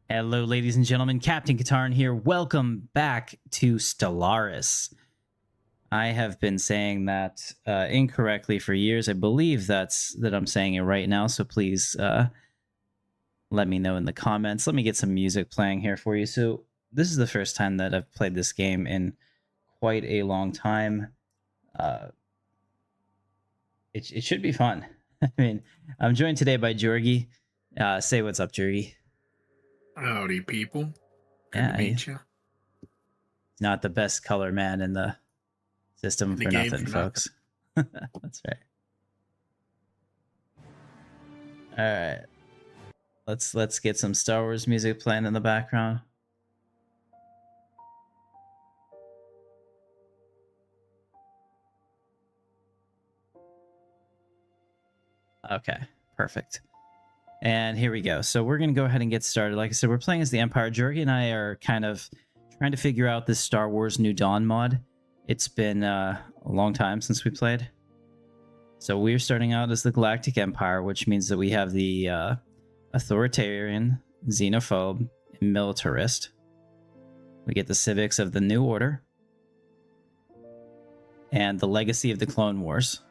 Hello, ladies and gentlemen. Captain Katarn here. Welcome back to Stellaris. I have been saying that incorrectly for years. I believe that I'm saying it right now, so please let me know in the comments. Let me get some music playing here for you. So this is the first time that I've played this game in quite a long time. It should be fun. I mean, I'm joined today by Jorgi. Say what's up, Jorgi. Howdy, people. Good to meet you. Not the best color man in the system for nothing, folks. That's right. All right. Let's get some Star Wars music playing in the background. Okay, perfect. And here we go. So we're going to go ahead and get started. Like I said, we're playing as the Empire. Jorgi and I are kind of trying to figure out this Star Wars New Dawn mod. It's been a long time since we played. So we're starting out as the Galactic Empire, which means that we have the authoritarian, xenophobe, and militarist. We get the civics of the New Order. And the legacy of the Clone Wars.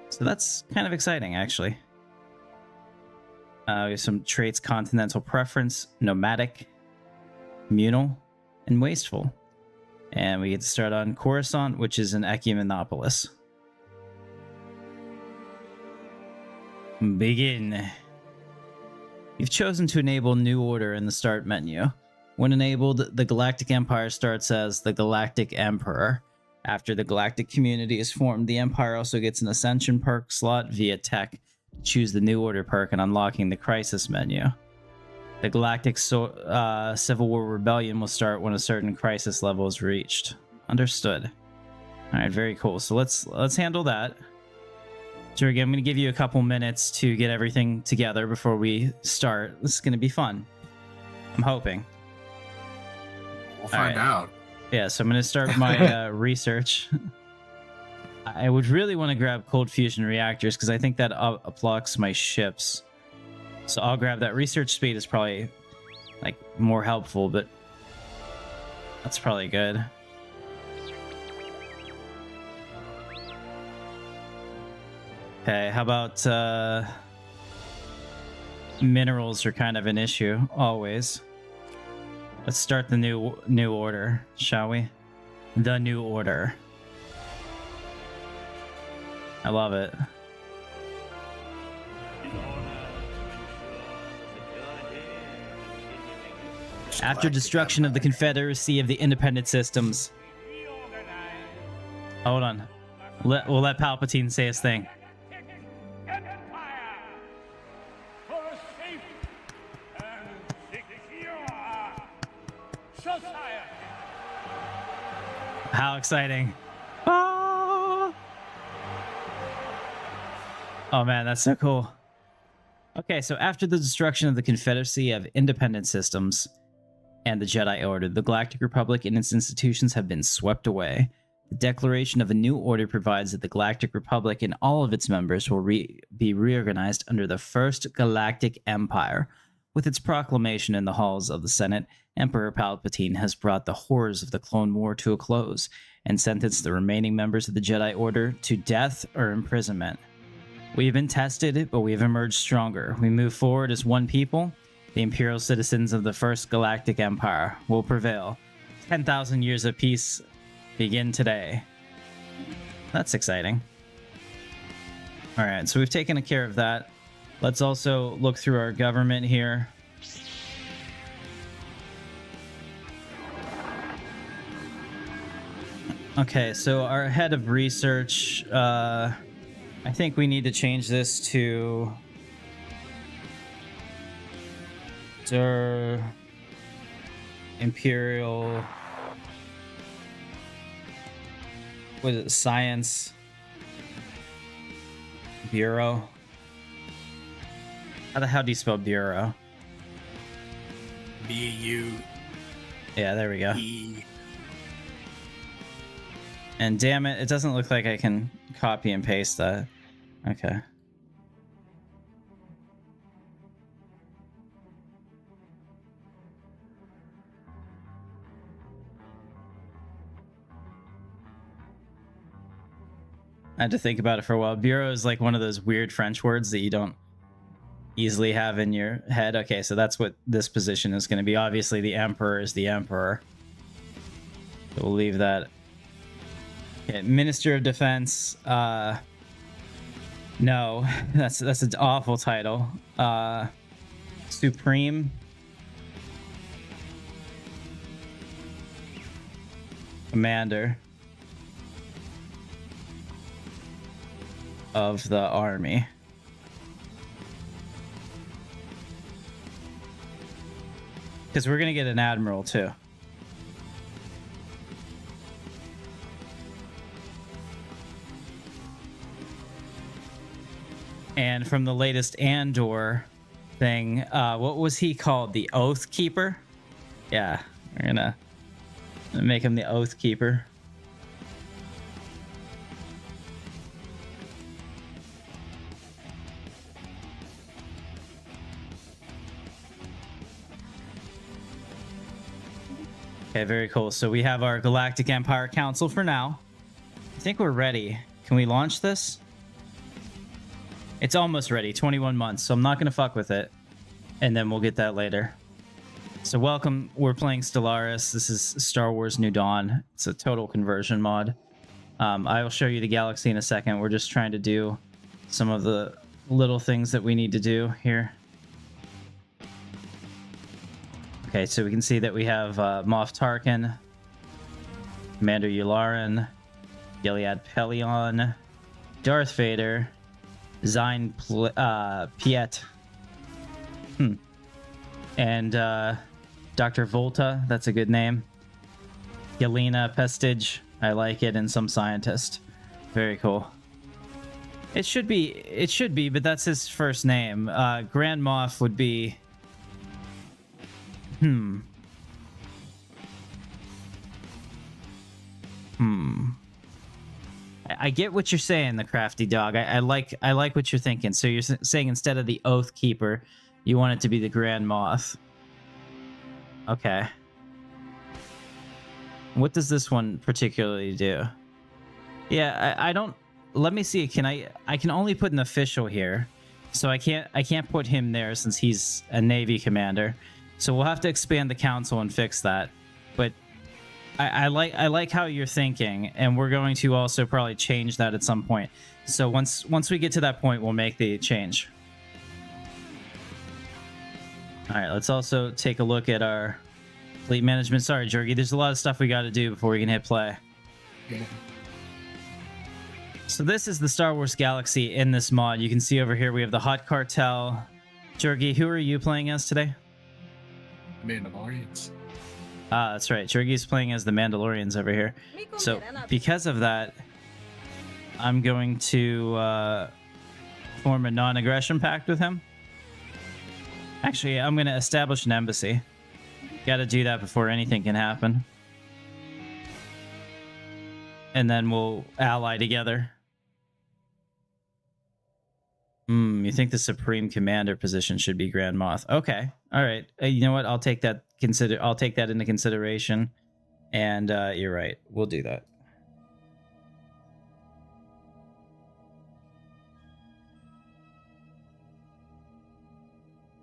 So that's kind of exciting, actually. We have some traits: continental preference, nomadic, communal, and wasteful. And we get to start on Coruscant, which is an ecumenopolis. Begin. You've chosen to enable New Order in the start menu. When enabled, the Galactic Empire starts as the Galactic Emperor. After the Galactic community is formed, the Empire also gets an Ascension perk slot via tech. Choose the New Order perk and unlocking the Crisis menu. The Galactic Civil War Rebellion will start when a certain crisis level is reached. Understood. All right, very cool. So let's handle that. Jorgi, I'm going to give you a couple minutes to get everything together before we start. This is going to be fun. I'm hoping. We'll find out. Yeah, so I'm going to start my research. I would really want to grab cold fusion reactors because I think that uplucks my ships. So I'll grab that. Research speed is probably like more helpful, but that's probably good. Okay, how about minerals are kind of an issue always. Let's start the new order, shall we? The New Order. I love it. After destruction of the Confederacy of the Independent Systems. Hold on. We'll let Palpatine say his thing. How exciting. Oh man, that's so cool. Okay, so after the destruction of the Confederacy of Independent Systems and the Jedi Order, the Galactic Republic and its institutions have been swept away. The declaration of a new order provides that the Galactic Republic and all of its members will be reorganized under the First Galactic Empire. With its proclamation in the halls of the Senate, Emperor Palpatine has brought the horrors of the Clone War to a close and sentenced the remaining members of the Jedi Order to death or imprisonment. We have been tested, but we have emerged stronger. We move forward as one people. The Imperial citizens of the First Galactic Empire will prevail. 10,000 years of peace begin today. That's exciting. All right, so we've taken care of that. Let's also look through our government here. Okay, so our head of research, I think we need to change this to Imperial, what is it, Science Bureau. How the hell do you spell bureau? B-U. Yeah, there we go. And damn it, it doesn't look like I can copy and paste that. Okay. I had to think about it for a while. Bureau is like one of those weird French words that you don't easily have in your head. Okay, so that's what this position is going to be. Obviously, the Emperor is the Emperor. So we'll leave that. Okay, Minister of Defense. No, that's an awful title. Supreme Commander of the Army. Because we're gonna get an admiral too. And from the latest Andor thing, what was he called? The Oath Keeper? Yeah, we're gonna make him the Oath Keeper. Okay, very cool. So we have our Galactic Empire Council for now. I think we're ready. Can we launch this? It's almost ready, 21 months, so I'm not going to fuck with it. And then we'll get that later. So welcome, we're playing Stellaris. This is Star Wars New Dawn. It's a total conversion mod. I will show you the galaxy in a second. We're just trying to do some of the little things that we need to do here. Okay, so we can see that we have Moff Tarkin, Commander Yularen, Gilead Pelion, Darth Vader, Zine Piet, and Dr. Volta, that's a good name. Yelena Pestige, I like it, and some scientist. Very cool. It should be, but that's his first name. Grand Moff would be... I get what you're saying, the crafty dog. I like what you're thinking. So you're saying instead of the Oath Keeper, you want it to be the Grand Moff. Okay. What does this one particularly do? Yeah, I don't. Let me see. I can only put an official here, so I can't put him there since he's a Navy commander. So we'll have to expand the council and fix that. But I like how you're thinking, and we're going to also probably change that at some point. So once we get to that point, we'll make the change. All right, let's also take a look at our fleet management. Sorry, Jergy, there's a lot of stuff we got to do before we can hit play. Yeah. So this is the Star Wars galaxy in this mod. You can see over here we have the Hot Cartel. Jergy, who are you playing as today? Mandalorians. Ah, that's right. Jergy's playing as the Mandalorians over here. So because of that, I'm going to form a non-aggression pact with him. Actually, I'm going to establish an embassy. Got to do that before anything can happen. And then we'll ally together. You think the Supreme Commander position should be Grand Moff? Okay, all right. You know what? I'll take that. I'll take that into consideration. And you're right. We'll do that.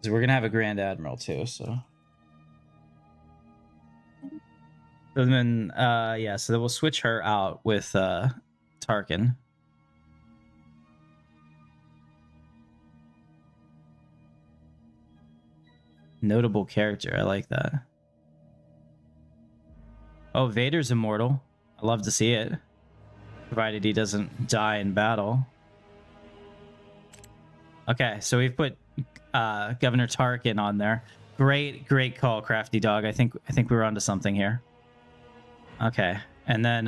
So we're gonna have a Grand Admiral too. So then, yeah. So then we'll switch her out with Tarkin. Notable character. I like that. Oh, Vader's immortal. I love to see it. Provided he doesn't die in battle. Okay, so we've put Governor Tarkin on there. Great call, crafty dog. I think we were onto something here. Okay, and then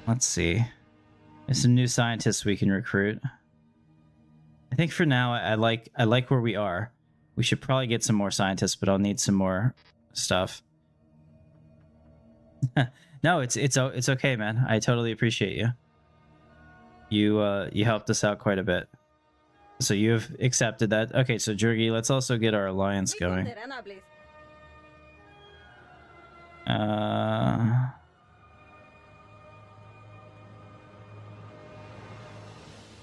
let's see. There's some new scientists we can recruit. I think for now I like where we are. We should probably get some more scientists, but I'll need some more stuff. No, it's okay, man. I totally appreciate you. You helped us out quite a bit. So you've accepted that. Okay, so Jergy, let's also get our alliance going.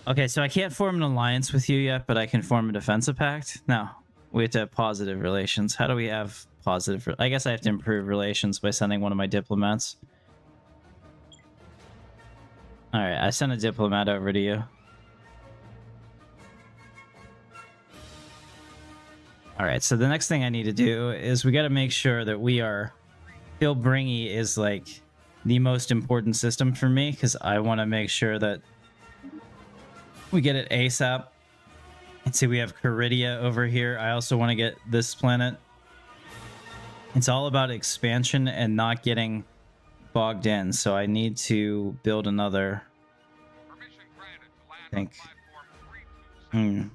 Okay, so I can't form an alliance with you yet, but I can form a defensive pact. No, we have to have positive relations. How do we have positive? I guess I have to improve relations by sending one of my diplomats. All right, I sent a diplomat over to you. All right, so the next thing I need to do is we got to make sure that we are... Philbringy is like the most important system for me because I want to make sure that we get it ASAP. And see, we have Caridia over here. I also want to get this planet. It's all about expansion and not getting bogged in. So I need to build another. I think. We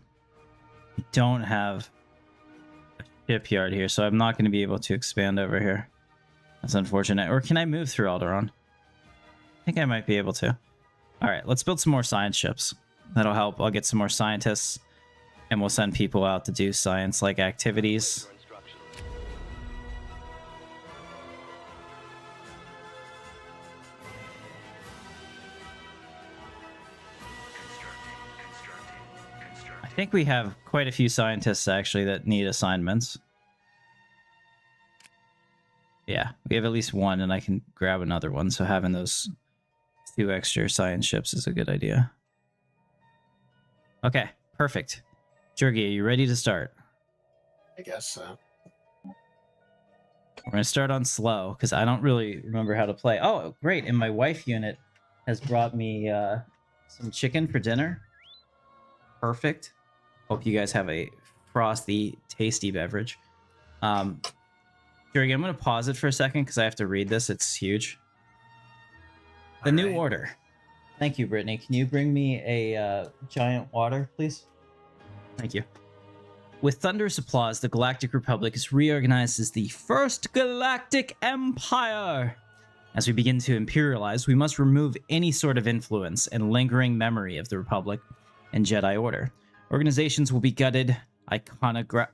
don't have a shipyard here, so I'm not going to be able to expand over here. That's unfortunate. Or can I move through Alderaan? I think I might be able to. All right, let's build some more science ships. That'll help. I'll get some more scientists, and we'll send people out to do science-like activities. I think we have quite a few scientists, actually, that need assignments. Yeah, we have at least one, and I can grab another one, so having those 2 extra science ships is a good idea. Okay, perfect. Jurgi, are you ready to start? I guess so. We're going to start on slow, because I don't really remember how to play. Oh, great, and my wife unit has brought me some chicken for dinner. Perfect. Hope you guys have a frosty, tasty beverage. Jurgi, I'm going to pause it for a second, because I have to read this. It's huge. The New Order. Thank you, Brittany. Can you bring me a giant water, please? Thank you. With thunderous applause, the Galactic Republic is reorganized as the First Galactic Empire. As we begin to imperialize, we must remove any sort of influence and lingering memory of the Republic and Jedi Order. Organizations will be gutted, iconography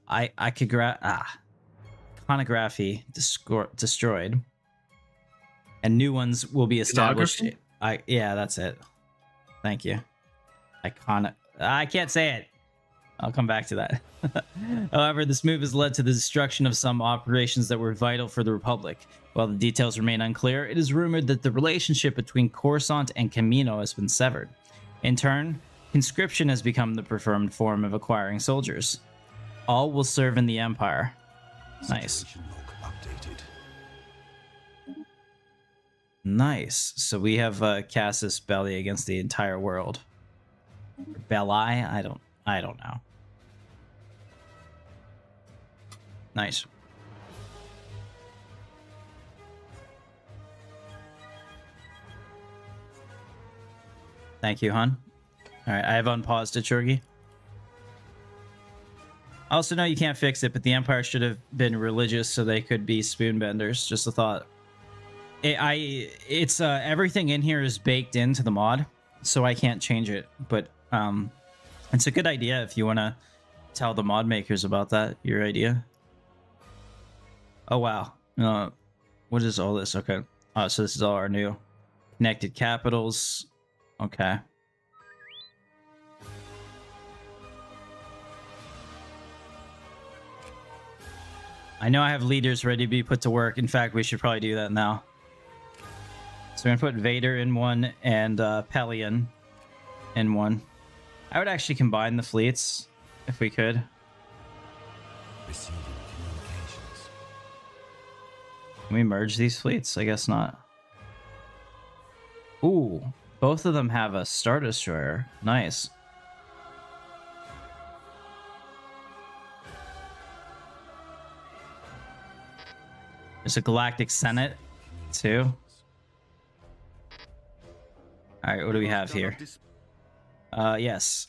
destroyed, and new ones will be established. Yeah, that's it. Thank you. I can't say it. I'll come back to that. However, this move has led to the destruction of some operations that were vital for the Republic. While the details remain unclear, it is rumored that the relationship between Coruscant and Camino has been severed. In turn, conscription has become the preferred form of acquiring soldiers. All will serve in the Empire. Nice. Nice. So we have Casus Belli against the entire world. Belli? I don't know. Nice. Thank you, hon. All right, I have unpaused it, Churgi. I also know you can't fix it, but the Empire should have been religious so they could be spoonbenders. Just a thought. It's everything in here is baked into the mod, so I can't change it. But it's a good idea if you want to tell the mod makers about that. Your idea. Oh wow. What is all this? Okay. Oh, so this is all our new connected capitals. Okay. I know I have leaders ready to be put to work. In fact, we should probably do that now. So we're going to put Vader in one and Pelion in one. I would actually combine the fleets if we could. Receiving communications. Can we merge these fleets? I guess not. Ooh, both of them have a Star Destroyer. Nice. There's a Galactic Senate, too. Alright, what do we have here? Yes.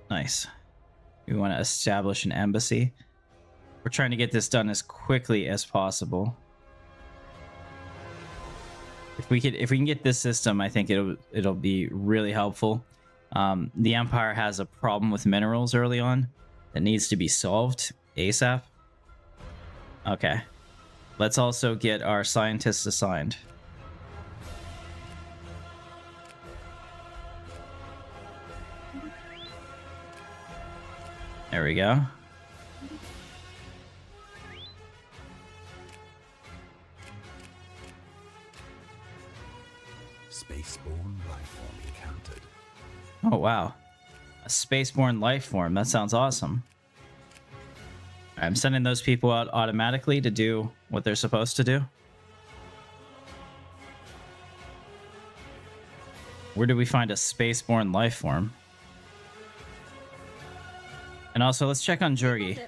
Nice. We want to establish an embassy. We're trying to get this done as quickly as possible. If we can get this system, I think it'll be really helpful. The Empire has a problem with minerals early on that needs to be solved ASAP. Okay. Let's also get our scientists assigned. There we go. Spaceborne life form encountered. Oh, wow. A spaceborne life form. That sounds awesome. I'm sending those people out automatically to do what they're supposed to do. Where do we find a spaceborne life form? And also, let's check on Jorgi.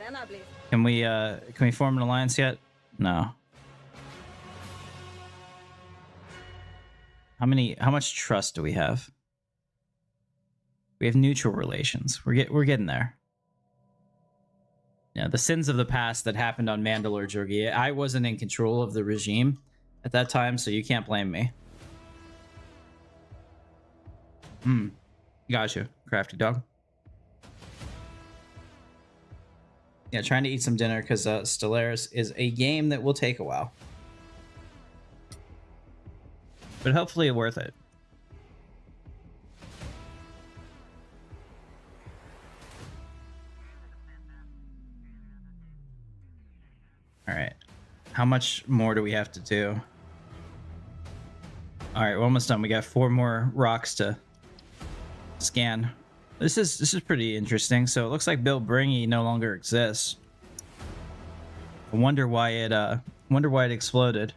Can we form an alliance yet? No. How much trust do we have? We have neutral relations. We're getting there. Yeah, the sins of the past that happened on Mandalore, Jorgi. I wasn't in control of the regime at that time, so you can't blame me. Gotcha, crafty dog. Yeah, trying to eat some dinner because Stellaris is a game that will take a while. But hopefully worth it. All right. How much more do we have to do? All right, we're almost done. We got 4 more rocks to scan. This is pretty interesting. So it looks like Bill Bringy no longer exists. I wonder why it exploded.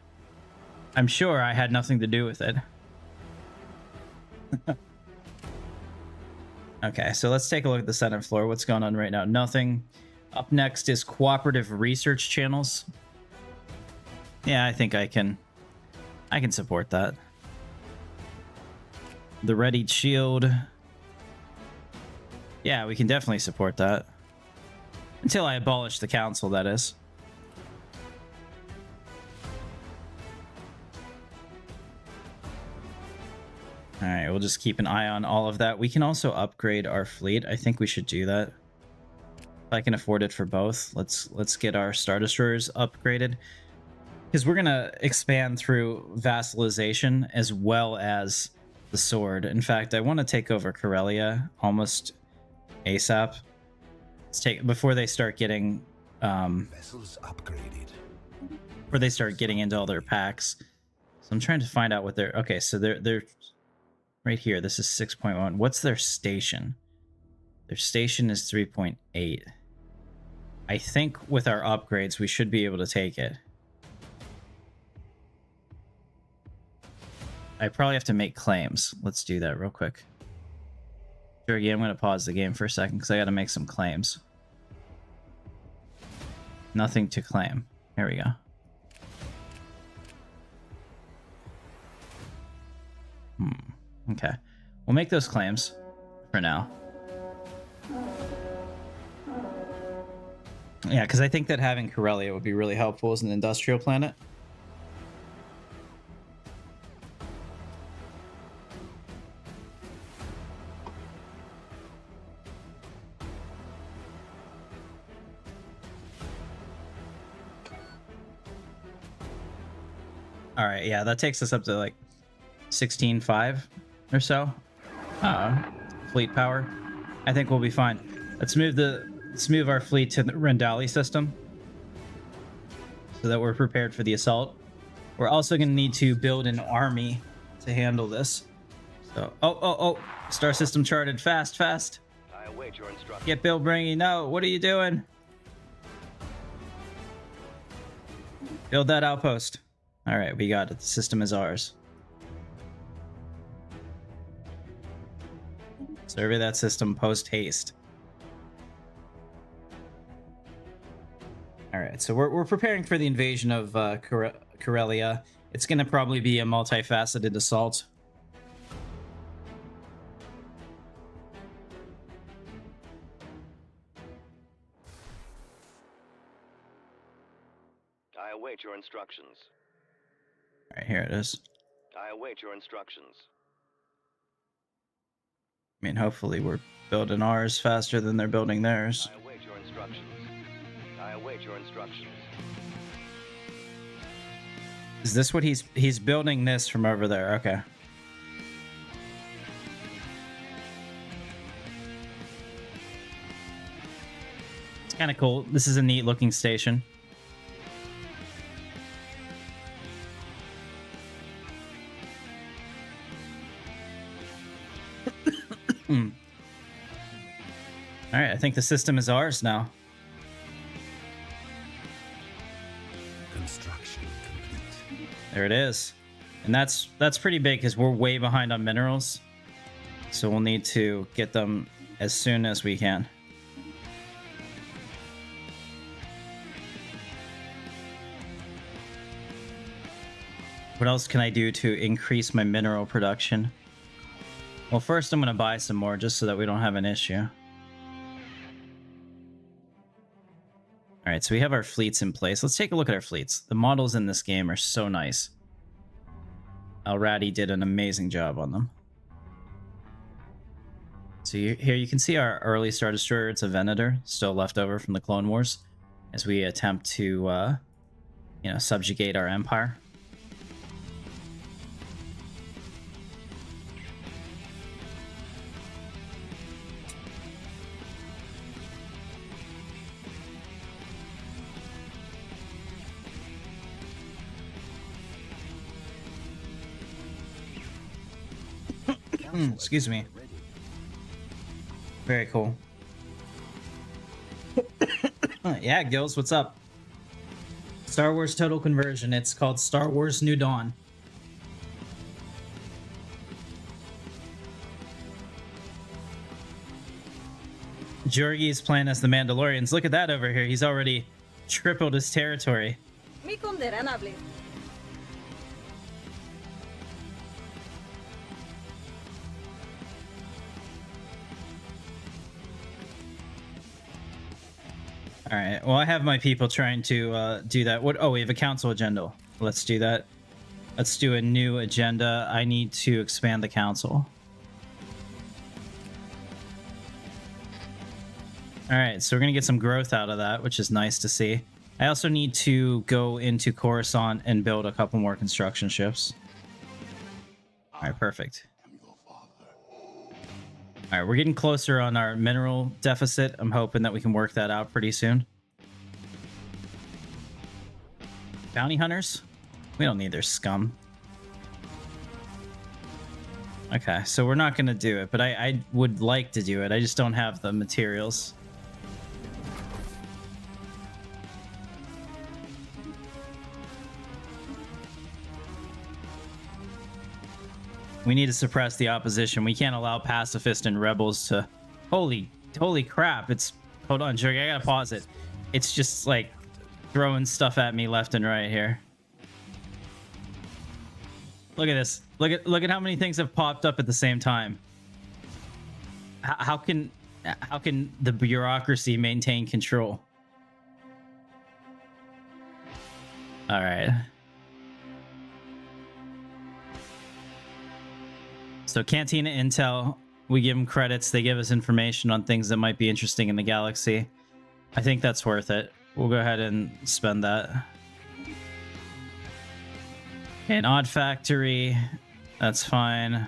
I'm sure I had nothing to do with it. Okay, so let's take a look at the Senate floor. What's going on right now? Nothing. Up next is cooperative research channels. Yeah, I think I can support that. The readied shield. Yeah, we can definitely support that. Until I abolish the council, that is. All right, we'll just keep an eye on all of that. We can also upgrade our fleet. I think we should do that. If I can afford it for both, let's get our Star Destroyers upgraded. Because we're going to expand through vassalization as well as the sword. In fact, I want to take over Corellia almost ASAP. Let's take before they start getting Vessels upgraded. before they start getting into all their packs. So I'm trying to find out what they're okay, so they're right here. This is 6.1. What's their station? Their station is 3.8. I think with our upgrades we should be able to take it. I probably have to make claims. Let's do that real quick. Sure, yeah, I'm going to pause the game for a second because I got to make some claims. Nothing to claim. Here we go. Okay. We'll make those claims for now. Yeah, because I think that having Corellia would be really helpful as an industrial planet. All right, yeah, that takes us up to like 16.5 or so. Fleet power. I think we'll be fine. Let's move our fleet to the Rendali system so that we're prepared for the assault. We're also going to need to build an army to handle this. So, oh, star system charted. Fast. I await your instructions. Get Bill Bringy. No, what are you doing? Build that outpost. All right, we got it. The system is ours. Survey that system post haste. All right, so we're preparing for the invasion of Corellia. It's going to probably be a multifaceted assault. I await your instructions. All right, here it is. I await your instructions. I mean, hopefully we're building ours faster than they're building theirs. I await your instructions. I await your instructions. Is this what he's building this from over there? Okay. It's kind of cool. This is a neat looking station. All right, I think the system is ours now. Construction complete. There it is. And that's pretty big because we're way behind on minerals. So we'll need to get them as soon as we can. What else can I do to increase my mineral production? Well, first I'm going to buy some more just so that we don't have an issue. Alright, so we have our fleets in place. Let's take a look at our fleets. The models in this game are so nice. Alrati did an amazing job on them. So here you can see our early Star Destroyer. It's a Venator, still left over from the Clone Wars, as we attempt to, subjugate our empire. Excuse me. Very cool. Yeah, Gills, what's up? Star Wars Total Conversion. It's called Star Wars New Dawn. Jorgi is playing as the Mandalorians. Look at that over here. He's already tripled his territory. Mi condenable. All right. Well, I have my people trying to do that. What? Oh, we have a council agenda. Let's do that. Let's do a new agenda. I need to expand the council. All right. So we're gonna get some growth out of that, which is nice to see. I also need to go into Coruscant and build a couple more construction ships. All right. Perfect. All right, we're getting closer on our mineral deficit. I'm hoping that we can work that out pretty soon. Bounty hunters? We don't need their scum. Okay, so we're not going to do it, but I would like to do it. I just don't have the materials. We need to suppress the opposition. We can't allow pacifists and rebels to... Holy crap. It's... Hold on, Jerry. I gotta pause it. It's just, like, throwing stuff at me left and right here. Look at this. Look at how many things have popped up at the same time. How can the bureaucracy maintain control? All right. So Cantina Intel, we give them credits. They give us information on things that might be interesting in the galaxy. I think that's worth it. We'll go ahead and spend that. Okay, an odd factory. That's fine.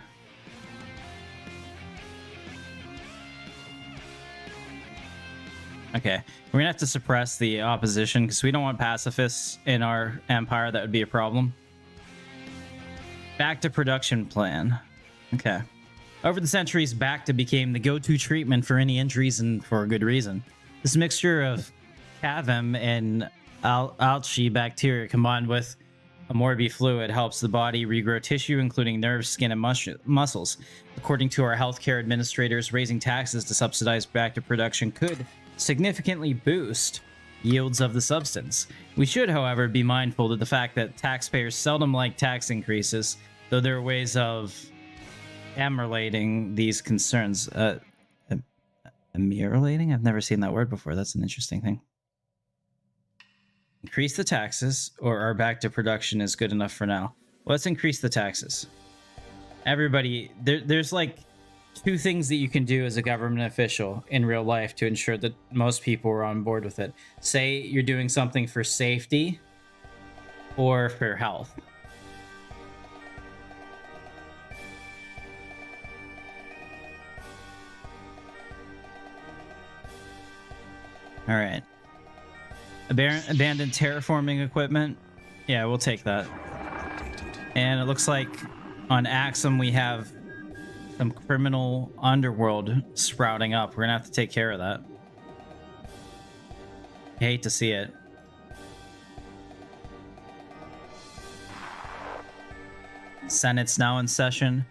Okay, we're gonna have to suppress the opposition because we don't want pacifists in our empire. That would be a problem. Back to production plan. Okay. Over the centuries, Bacta became the go-to treatment for any injuries, and for a good reason. This mixture of Cavem and Algae bacteria combined with a Morbi fluid helps the body regrow tissue, including nerves, skin, and muscles. According to our healthcare administrators, raising taxes to subsidize Bacta production could significantly boost yields of the substance. We should, however, be mindful of the fact that taxpayers seldom like tax increases, though there are ways of ameliorating these concerns. Ameliorating? I've never seen that word before. That's an interesting thing. Increase the taxes, or our back to production is good enough for now. Let's increase the taxes. Everybody, there's like two things that you can do as a government official in real life to ensure that most people are on board with it. Say you're doing something for safety or for health. All right. Abandoned terraforming equipment. Yeah, we'll take that. And it looks like on Axum we have some criminal underworld sprouting up. We're gonna have to take care of that. I hate to see it. Senate's now in session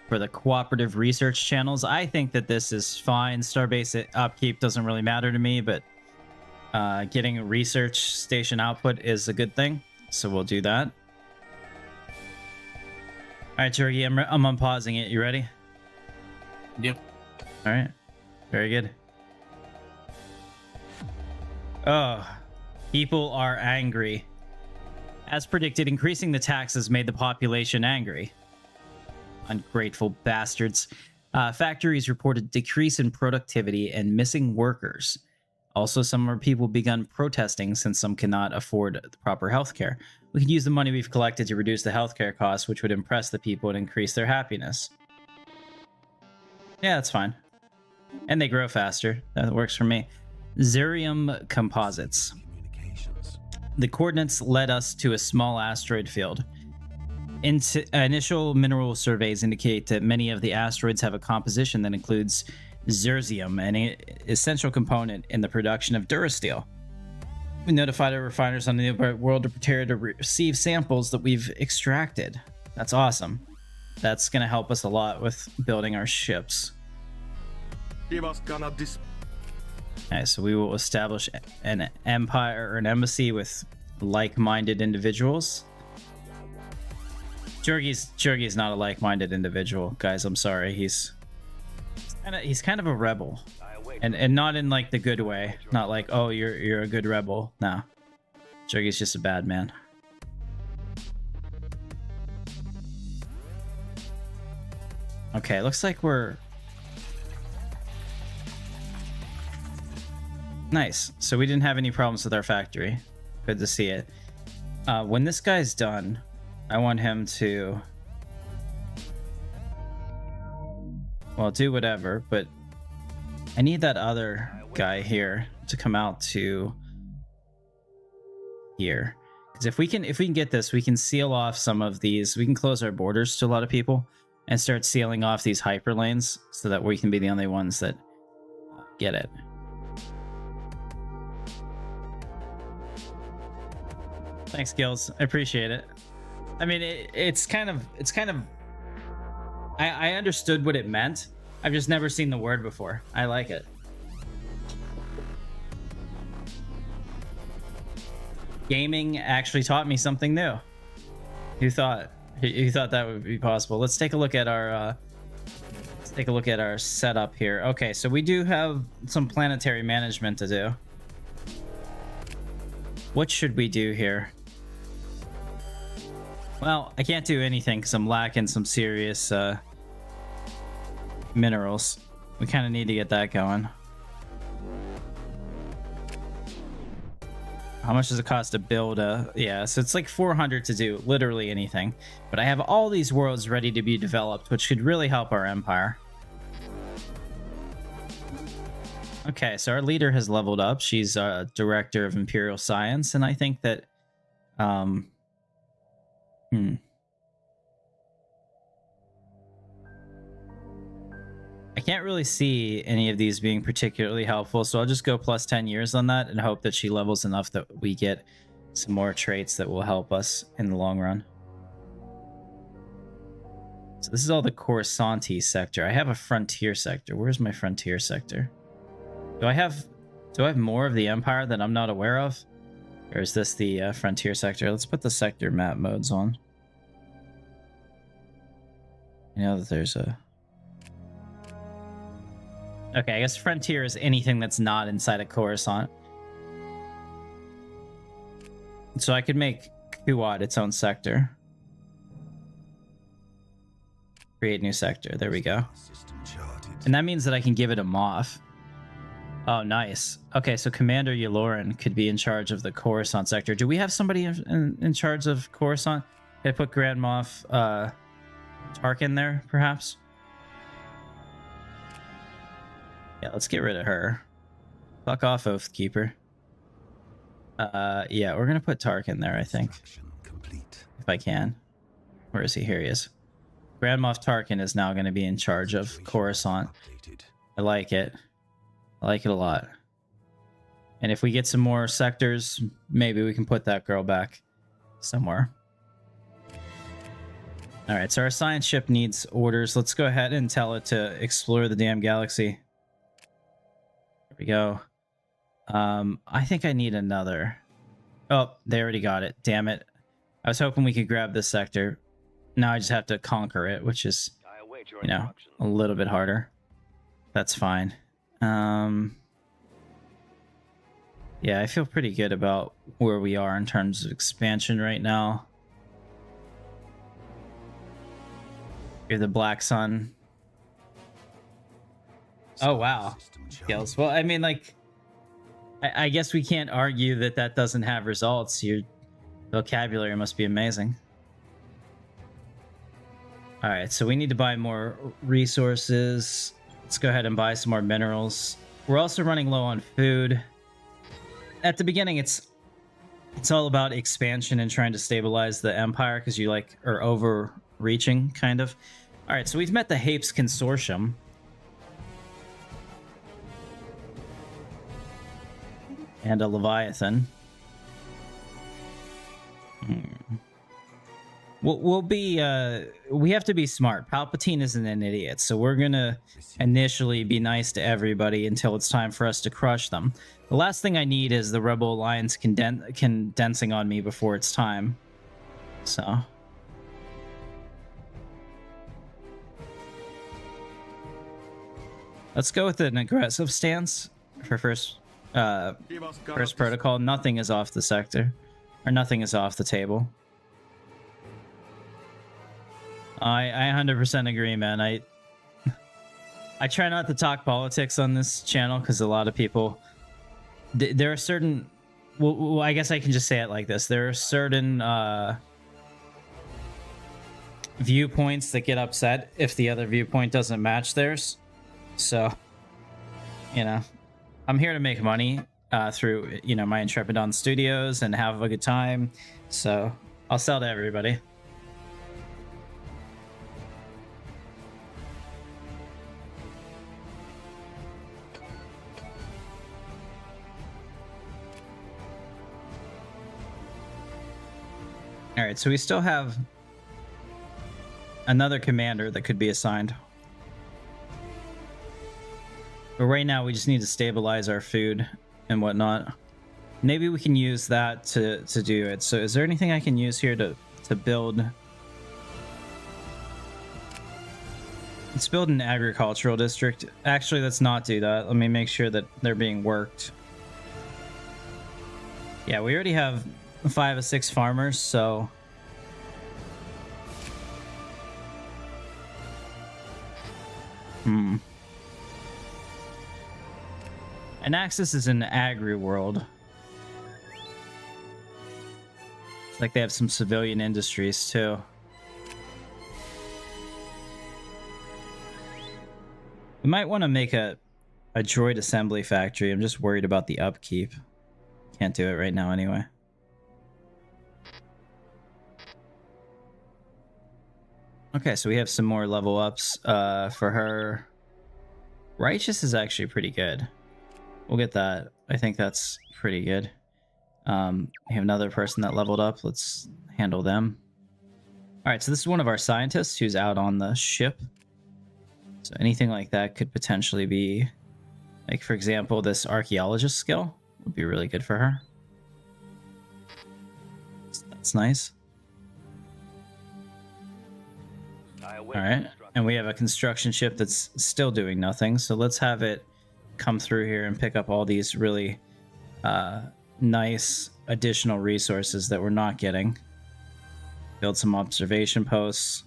for the cooperative research channels. I think that this is fine. Starbase upkeep doesn't really matter to me, but getting a research station output is a good thing. So we'll do that. All right, Jorgie, I'm unpausing it. You ready? Yep. All right. Very good. Oh, people are angry. As predicted, increasing the taxes made the population angry. Ungrateful bastards. Factories reported decrease in productivity and missing workers. Also, some of our people begun protesting since some cannot afford the proper healthcare. We can use the money we've collected to reduce the healthcare costs, which would impress the people and increase their happiness. Yeah, that's fine. And they grow faster. That works for me. Xerium composites. The coordinates led us to a small asteroid field. Initial mineral surveys indicate that many of the asteroids have a composition that includes zirconium, an essential component in the production of durasteel. We notified our refiners on the world to prepare to receive samples that we've extracted. That's awesome. That's going to help us a lot with building our ships. Okay, so we will establish an empire or an embassy with like-minded individuals. Jorgie's not a like-minded individual, guys. I'm sorry. He's kind of a rebel, and not in like the good way. Not like, oh, you're a good rebel. No, Jorgie's just a bad man. Okay, looks like we're nice. So we didn't have any problems with our factory. Good to see it. When this guy's done, I want him to, well, do whatever, but I need that other guy here to come out to here. Because if we can get this, we can seal off some of these. We can close our borders to a lot of people and start sealing off these hyperlanes so that we can be the only ones that get it. Thanks, Gills. I appreciate it. I mean, it's kind of. I understood what it meant. I've just never seen the word before. I like it. Gaming actually taught me something new. Who thought that would be possible? Let's take a look at our. Let's take a look at our setup here. Okay, so we do have some planetary management to do. What should we do here? Well, I can't do anything because I'm lacking some serious minerals. We kind of need to get that going. How much does it cost to build a... Yeah, so it's like 400 to do literally anything. But I have all these worlds ready to be developed, which could really help our empire. Okay, so our leader has leveled up. She's a director of Imperial Science, and I think that... I can't really see any of these being particularly helpful, so I'll just go plus 10 years on that and hope that she levels enough that we get some more traits that will help us in the long run. So this is all the Coruscanti sector. I have a frontier sector. Where's my frontier sector? Do I have more of the Empire that I'm not aware of? Or is this the frontier sector? Let's put the sector map modes on. You know that there's a... Okay, I guess frontier is anything that's not inside of Coruscant. So I could make Kuwait its own sector. Create new sector. There we go. And that means that I can give it a Moff. Oh, nice. Okay, so Commander Yaloran could be in charge of the Coruscant sector. Do we have somebody in charge of Coruscant? Can I put Grand Moff Tarkin there, perhaps? Yeah, let's get rid of her. Fuck off, Oathkeeper. Yeah, we're gonna put Tark in there, I think. Construction complete. If I can. Where is he? Here he is. Grand Moff Tarkin is now going to be in charge of Coruscant. Updated. I like it. I like it a lot. And if we get some more sectors, maybe we can put that girl back somewhere. Alright, so our science ship needs orders. Let's go ahead and tell it to explore the damn galaxy. There we go. I think I need another. Oh, they already got it. Damn it. I was hoping we could grab this sector. Now I just have to conquer it, which is, I await your you know, instructions. a little bit harder. That's fine. Yeah, I feel pretty good about where we are in terms of expansion right now. You're the Black Sun. Oh, wow. System Skills. Well, I mean, like, I guess we can't argue that that doesn't have results. Your vocabulary must be amazing. All right, so we need to buy more resources. Let's go ahead and buy some more minerals. We're also running low on food. At the beginning, it's all about expansion and trying to stabilize the empire because you like are overreaching, kind of. All right, so we've met the Hapes Consortium. And a Leviathan. We'll be, we have to be smart. Palpatine isn't an idiot, so we're gonna initially be nice to everybody until it's time for us to crush them. The last thing I need is the Rebel Alliance condensing on me before it's time. So. Let's go with an aggressive stance for first protocol. Nothing is off the sector. Or nothing is off the table. I 100% agree, man. I try not to talk politics on this channel because a lot of people... There are certain... Well, I guess I can just say it like this. There are certain viewpoints that get upset if the other viewpoint doesn't match theirs. So, you know, I'm here to make money through, you know, my Intrepidon Studios and have a good time. So I'll sell to everybody. All right, so we still have another commander that could be assigned. But right now we just need to stabilize our food and whatnot. Maybe we can use that to do it. So is there anything I can use here to build? Let's build an agricultural district. Actually, let's not do that. Let me make sure that they're being worked. Yeah, we already have 5 or 6 farmers, so... Anaxis is an agri world. It's like they have some civilian industries too. We might want to make a droid assembly factory. I'm just worried about the upkeep. Can't do it right now anyway. Okay, so we have some more level ups for her. Righteous is actually pretty good. We'll get that. I think that's pretty good. We have another person that leveled up. Let's handle them. All right, so this is one of our scientists who's out on the ship. So anything like that could potentially be, like, for example, this archaeologist skill would be really good for her. So that's nice. All right, and we have a construction ship that's still doing nothing. So let's have it come through here and pick up all these really nice additional resources that we're not getting. Build some observation posts.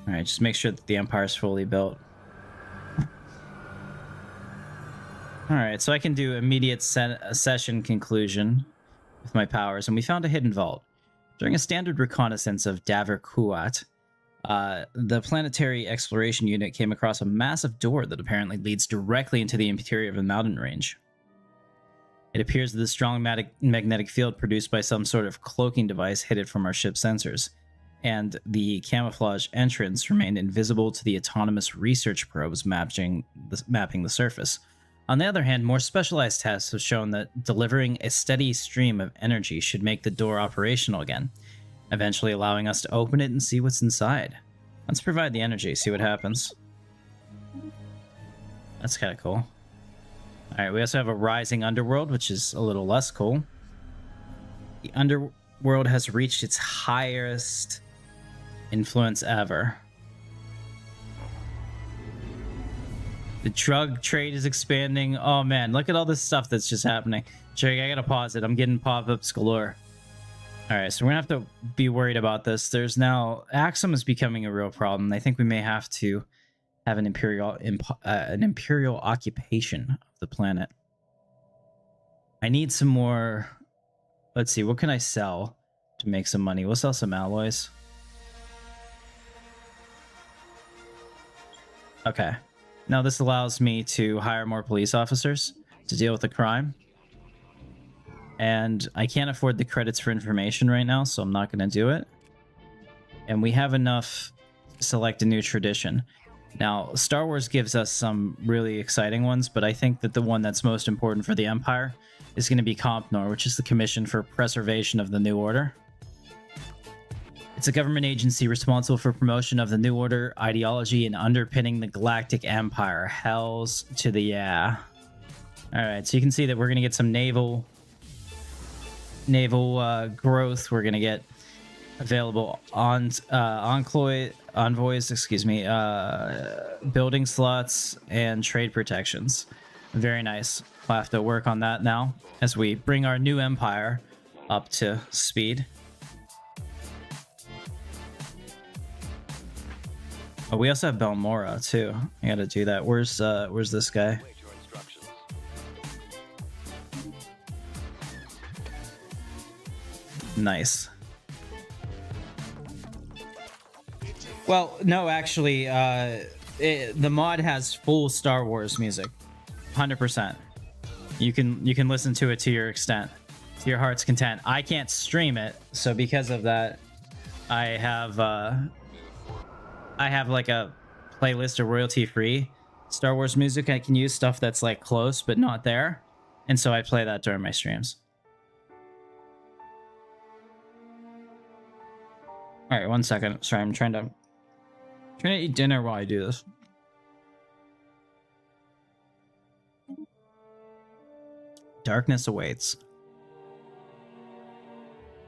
All right, just make sure that the Empire's fully built. All right, so I can do immediate session conclusion with my powers, and we found a hidden vault. During a standard reconnaissance of Davir Kuat, The planetary exploration unit came across a massive door that apparently leads directly into the interior of a mountain range. It appears that the strong magnetic field produced by some sort of cloaking device hid it from our ship's sensors, and the camouflage entrance remained invisible to the autonomous research probes mapping the surface. On the other hand, more specialized tests have shown that delivering a steady stream of energy should make the door operational again, eventually allowing us to open it and see what's inside. Let's provide the energy, see what happens. That's kind of cool. Alright, we also have a rising underworld, which is a little less cool. The underworld has reached its highest influence ever. The drug trade is expanding. Oh man, look at all this stuff that's just happening. Jerry, I gotta pause it. I'm getting pop-ups galore. Alright, so we're gonna have to be worried about this. There's now... Axum is becoming a real problem. I think we may have to have an imperial occupation of the planet. I need some more... Let's see, what can I sell to make some money? We'll sell some alloys. Okay. Now this allows me to hire more police officers to deal with the crime. And I can't afford the credits for information right now, so I'm not going to do it. And we have enough to select a new tradition. Now, Star Wars gives us some really exciting ones, but I think that the one that's most important for the Empire is going to be Compnor, which is the Commission for Preservation of the New Order. It's a government agency responsible for promotion of the New Order ideology and underpinning the Galactic Empire. Hells to the yeah. Alright, so you can see that we're going to get some naval growth. We're going to get available envoys, building slots, and trade protections. Very nice. We'll have to work on that now as we bring our new empire up to speed. Oh, we also have Belmora too. I gotta do that. Where's this guy? Await your instructions. Nice. Well, no, actually, the mod has full Star Wars music, 100%. You can listen to it to your extent, to your heart's content. I can't stream it, so because of that, I have like a playlist of royalty-free Star Wars music. I can use stuff that's like close but not there, and so I play that during my streams. All right, 1 second. Sorry, I'm trying to eat dinner while I do this. Darkness awaits.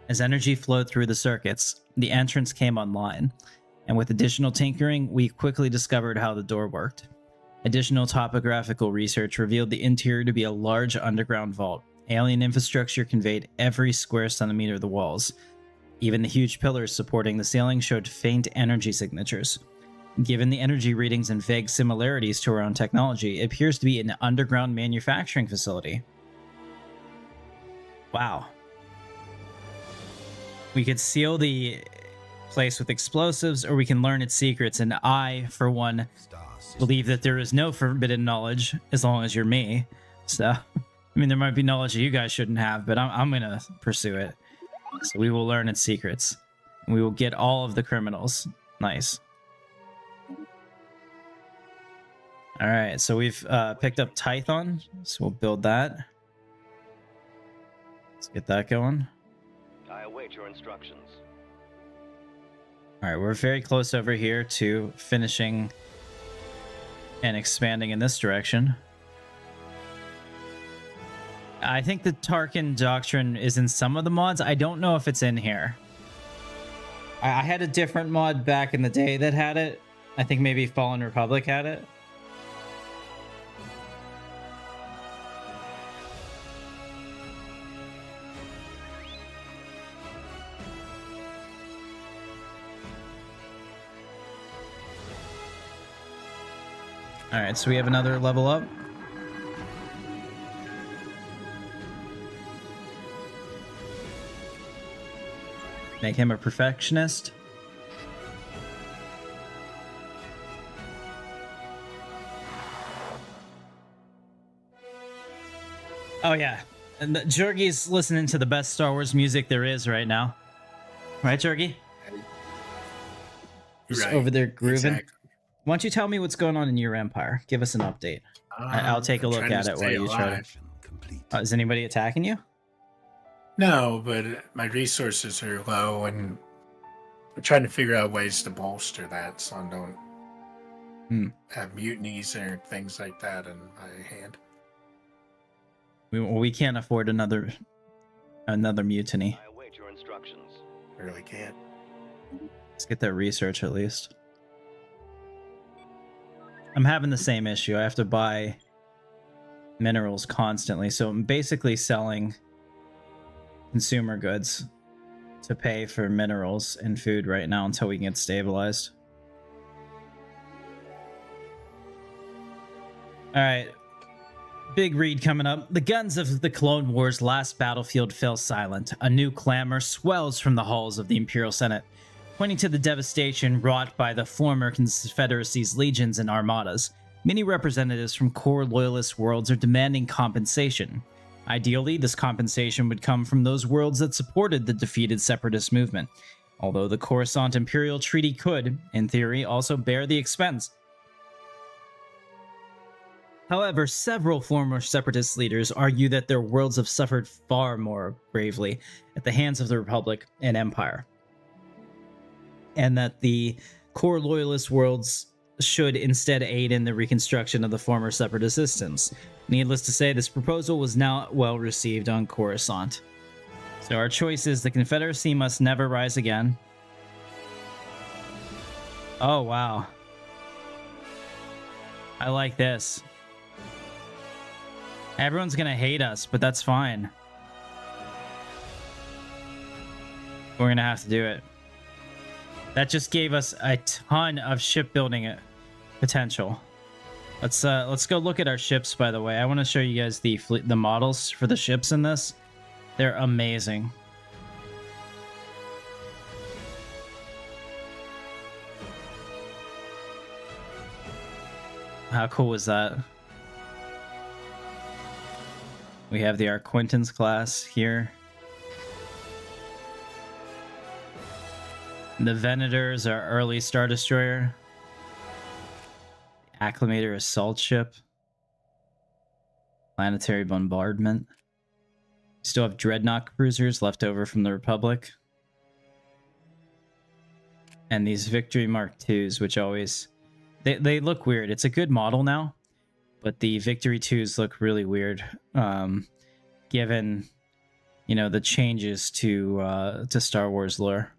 As energy flowed through the circuits, the entrance came online, and with additional tinkering, we quickly discovered how the door worked. Additional topographical research revealed the interior to be a large underground vault. Alien infrastructure conveyed every square centimeter of the walls. Even the huge pillars supporting the ceiling showed faint energy signatures. Given the energy readings and vague similarities to our own technology, it appears to be an underground manufacturing facility. Wow. We could seal the place with explosives, or we can learn its secrets, and I, for one, believe that there is no forbidden knowledge as long as you're me. So, I mean, there might be knowledge that you guys shouldn't have, but I'm gonna pursue it. So we will learn its secrets. And we will get all of the criminals. Nice. Alright, so we've picked up Tython, so we'll build that. Let's get that going. I await your instructions. Alright, we're very close over here to finishing and expanding in this direction. I think the Tarkin Doctrine is in some of the mods. I don't know if it's in here. I had a different mod back in the day that had it. I think maybe Fallen Republic had it. Alright, so we have another level up. Make him a perfectionist. Oh yeah, and Jorgi's listening to the best Star Wars music there is right now. Right, Jorgi? Just Right, over there grooving. exactly. Why don't you tell me what's going on in your empire? Give us an update. I'll take a I'm look trying at to it stay while you try to. alive. Complete. Is anybody attacking you? No, but my resources are low, and I'm trying to figure out ways to bolster that so I don't have mutinies or things like that in my hand. We can't afford another mutiny. I await your instructions. I really can't. Let's get that research at least. I'm having the same issue. I have to buy minerals constantly, so I'm basically selling consumer goods to pay for minerals and food right now until we can get stabilized. Alright. Big read coming up. The guns of the Clone Wars' last battlefield fell silent. A new clamor swells from the halls of the Imperial Senate, pointing to the devastation wrought by the former Confederacy's legions and armadas. Many representatives from core loyalist worlds are demanding compensation. Ideally, this compensation would come from those worlds that supported the defeated separatist movement, although the Coruscant Imperial Treaty could, in theory, also bear the expense. However, several former separatist leaders argue that their worlds have suffered far more bravely at the hands of the Republic and Empire, and that the core loyalist worlds should instead aid in the reconstruction of the former separatist systems. Needless to say, this proposal was not well received on Coruscant. So our choice is the Confederacy must never rise again. Oh, wow. I like this. Everyone's gonna hate us, but that's fine. We're gonna have to do it. That just gave us a ton of shipbuilding potential. Let's go look at our ships, by the way. I want to show you guys the models for the ships in this. They're amazing. How cool is that? We have the Arquintans class here. The Venators are early Star Destroyer. The Acclimator assault ship. Planetary bombardment. Still have Dreadnought cruisers left over from the Republic. And these Victory Mark IIs, which always... They look weird. It's a good model now, but the Victory 2s look really weird, given, you know, the changes to Star Wars lore.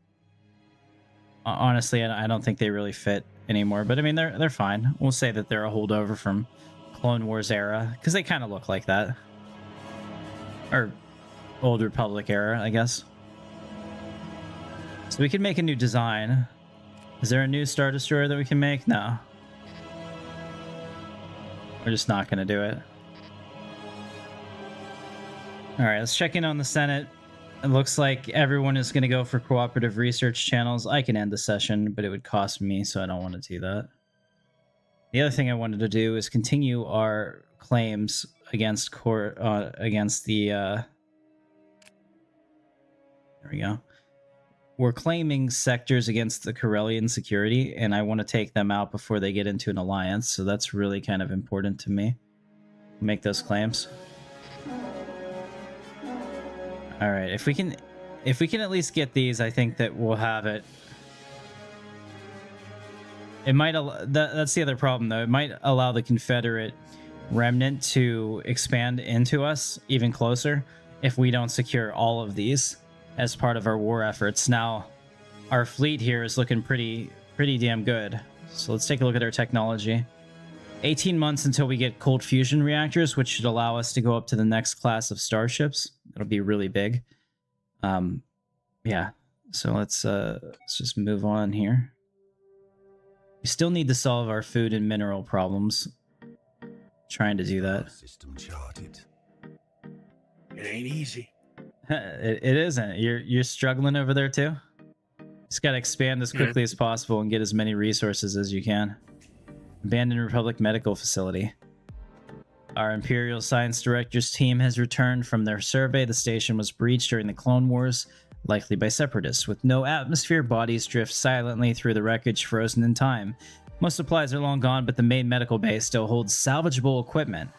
Honestly, I don't think they really fit anymore, but I mean, they're fine. We'll say that they're a holdover from Clone Wars era, because they kind of look like that. Or Old Republic era, I guess. So we could make a new design. Is there a new Star Destroyer that we can make? No. We're just not going to do it. Alright, let's check in on the Senate. It looks like everyone is going to go for cooperative research channels. I can end the session, but it would cost me, so I don't want to do that. The other thing I wanted to do is continue our claims against there we go. We're claiming sectors against the Corellian security, and I want to take them out before they get into an alliance, so that's really kind of important to me. Make those claims. Alright, if we can at least get these, I think that we'll have it. It might that's the other problem, though. It might allow the Confederate remnant to expand into us even closer if we don't secure all of these as part of our war efforts. Now, our fleet here is looking pretty damn good. So let's take a look at our technology. 18 months until we get cold fusion reactors, which should allow us to go up to the next class of starships. It'll be really big. Yeah. So let's just move on here. We still need to solve our food and mineral problems. Trying to do that. System charted. It ain't easy. It isn't. You're struggling over there too? Just gotta expand as quickly as possible and get as many resources as you can. Abandoned Republic Medical Facility. Our Imperial Science Director's team has returned from their survey. The station was breached during the Clone Wars, likely by Separatists. With no atmosphere, bodies drift silently through the wreckage, frozen in time. Most supplies are long gone, but the main medical bay still holds salvageable equipment.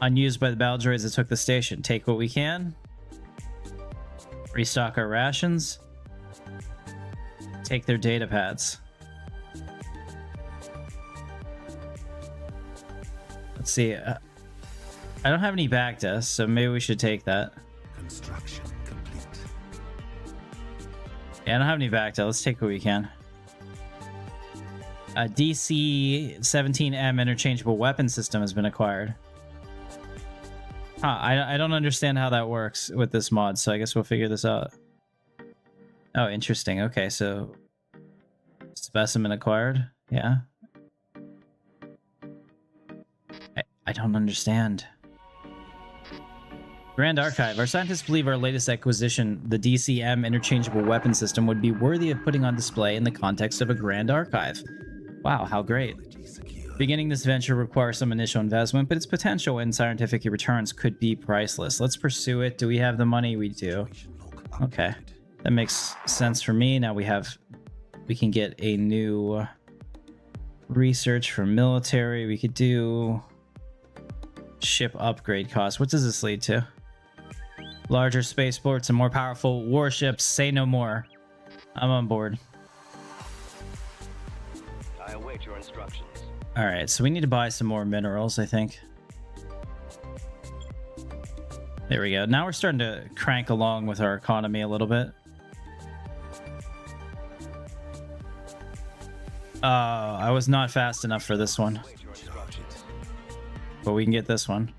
Unused by the battle droids that took the station. Take what we can. Restock our rations. Take their data pads. Let's see. I don't have any Bacta, so maybe we should take that. Construction complete. Yeah, I don't have any Bacta. Let's take what we can. A DC-17M interchangeable weapon system has been acquired. Huh, I don't understand how that works with this mod, so I guess we'll figure this out. Oh, interesting. Okay, so specimen acquired. Yeah. I don't understand. Grand Archive. Our scientists believe our latest acquisition, the DCM interchangeable weapon system, would be worthy of putting on display in the context of a Grand Archive. Wow, how great. Beginning this venture requires some initial investment, but its potential and scientific returns could be priceless. Let's pursue it. Do we have the money? We do. Okay. That makes sense for me. Now we can get a new research for military. We could do ship upgrade costs. What does this lead to? Larger spaceports and more powerful warships. Say no more. I'm on board. I await your instructions. All right, so we need to buy some more minerals, I think. There we go. Now we're starting to crank along with our economy a little bit. I was not fast enough for this one. But we can get this one.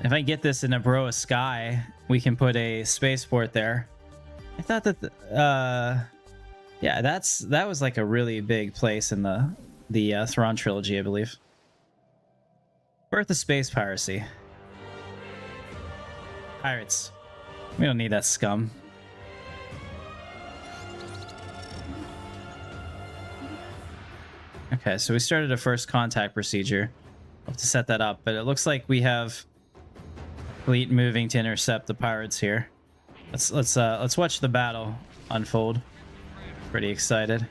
If I get this in a Broa Sky, we can put a spaceport there. I thought that, yeah, that was like a really big place in the Thrawn trilogy, I believe. Birth of space piracy. Pirates. We don't need that scum. Okay, so we started a first contact procedure. We'll have to set that up, but it looks like we have fleet moving to intercept the pirates here. Let's watch the battle unfold. Pretty excited.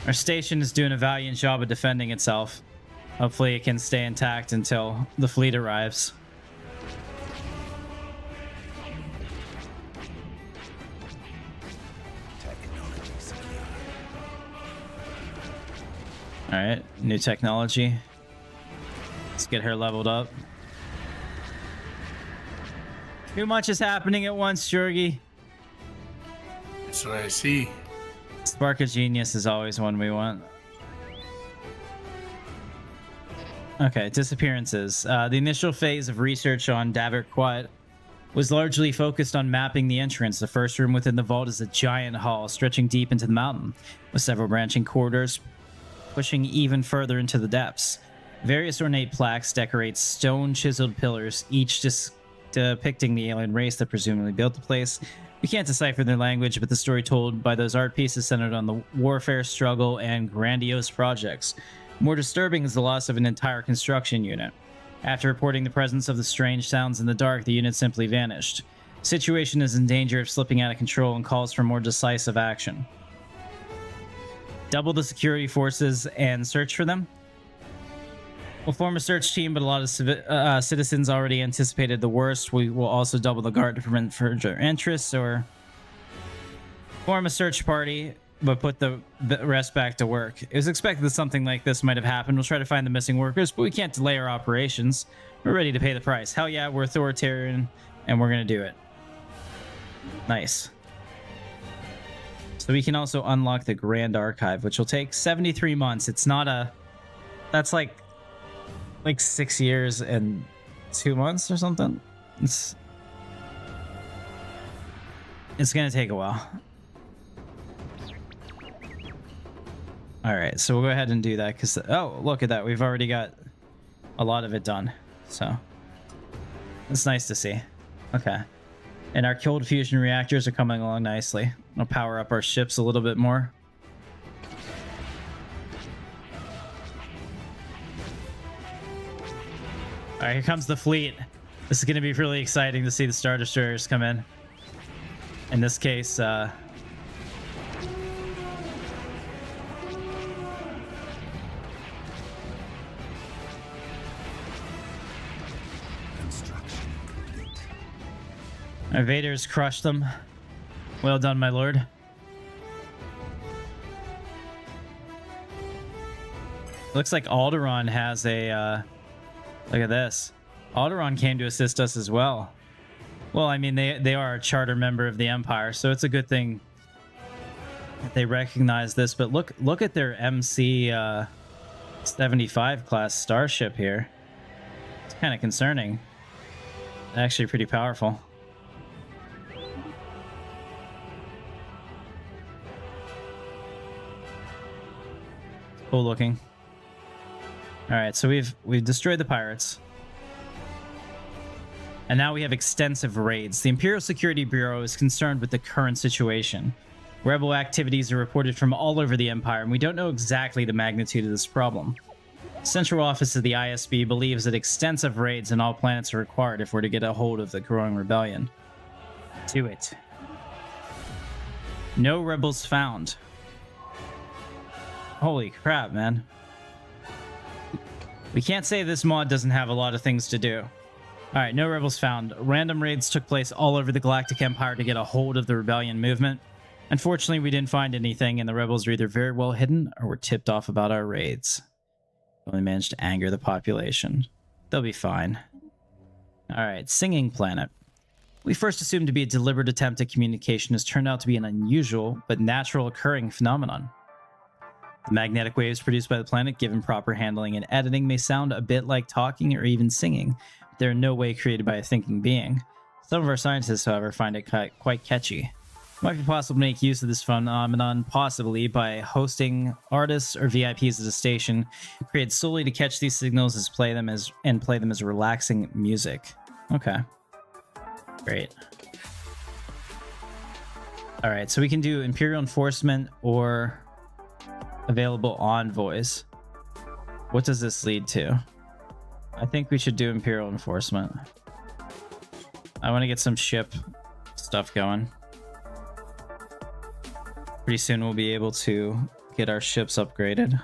Our station is doing a valiant job of defending itself. Hopefully it can stay intact until the fleet arrives. All right, new technology. Let's get her leveled up. Too much is happening at once, Jorgie. That's what I see. Spark of Genius is always one we want. Okay, disappearances. The initial phase of research on Davert Quat was largely focused on mapping the entrance. The first room within the vault is a giant hall stretching deep into the mountain, with several branching corridors pushing even further into the depths. Various ornate plaques decorate stone-chiseled pillars, each depicting the alien race that presumably built the place. We can't decipher their language, but the story told by those art pieces centered on the warfare, struggle, and grandiose projects. More disturbing is the loss of an entire construction unit. After reporting the presence of the strange sounds in the dark, the unit simply vanished. The situation is in danger of slipping out of control and calls for more decisive action. Double the security forces and search for them. We'll form a search team, but a lot of citizens already anticipated the worst. We will also double the guard to prevent further entrance, or form a search party, but put the rest back to work. It was expected that something like this might have happened. We'll try to find the missing workers, but we can't delay our operations. We're ready to pay the price. Hell yeah, we're authoritarian, and we're going to do it. Nice. So we can also unlock the Grand Archive, which will take 73 months. It's not a... That's like 6 years and 2 months or something. It's going to take a while. All right, so we'll go ahead and do that because, oh, look at that. We've already got a lot of it done. So It's nice to see. Okay. And our cold fusion reactors are coming along nicely. I'll power up our ships a little bit more. All right, here comes the fleet. This is going to be really exciting to see the Star Destroyers come in. In this case, Construction complete. our Vader's crushed them. Well done, my lord. Looks like Alderaan has a... look at this. Alderaan came to assist us as well. Well, I mean, they are a charter member of the Empire, so it's a good thing that they recognize this. But look at their MC 75 class starship here. It's kind of concerning. Actually, pretty powerful. Cool looking. All right, so we've destroyed the pirates. And now we have extensive raids. The Imperial Security Bureau is concerned with the current situation. Rebel activities are reported from all over the Empire, and we don't know exactly the magnitude of this problem. Central Office of the ISB believes that extensive raids on all planets are required if we're to get a hold of the growing rebellion. Do it. No rebels found. Holy crap, man. We can't say this mod doesn't have a lot of things to do. Alright, no rebels found. Random raids took place all over the Galactic Empire to get a hold of the rebellion movement. Unfortunately, we didn't find anything, and the rebels were either very well hidden or were tipped off about our raids. Only managed to anger the population. They'll be fine. Alright, Singing Planet. We first assumed to be a deliberate attempt at communication has turned out to be an unusual but natural occurring phenomenon. The magnetic waves produced by the planet, given proper handling and editing, may sound a bit like talking or even singing, but they're in no way created by a thinking being. Some of our scientists, however, find it quite catchy. It might be possible to make use of this phenomenon, possibly by hosting artists or VIPs at a station, created solely to catch these signals and play them as relaxing music. Okay. Great. Alright, so we can do Imperial Enforcement or available envoys. What does this lead to? I think we should do Imperial Enforcement. I want to get some ship stuff going. Pretty soon we'll be able to get our ships upgraded.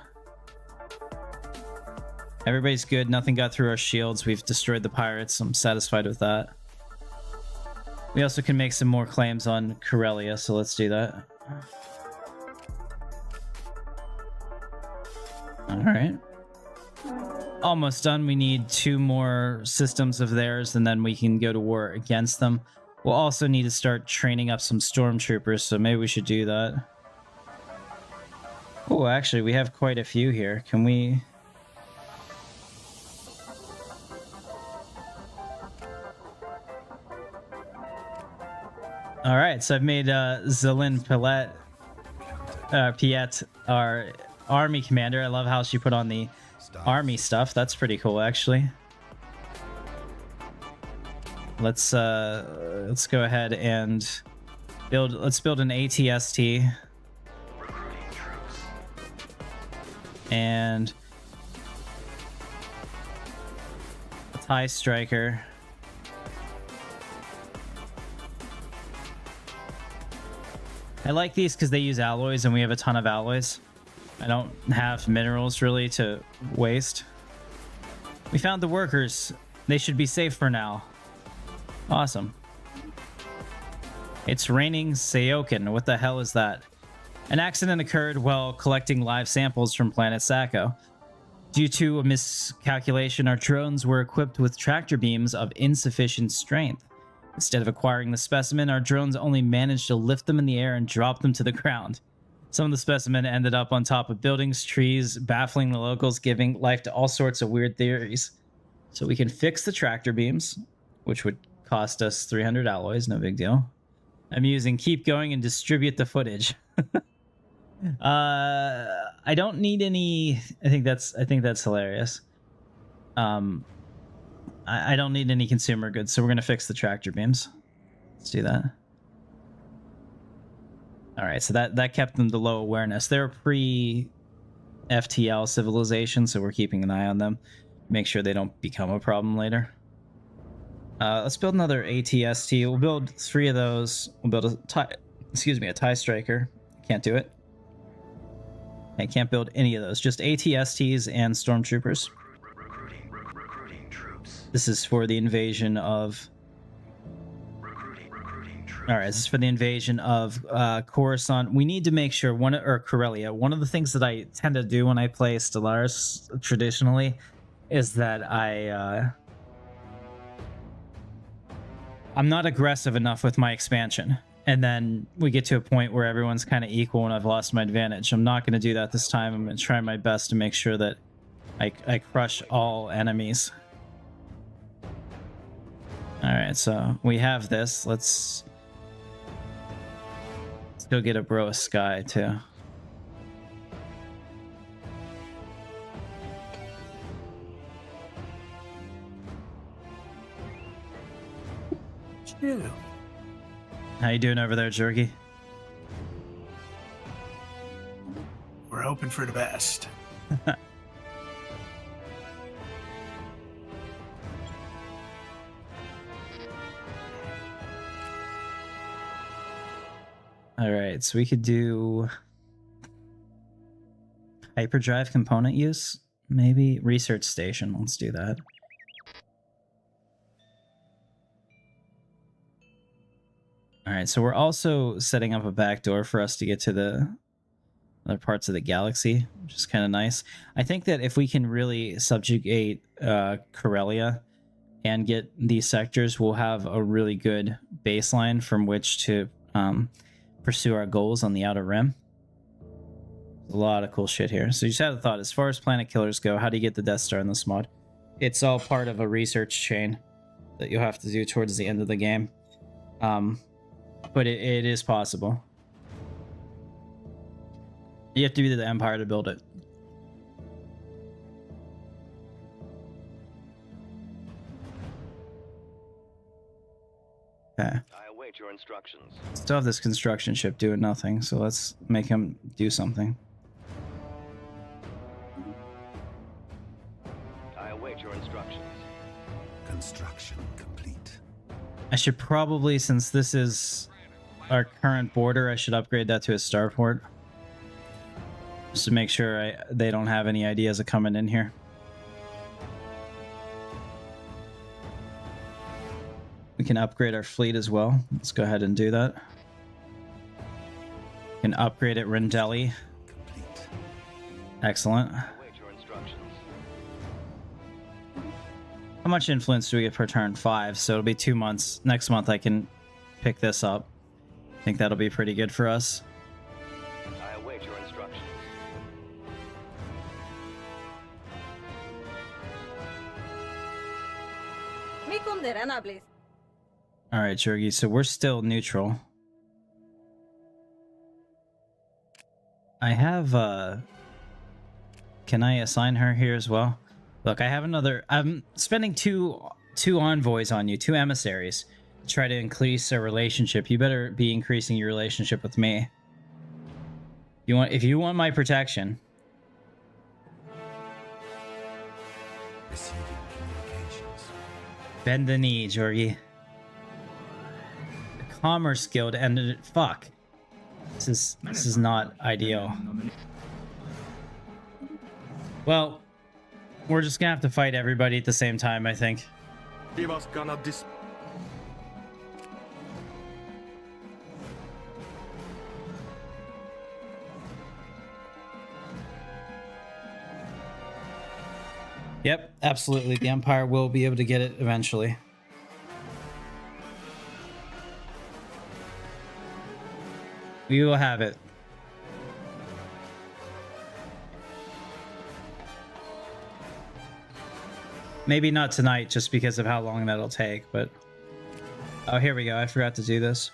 Everybody's good. Nothing got through our shields. We've destroyed the pirates. I'm satisfied with that. We also can make some more claims on Corellia, so let's do that. Alright. Almost done. We need 2 more systems of theirs, and then we can go to war against them. We'll also need to start training up some stormtroopers, so maybe we should do that. Oh, actually, we have quite a few here. Can we... Alright, so I've made Zilin Piet our army commander. I love how she put on the army stuff. That's pretty cool, actually. Let's go ahead and let's build an ATST. And a TIE Striker. I like these because they use alloys and we have a ton of alloys. I don't have minerals really to waste. We found the workers. They should be safe for now. Awesome. It's raining Sayokin. What the hell is that? An accident occurred while collecting live samples from planet Sacco. Due to a miscalculation, our drones were equipped with tractor beams of insufficient strength. Instead of acquiring the specimen, our drones only managed to lift them in the air and drop them to the ground. Some of the specimen ended up on top of buildings, trees, baffling the locals, giving life to all sorts of weird theories. So we can fix the tractor beams, which would cost us 300 alloys, no big deal. I'm using keep going and distribute the footage. I don't need any. I think that's hilarious. I don't need any consumer goods, so we're gonna fix the tractor beams. Let's do that. All right, so that kept them to low awareness. They're pre-FTL civilization, so we're keeping an eye on them. Make sure they don't become a problem later. Let's build another ATST. We'll build 3 of those. We'll build a TIE Striker. Can't do it. I can't build any of those. Just ATSTs and Stormtroopers. Recruiting troops. This is for the invasion of... Recruiting troops. All right, this is for the invasion of Coruscant. We need to make sure Corellia. One of the things that I tend to do when I play Stellaris traditionally is that I'm not aggressive enough with my expansion, and then we get to a point where everyone's kind of equal and I've lost my advantage. I'm not going to do that this time. I'm going to try my best to make sure that I crush all enemies. All right, so we have this. Let's go get a bro of Sky too. Yeah. How you doing over there, Jerky? We're hoping for the best. All right, so we could do hyperdrive component use, maybe research station. Let's do that. All right, so we're also setting up a backdoor for us to get to the other parts of the galaxy, which is kind of nice. I think that if we can really subjugate Corellia and get these sectors, we'll have a really good baseline from which to pursue our goals on the Outer Rim. There's a lot of cool shit here. So you just had a thought, as far as planet killers go, how do you get the Death Star in this mod? It's all part of a research chain that you'll have to do towards the end of the game. But it is possible. You have to be the Empire to build it. Okay. I await your instructions. Still have this construction ship doing nothing, so let's make him do something. I await your instructions. Construction complete. I should probably, since this is our current border, I should upgrade that to a starport. Just to make sure they don't have any ideas of coming in here. We can upgrade our fleet as well. Let's go ahead and do that. We can upgrade at Rendelli. Complete. Excellent. I await your instructions. How much influence do we get per turn? 5, so it'll be 2 months. Next month I can pick this up. I think that'll be pretty good for us. I await your instructions. Alright, Jurgi, so we're still neutral. I have, can I assign her here as well? Look, I have another... I'm spending two envoys on you, 2 emissaries, to try to increase our relationship. You better be increasing your relationship with me. If you want my protection... Receiving communications. Bend the knee, Jorgi. The Commerce Guild ended it. Fuck. This is not ideal. Well, we're just gonna have to fight everybody at the same time, I think. Yep, absolutely. The Empire will be able to get it eventually. We will have it. Maybe not tonight, just because of how long that'll take, but... Oh, here we go. I forgot to do this.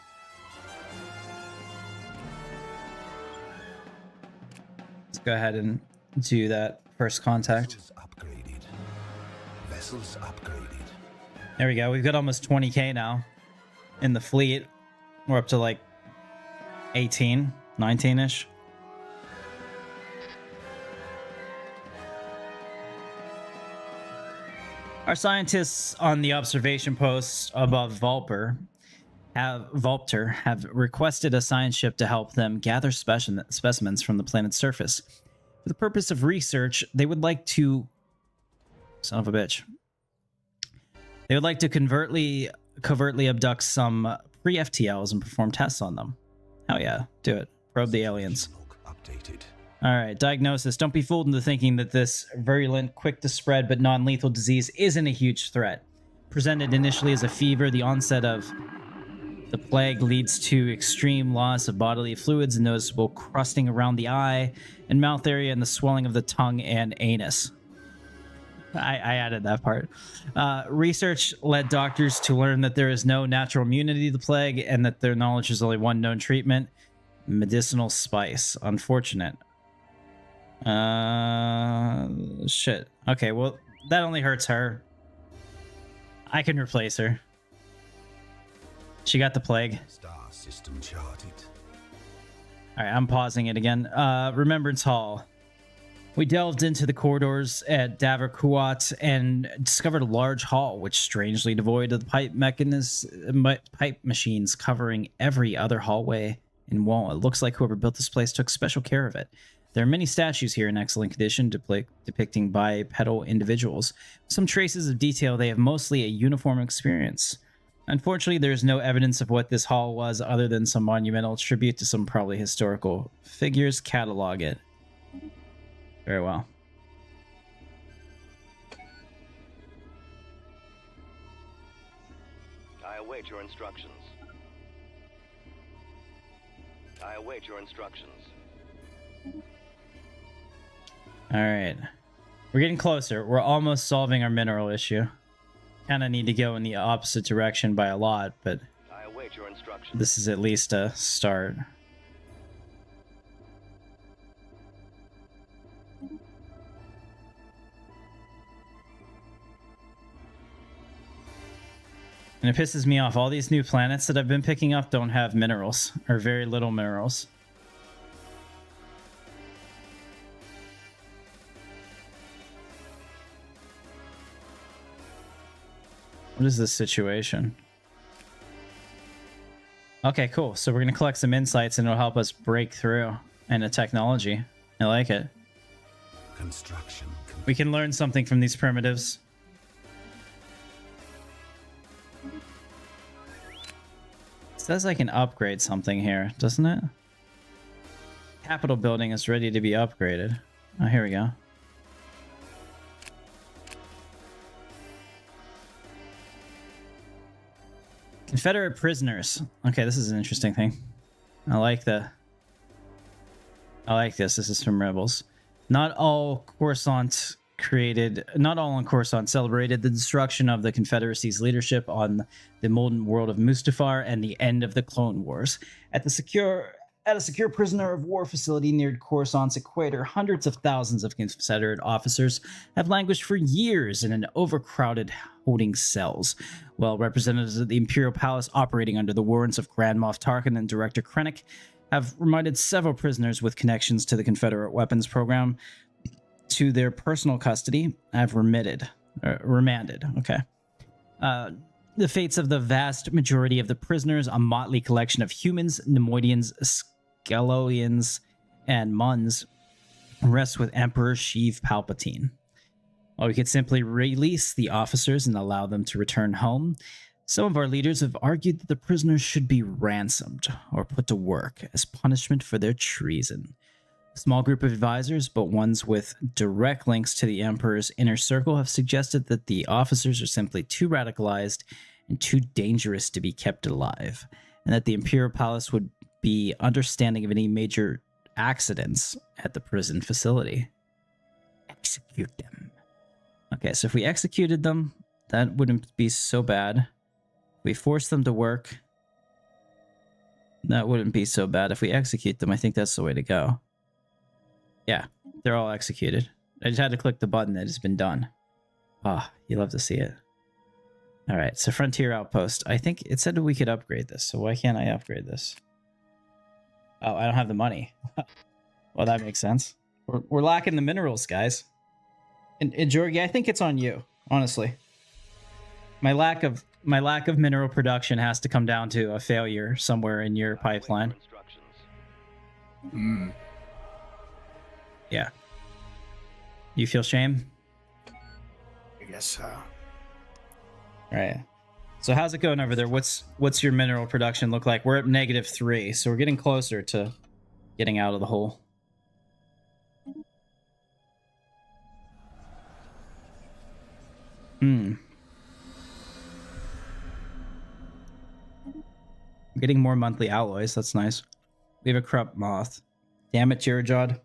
Let's go ahead and do that first contact. Vessels upgraded. Vessels upgraded. There we go. We've got almost 20k now in the fleet. We're up to like 18, 19-ish. Our scientists on the observation post above Vulpter have requested a science ship to help them gather specimens from the planet's surface. For the purpose of research, they would like to... Son of a bitch. They would like to covertly abduct some pre-FTLs and perform tests on them. Hell yeah, do it. Probe the aliens. Updated. Alright, diagnosis. Don't be fooled into thinking that this virulent, quick-to-spread but non-lethal disease isn't a huge threat. Presented initially as a fever, the onset of the plague leads to extreme loss of bodily fluids and noticeable crusting around the eye and mouth area and the swelling of the tongue and anus. I added that part. Research led doctors to learn that there is no natural immunity to the plague and that their knowledge is only one known treatment. Medicinal spice. Unfortunate. Shit. Okay, well, that only hurts her. I can replace her. She got the plague. Star system charted. Alright, I'm pausing it again. Remembrance Hall. We delved into the corridors at Daverkuat and discovered a large hall, which strangely devoid of the pipe machines covering every other hallway and wall. It looks like whoever built this place took special care of it. There are many statues here in excellent condition depicting bipedal individuals. Some traces of detail, they have mostly a uniform experience. Unfortunately, there is no evidence of what this hall was other than some monumental tribute to some probably historical figures. Catalog it. Very well. I await your instructions. I await your instructions. Alright. We're getting closer. We're almost solving our mineral issue. Kind of need to go in the opposite direction by a lot, but I await your instructions. this is at least a start. And it pisses me off. All these new planets that I've been picking up don't have minerals, or very little minerals. What is this situation? Okay, cool. So we're going to collect some insights and it'll help us break through in a technology. I like it. Construction complete. We can learn something from these primitives. It says I can upgrade something here, doesn't it? Capitol building is ready to be upgraded. Oh, here we go. Confederate prisoners. Okay, this is an interesting thing. I like this. This is from Rebels. Not all on Coruscant celebrated the destruction of the Confederacy's leadership on the molten world of Mustafar and the end of the Clone Wars. At a secure prisoner of war facility near Coruscant's equator, hundreds of thousands of Confederate officers have languished for years in an overcrowded holding cells, while representatives of the Imperial Palace operating under the warrants of Grand Moff Tarkin and Director Krennic have reminded several prisoners with connections to the Confederate weapons program to their personal custody have remanded. Okay. The fates of the vast majority of the prisoners, a motley collection of humans, Nemoidians, Scalolians, and Muns, rests with Emperor Sheev Palpatine. Or we could simply release the officers and allow them to return home. Some of our leaders have argued that the prisoners should be ransomed or put to work as punishment for their treason. A small group of advisors, but ones with direct links to the Emperor's inner circle, have suggested that the officers are simply too radicalized and too dangerous to be kept alive, and that the Imperial Palace would be understanding of any major accidents at the prison facility. Execute them. Okay, so if we executed them, that wouldn't be so bad. If we force them to work, that wouldn't be so bad. If we execute them, I think that's the way to go. Yeah, they're all executed. I just had to click the button that has been done. Ah, you love to see it. All right, so Frontier Outpost. I think it said we could upgrade this, so why can't I upgrade this? Oh, I don't have the money. Well, that makes sense. We're lacking the minerals, guys. And Jorgie, I think it's on you, honestly. My lack of mineral production has to come down to a failure somewhere in your pipeline. Hmm. Yeah. You feel shame? I guess so. All right. So how's it going over there? What's your mineral production look like? We're at -3, so we're getting closer to getting out of the hole. I'm getting more monthly alloys. That's nice. We have a corrupt moth. Damn it, Jirajod.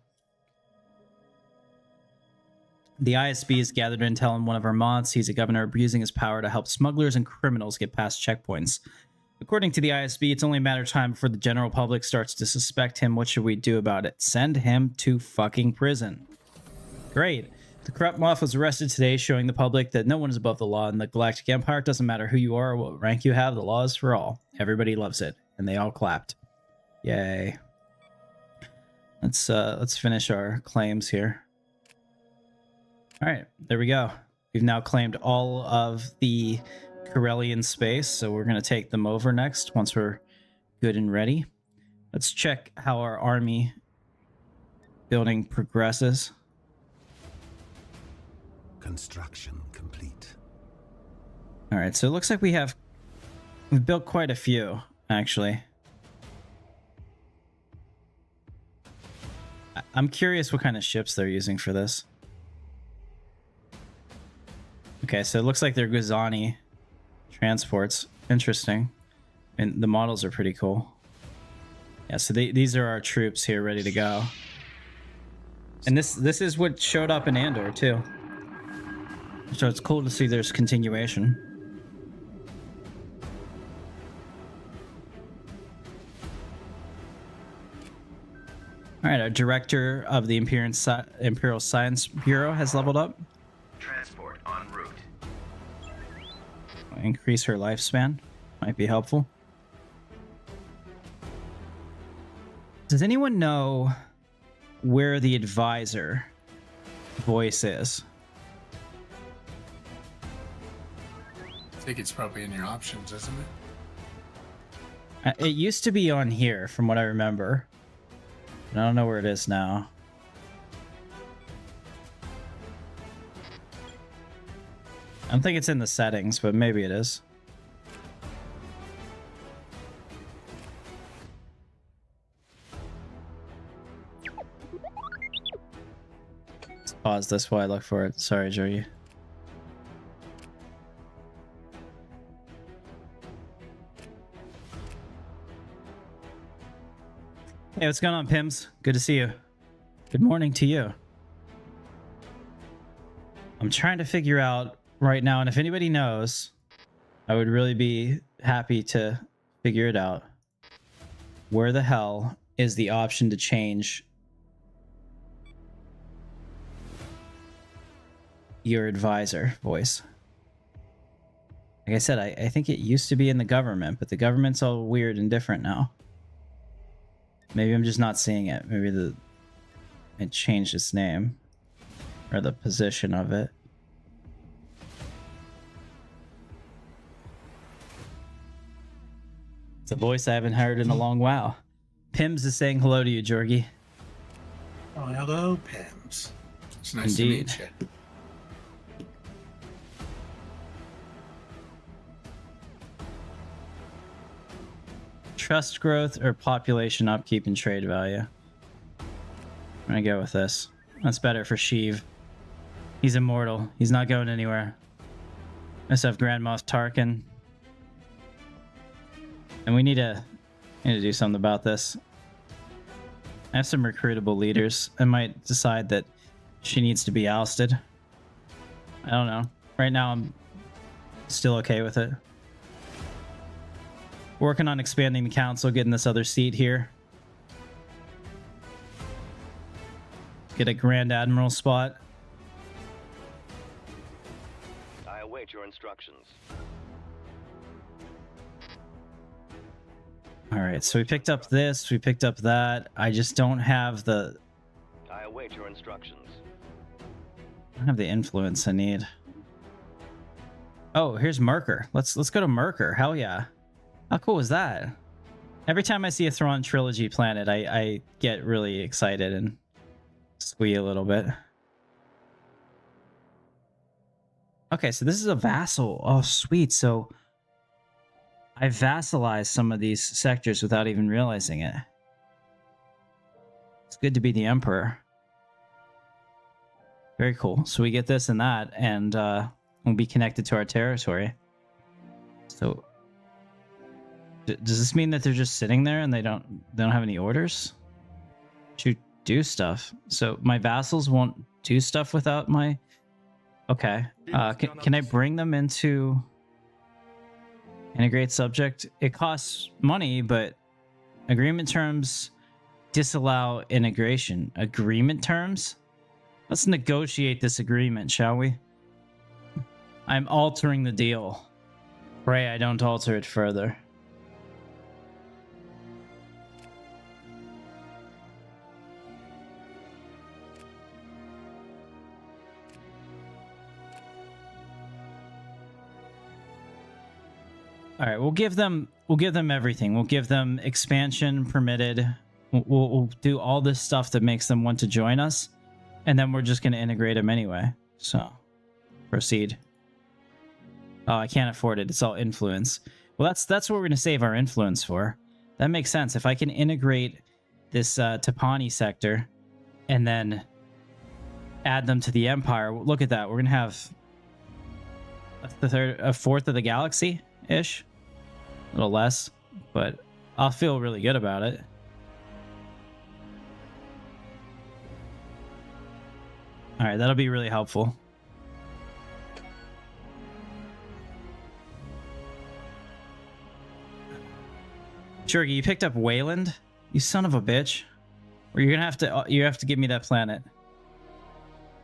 The ISB has gathered intel on one of our moths. He's a governor abusing his power to help smugglers and criminals get past checkpoints. According to the ISB, it's only a matter of time before the general public starts to suspect him. What should we do about it? Send him to fucking prison. Great. The corrupt moth was arrested today, showing the public that no one is above the law in the Galactic Empire. It doesn't matter who you are or what rank you have, the law is for all. Everybody loves it. And they all clapped. Yay. Let's finish our claims here. All right, there we go. We've now claimed all of the Corellian space, so we're going to take them over next once we're good and ready. Let's check how our army building progresses. Construction complete. All right, so it looks like we've built quite a few, actually. I'm curious what kind of ships they're using for this. Okay, so it looks like they're Guzani transports. Interesting. And the models are pretty cool. Yeah, so these are our troops here ready to go. And this is what showed up in Andor, too. So it's cool to see there's continuation. All right, our director of the Imperial Science Bureau has leveled up. Transport en route. Increase her lifespan. Might be helpful. Does anyone know where the advisor voice is? I think it's probably in your options, isn't it? It used to be on here, from what I remember. I don't know where it is now. I don't think it's in the settings, but maybe it is. Let's pause this while I look for it. Sorry, Joey. Hey, what's going on, Pims? Good to see you. Good morning to you. I'm trying to figure out right now, and if anybody knows, I would really be happy to figure it out. Where the hell is the option to change your advisor voice? Like I said, I think it used to be in the government, but the government's all weird and different now. Maybe I'm just not seeing it. Maybe it changed its name or the position of it. It's a voice I haven't heard in a long while. Pims is saying hello to you, Jorgie. Oh, hello, Pims. It's nice Indeed. to meet you. Trust growth or population upkeep and trade value? I'm gonna go with this. That's better for Sheev. He's immortal. He's not going anywhere. Let's have Grand Moff Tarkin. And we need to do something about this. I have some recruitable leaders. I might decide that she needs to be ousted. I don't know. Right now I'm still okay with it. Working on expanding the council, getting this other seat here. Get a Grand Admiral spot. I await your instructions. All right, so we picked up this, we picked up that. I just don't have the I await your instructions. I don't have the influence I need. Oh, here's Merkur. Let's go to Merkur. Hell yeah. How cool is that? Every time I see a Thrawn trilogy planet, I get really excited and squeal a little bit. Okay, so this is a vassal. Oh, sweet. So I vassalized some of these sectors without even realizing it. It's good to be the Emperor. Very cool. So we get this and that, and we'll be connected to our territory. So does this mean that they're just sitting there and they don't have any orders to do stuff? So my vassals won't do stuff without my... Okay. Can I bring them into integrate subject? It costs money, but agreement terms disallow integration. Agreement terms? Let's negotiate this agreement, shall we? I'm altering the deal. Pray I don't alter it further. All right, we'll give them everything. We'll give them expansion permitted. We'll do all this stuff that makes them want to join us, and then we're just going to integrate them anyway. So, proceed. Oh, I can't afford it. It's all influence. Well, that's what we're going to save our influence for. That makes sense. If I can integrate this Tapani sector, and then add them to the Empire, look at that. We're going to have a fourth of the galaxy ish, a little less, but I'll feel really good about it. All right, that'll be really helpful. Churgi, you picked up Wayland, you son of a bitch. Or you're gonna have to give me that planet.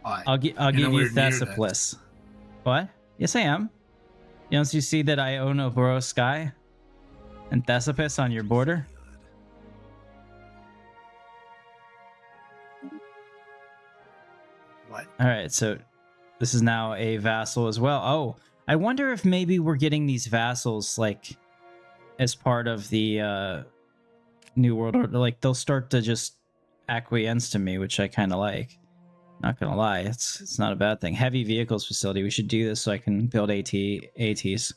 I'll give you Thessapolis. What? Yes, I am. Don't you see that I own Oboro Sky and Thessalus on your border? What? All right, so this is now a vassal as well. Oh, I wonder if maybe we're getting these vassals like as part of the New World Order. Like they'll start to just acquiesce to me, which I kind of like. Not gonna lie, it's not a bad thing. Heavy vehicles facility. We should do this so I can build ATs.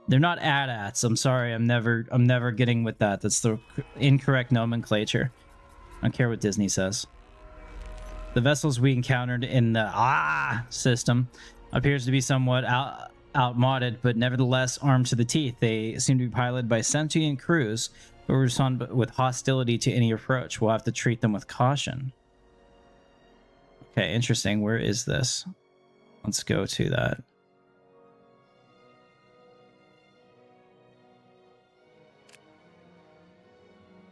They're not AT-ATs. I'm sorry. I'm never getting with that. That's the incorrect nomenclature. I don't care what Disney says. The vessels we encountered in the system appears to be somewhat outmoded, but nevertheless armed to the teeth. They seem to be piloted by sentient crews who respond with hostility to any approach. We'll have to treat them with caution. Okay, interesting. Where is this? Let's go to that.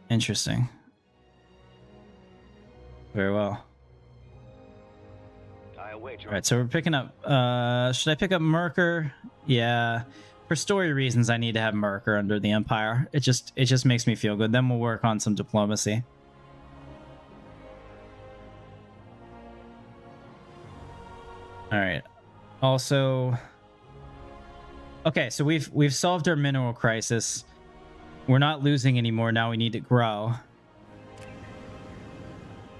Interesting. Very well. Alright, so we're picking up... should I pick up Merkur? Yeah. For story reasons, I need to have Merkur under the Empire. It just makes me feel good. Then we'll work on some diplomacy. All right. Also, okay, so we've solved our mineral crisis. We're not losing anymore. Now we need to grow.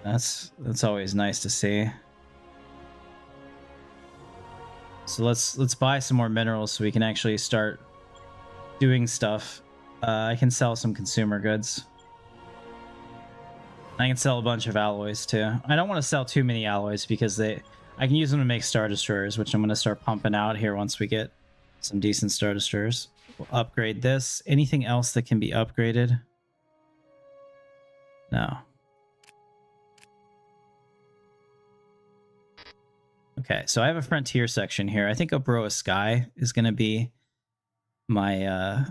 That's always nice to see. So let's buy some more minerals so we can actually start doing stuff. I can sell some consumer goods. I can sell a bunch of alloys too. I don't want to sell too many alloys because I can use them to make Star Destroyers, which I'm going to start pumping out here once we get some decent Star Destroyers. We'll upgrade this. Anything else that can be upgraded? No. Okay, so I have a frontier section here. I think Obroa Sky is going to be my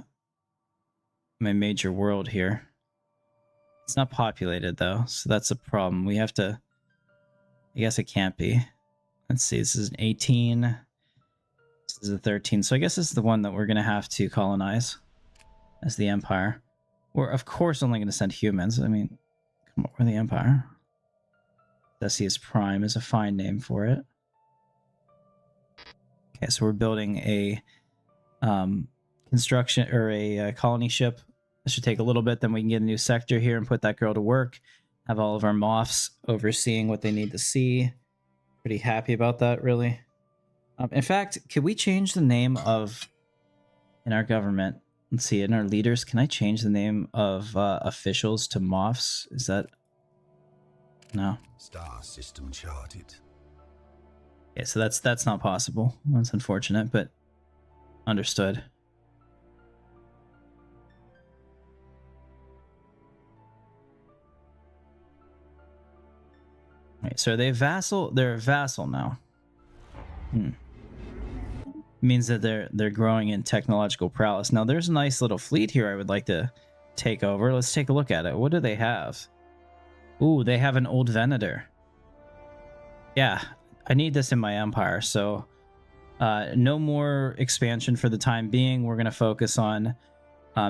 my major world here. It's not populated though, so that's a problem. We have to... I guess it can't be. Let's see, this is an 18. This is a 13. So I guess this is the one that we're going to have to colonize as the Empire. We're of course only going to send humans. I mean, come on, we're the Empire. Theseus Prime is a fine name for it. Okay, so we're building a construction or a colony ship. This should take a little bit, then we can get a new sector here and put that girl to work. Have all of our moths overseeing what they need to see. Pretty happy about that, really. In fact, could we change the name of, in our government, let's see, in our leaders, can I change the name of officials to moths? Is that... No. Star system charted. Yeah, so that's not possible. That's unfortunate, but understood. Right, so are they vassal? They're a vassal now. Means that they're growing in technological prowess. Now there's a nice little fleet here I would like to take over. Let's take a look at it. What do they have? Ooh, they have an old Venator. Yeah, I need this in my empire, so no more expansion for the time being. We're going to focus on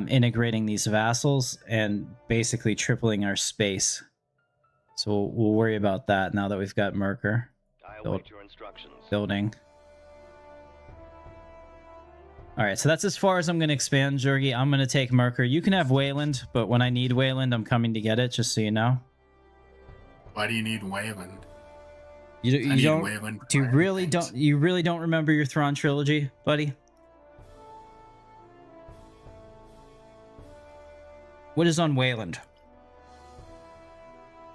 integrating these vassals and basically tripling our space. So we'll worry about that now that we've got Merkur building. All right, so that's as far as I'm going to expand, Jurgi. I'm going to take Merkur. You can have Wayland, but when I need Wayland, I'm coming to get it, just so you know. Why do you need Wayland? You don't. Wayland Do you really things. don't? You really don't remember your Thrawn trilogy, buddy? What is on Wayland?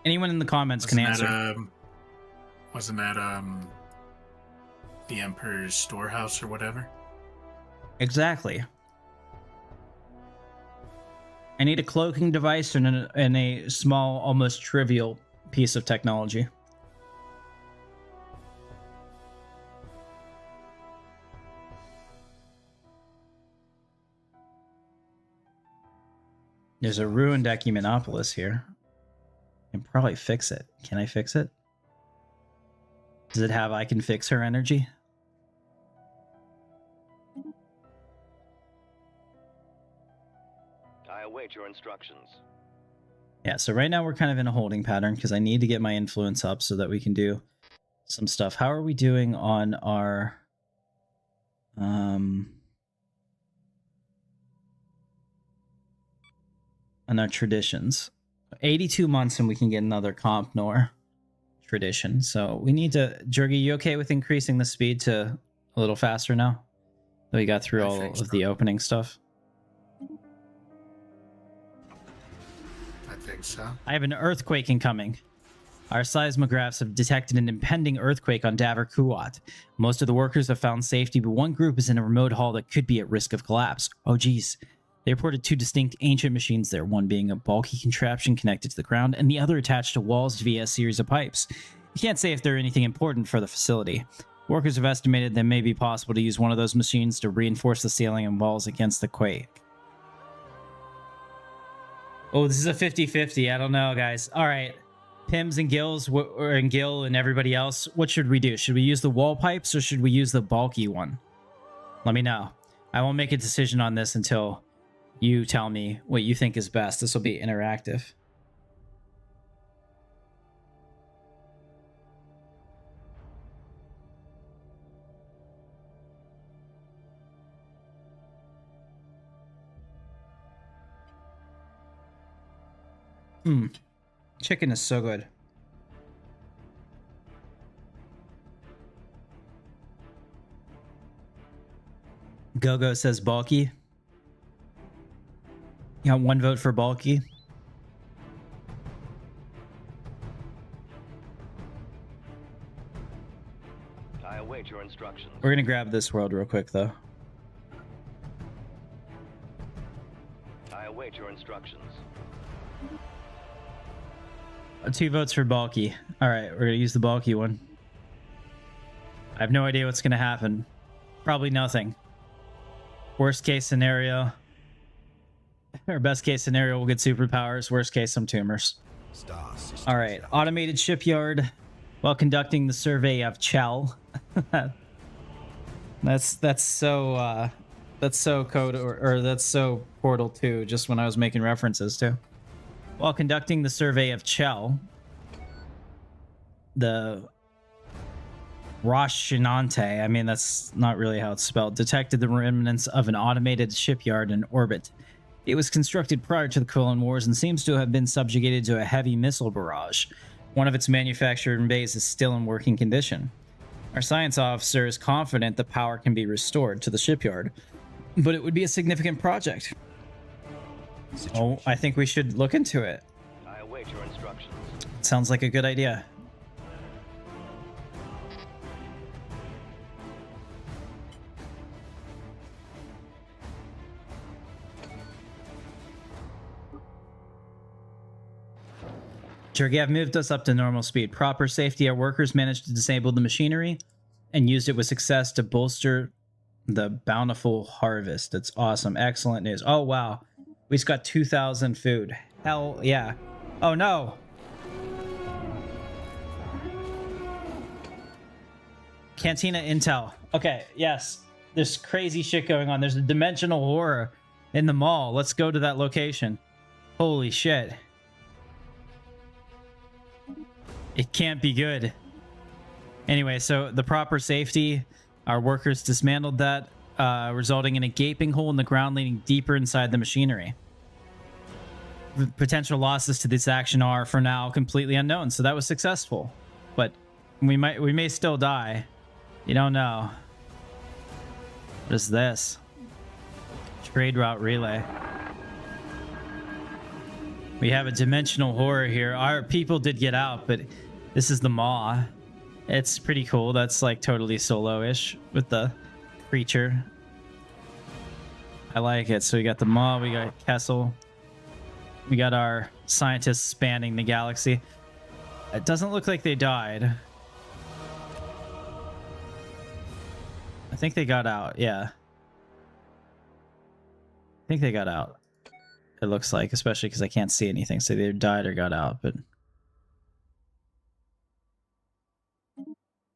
Anyone in the comments can answer. Wasn't that the Emperor's storehouse or whatever? Exactly. I need a cloaking device and a small, almost trivial piece of technology. There's a ruined Ecumenopolis here. I can probably fix it. Can I fix it? Does it have I can fix her energy? I await your instructions. Yeah, so right now we're kind of in a holding pattern because I need to get my influence up so that we can do some stuff. How are we doing on our traditions? 82 months and we can get another Comp Nor tradition. So we need to... Jurgi, you okay with increasing the speed to a little faster now? That we got through all of the opening stuff? I think so. I have an earthquake incoming. Our seismographs have detected an impending earthquake on Davor Kuat. Most of the workers have found safety, but one group is in a remote hall that could be at risk of collapse. Oh geez. They reported two distinct ancient machines there, one being a bulky contraption connected to the ground, and the other attached to walls via a series of pipes. You can't say if they're anything important for the facility. Workers have estimated that it may be possible to use one of those machines to reinforce the ceiling and walls against the quake. Oh, this is a 50-50. I don't know, guys. All right. Pims and Gills, and Gil and everybody else, what should we do? Should we use the wall pipes or should we use the bulky one? Let me know. I won't make a decision on this until you tell me what you think is best. This will be interactive. Chicken is so good. Gogo says bulky. You got one vote for bulky. I await your instructions. We're gonna grab this world real quick though. I await your instructions. 2 votes for bulky. All right, we're gonna use the bulky one. I have no idea what's gonna happen. Probably nothing. Worst case scenario, or best case scenario, we'll get superpowers. Worst case, some tumors. All right, automated shipyard. While conducting the survey of Chell. That's so That's so code or that's so Portal 2, just when I was making references to. While conducting the survey of Chell, the Roshinante, I mean, that's not really how it's spelled, detected the remnants of an automated shipyard in orbit. It was constructed prior to the Clone Wars and seems to have been subjugated to a heavy missile barrage. One of its manufacturing bays is still in working condition. Our science officer is confident the power can be restored to the shipyard, but it would be a significant project. Oh, I think we should look into it. I await your instructions. Sounds like a good idea. Turgev moved us up to normal speed. Proper safety, our workers managed to disable the machinery and used it with success to bolster the bountiful harvest. That's awesome. Excellent news. Oh, wow. We just got 2,000 food. Hell yeah. Oh, no. Cantina Intel. Okay, yes. There's crazy shit going on. There's a dimensional horror in the mall. Let's go to that location. Holy shit. It can't be good. Anyway, so the proper safety, our workers dismantled that, resulting in a gaping hole in the ground leading deeper inside the machinery. The potential losses to this action are, for now, completely unknown. So that was successful, but we may still die. You don't know. What is this? Trade route relay. We have a dimensional horror here. Our people did get out, but this is the Maw. It's pretty cool. That's like totally solo-ish with the creature. I like it. So we got the Maw, we got Kessel. We got our scientists spanning the galaxy. It doesn't look like they died. I think they got out, yeah. I think they got out. It looks like, especially because I can't see anything. So they either died or got out, but...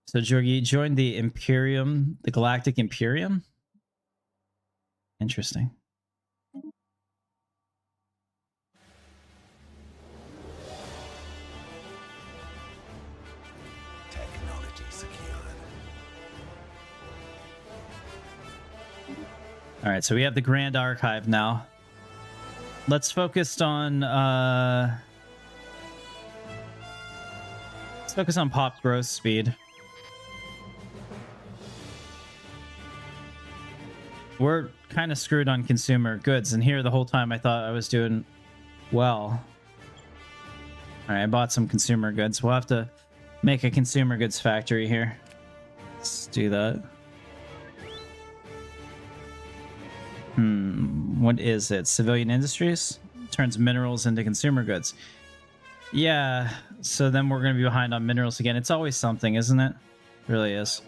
So Jorgi joined the Imperium, the Galactic Imperium? Interesting. Technology secured. All right, so we have the Grand Archive now. Let's focus on pop growth speed. We're kind of screwed on consumer goods, and here the whole time I thought I was doing well. All right, I bought some consumer goods. We'll have to make a consumer goods factory here. Let's do that. What is it? Civilian industries? Turns minerals into consumer goods. Yeah, so then we're going to be behind on minerals again. It's always something, isn't it? It really is.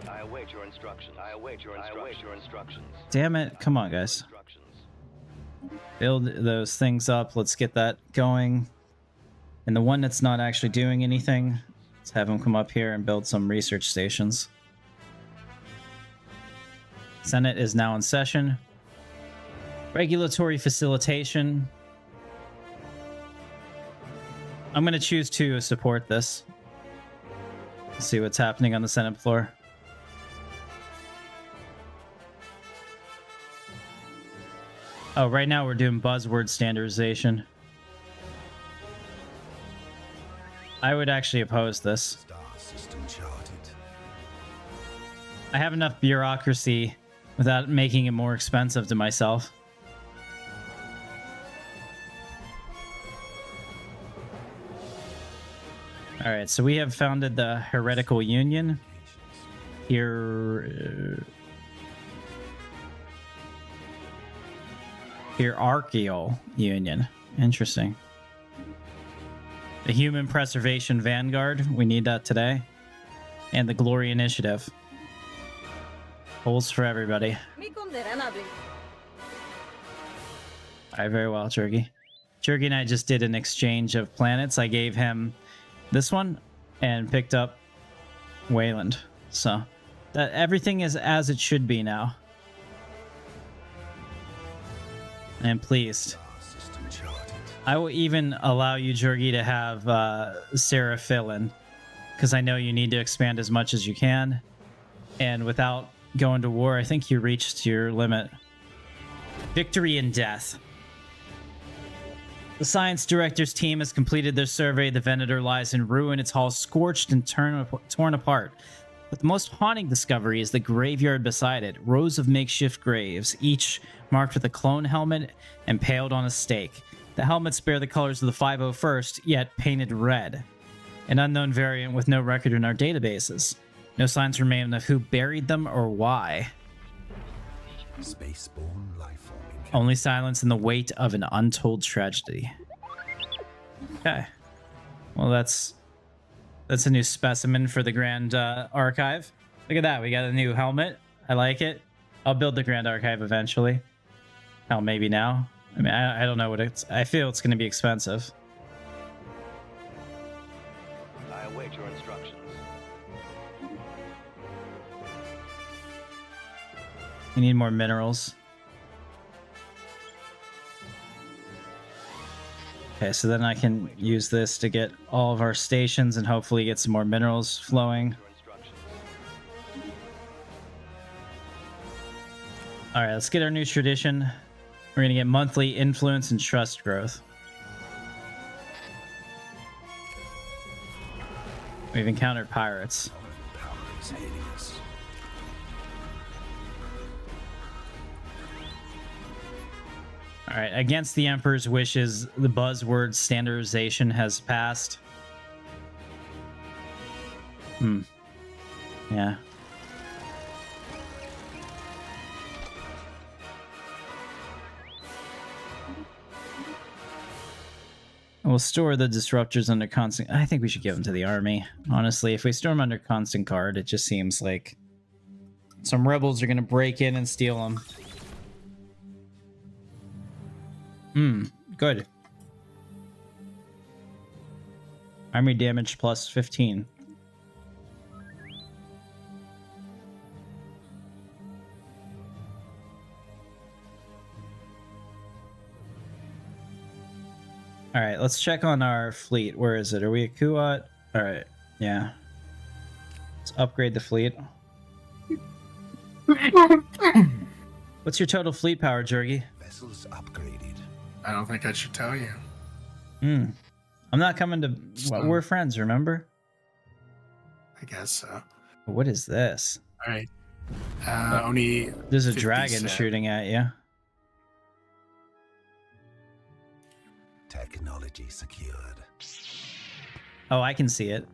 I await your instructions. I await your instructions. I await your instructions. Damn it. Come on, guys. Instructions. Build those things up. Let's get that going. And the one that's not actually doing anything, let's have them come up here and build some research stations. Senate is now in session. Regulatory facilitation. I'm going to choose to support this. See what's happening on the Senate floor. Oh, right now we're doing buzzword standardization. I would actually oppose this. Star system charted. I have enough bureaucracy without making it more expensive to myself. All right, so we have founded the Heretical Union. Hierarchical Union. Interesting. The Human Preservation Vanguard. We need that today. And the Glory Initiative. Holes for everybody. Alright, very well, Jergy. Jergy and I just did an exchange of planets. I gave him this one and picked up Wayland. So That everything is as it should be now. I am pleased. System charted. I will even allow you, Jorgi, to have Sarah fill in, because I know you need to expand as much as you can. And without going to war, I think you reached your limit. Victory and death. The science director's team has completed their survey. The Venator lies in ruin, its hull scorched and torn apart. But the most haunting discovery is the graveyard beside it. Rows of makeshift graves, each marked with a clone helmet impaled on a stake. The helmets bear the colors of the 501st, yet painted red. An unknown variant with no record in our databases. No signs remain of who buried them or why. Spaceborne life form. Only silence and the weight of an untold tragedy. Okay. Well, that's a new specimen for the Grand Archive. Look at that. We got a new helmet. I like it. I'll build the Grand Archive eventually. Hell, maybe now. I mean, I don't know what it's... I feel it's going to be expensive. I await your instructions. We need more minerals. Okay, so then I can use this to get all of our stations and hopefully get some more minerals flowing. Your instructions. All right, let's get our new tradition. We're going to get monthly influence and trust growth. We've encountered pirates. Power is hideous. All right, against the Emperor's wishes, the buzzword standardization has passed. Yeah. We'll store the disruptors under constant... I think we should give them to the army. Honestly, if we store them under constant guard, it just seems like some rebels are going to break in and steal them. Good. Army damage plus 15. All right, let's check on our fleet. Where is it? Are we at Kuat? All right, yeah. Let's upgrade the fleet. What's your total fleet power, Jorgi? Vessels upgraded. I don't think I should tell you. I'm not coming to... Well, we're friends, remember? I guess so. What is this? All right. Only There's a 50 dragon cent. shooting at you. Technology secured. Oh, I can see it.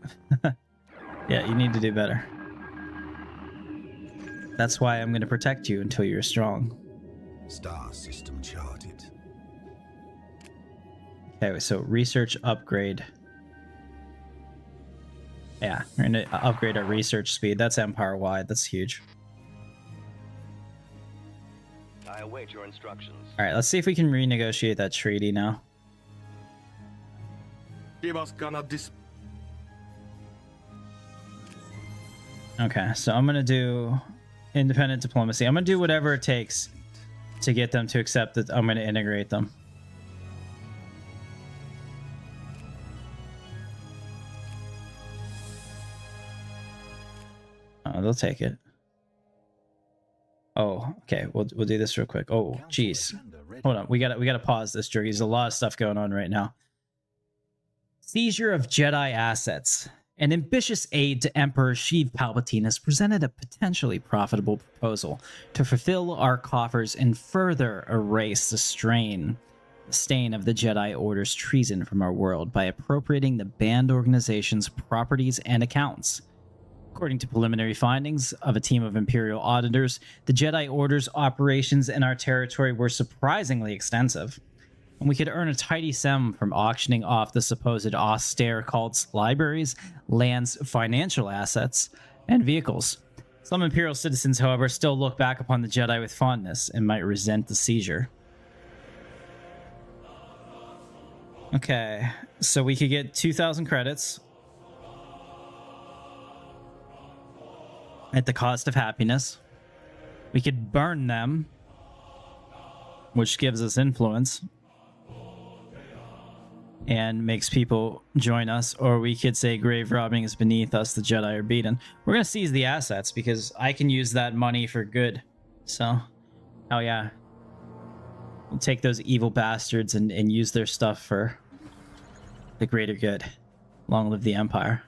Yeah, you need to do better. That's why I'm going to protect you until you're strong. Star system charted. Okay, so research upgrade. Yeah, we're going to upgrade our research speed. That's empire-wide. That's huge. I await your instructions. All right, let's see if we can renegotiate that treaty now. Okay, so I'm going to do independent diplomacy. I'm going to do whatever it takes to get them to accept that I'm going to integrate them. They'll take it. Oh, okay. We'll do this real quick. Oh, jeez. Hold on. We gotta pause this, Jorgi. There's a lot of stuff going on right now. Seizure of Jedi assets. An ambitious aide to Emperor Sheev Palpatine has presented a potentially profitable proposal to fulfill our coffers and further erase the stain of the Jedi Order's treason from our world by appropriating the banned organization's properties and accounts. According to preliminary findings of a team of Imperial auditors, the Jedi Order's operations in our territory were surprisingly extensive, and we could earn a tidy sum from auctioning off the supposed austere cult's libraries, lands, financial assets, and vehicles. Some Imperial citizens, however, still look back upon the Jedi with fondness and might resent the seizure. Okay, so we could get 2,000 credits. at the cost of happiness. We could burn them, which gives us influence and makes people join us, or we could say grave robbing is beneath us, the Jedi are beaten. We're gonna seize the assets because I can use that money for good. So, oh yeah. We'll take those evil bastards and use their stuff for the greater good. Long live the Empire.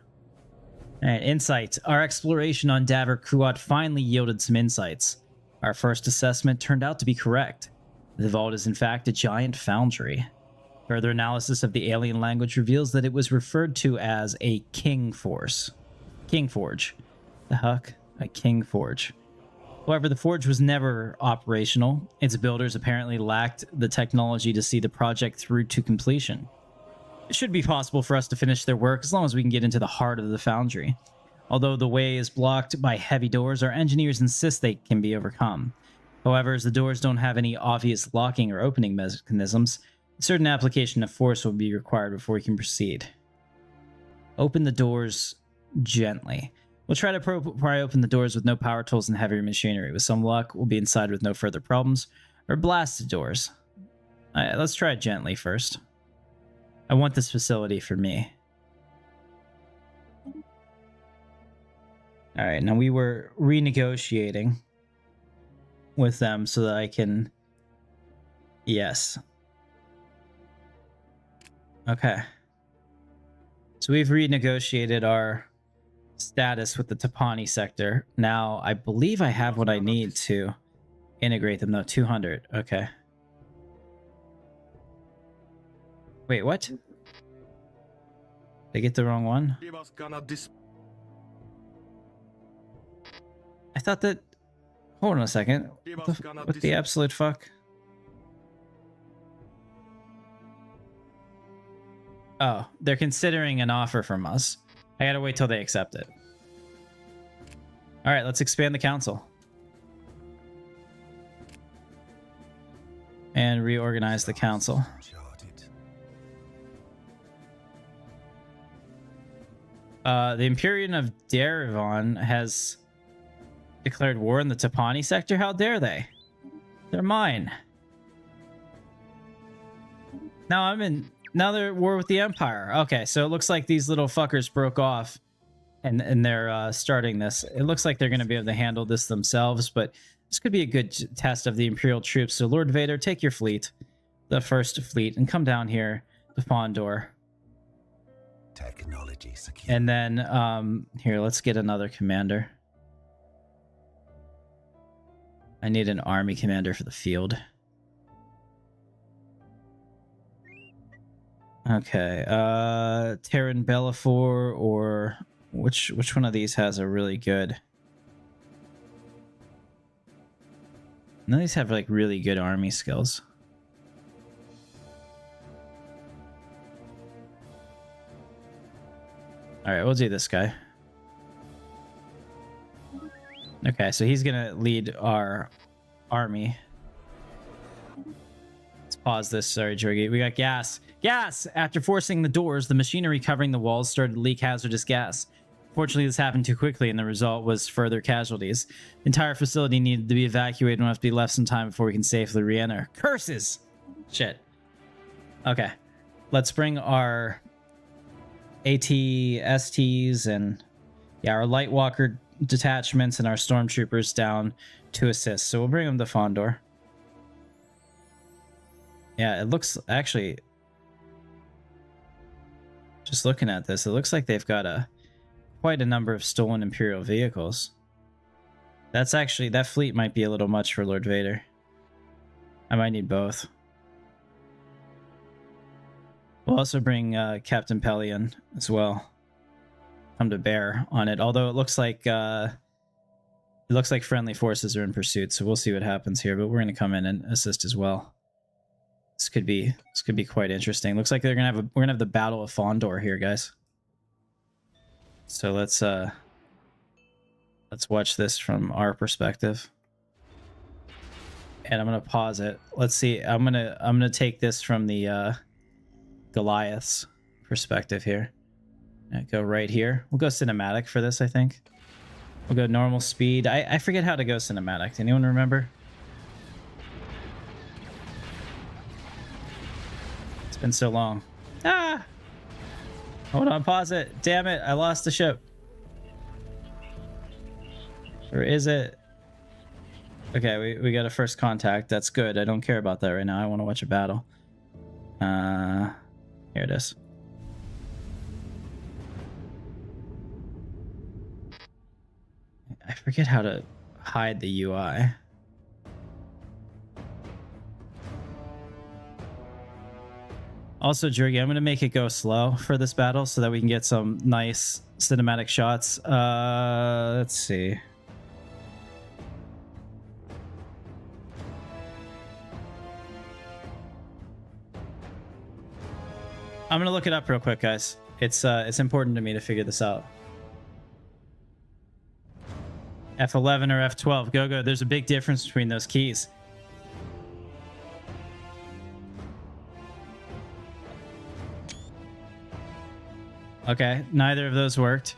Alright, insight. Our exploration on Daver Kuat finally yielded some insights. Our first assessment turned out to be correct. The vault is in fact a giant foundry. Further analysis of the alien language reveals that it was referred to as a King Force. King Forge. The heck? A King Forge. However, the forge was never operational. Its builders apparently lacked the technology to see the project through to completion. It should be possible for us to finish their work as long as we can get into the heart of the foundry. Although the way is blocked by heavy doors, our engineers insist they can be overcome. However, as the doors don't have any obvious locking or opening mechanisms, a certain application of force will be required before we can proceed. Open the doors gently. We'll try to pry open the doors with no power tools and heavy machinery. With some luck, we'll be inside with no further problems. Or blast the doors. Alright, let's try it gently first. I want this facility for me. Alright, now we were renegotiating with them so that I can... Yes. Okay. So we've renegotiated our status with the Tapani sector. Now, I believe I have what I need to integrate them, though. 200. Okay. Wait, what? Did I get the wrong one? I thought that... Hold on a second. What the absolute fuck? Oh, they're considering an offer from us. I gotta wait till they accept it. Alright, let's expand the council. And reorganize the council. The Imperial of Darivon has declared war in the Tapani sector. How dare they? They're mine. Now they're at war with the Empire. Okay, so it looks like these little fuckers broke off and they're starting this. It looks like they're going to be able to handle this themselves, but this could be a good test of the Imperial troops. So Lord Vader, take your fleet, the first fleet, and come down here to Fondor. Technology secure. And then, here, let's get another commander. I need an army commander for the field. Okay, Terran Bellafor, or which one of these has a really good... None of these have like really good army skills. Alright, we'll do this guy. Okay, so he's gonna lead our army. Let's pause this. Sorry, Jorgi. We got gas. Gas! After forcing the doors, the machinery covering the walls started to leak hazardous gas. Fortunately, this happened too quickly, and the result was further casualties. The entire facility needed to be evacuated and will have to be left some time before we can safely re-enter. Curses! Shit. Okay. Let's bring our AT-STs and our light walker detachments and our stormtroopers down to assist. So we'll bring them to Fondor. Yeah, it looks actually... Just looking at this, it looks like they've got quite a number of stolen Imperial vehicles. That's actually... That fleet might be a little much for Lord Vader. I might need both. We'll also bring Captain Pelion as well. Come to bear on it. Although it looks like friendly forces are in pursuit, so we'll see what happens here. But we're going to come in and assist as well. This could be quite interesting. Looks like we're gonna have the Battle of Fondor here, guys. So let's watch this from our perspective. And I'm gonna pause it. Let's see. I'm gonna take this from the Goliath's perspective here. Go right here. We'll go cinematic for this, I think. We'll go normal speed. I forget how to go cinematic. Anyone remember? It's been so long. Ah! Hold on, pause it. Damn it, I lost the ship. Or is it? Okay, we got a first contact. That's good. I don't care about that right now. I want to watch a battle. Here it is. I forget how to hide the UI. Also, Jurgi, I'm going to make it go slow for this battle so that we can get some nice cinematic shots. Let's see. I'm going to look it up real quick, guys. It's important to me to figure this out. F11 or F12. Go. There's a big difference between those keys. Okay, neither of those worked.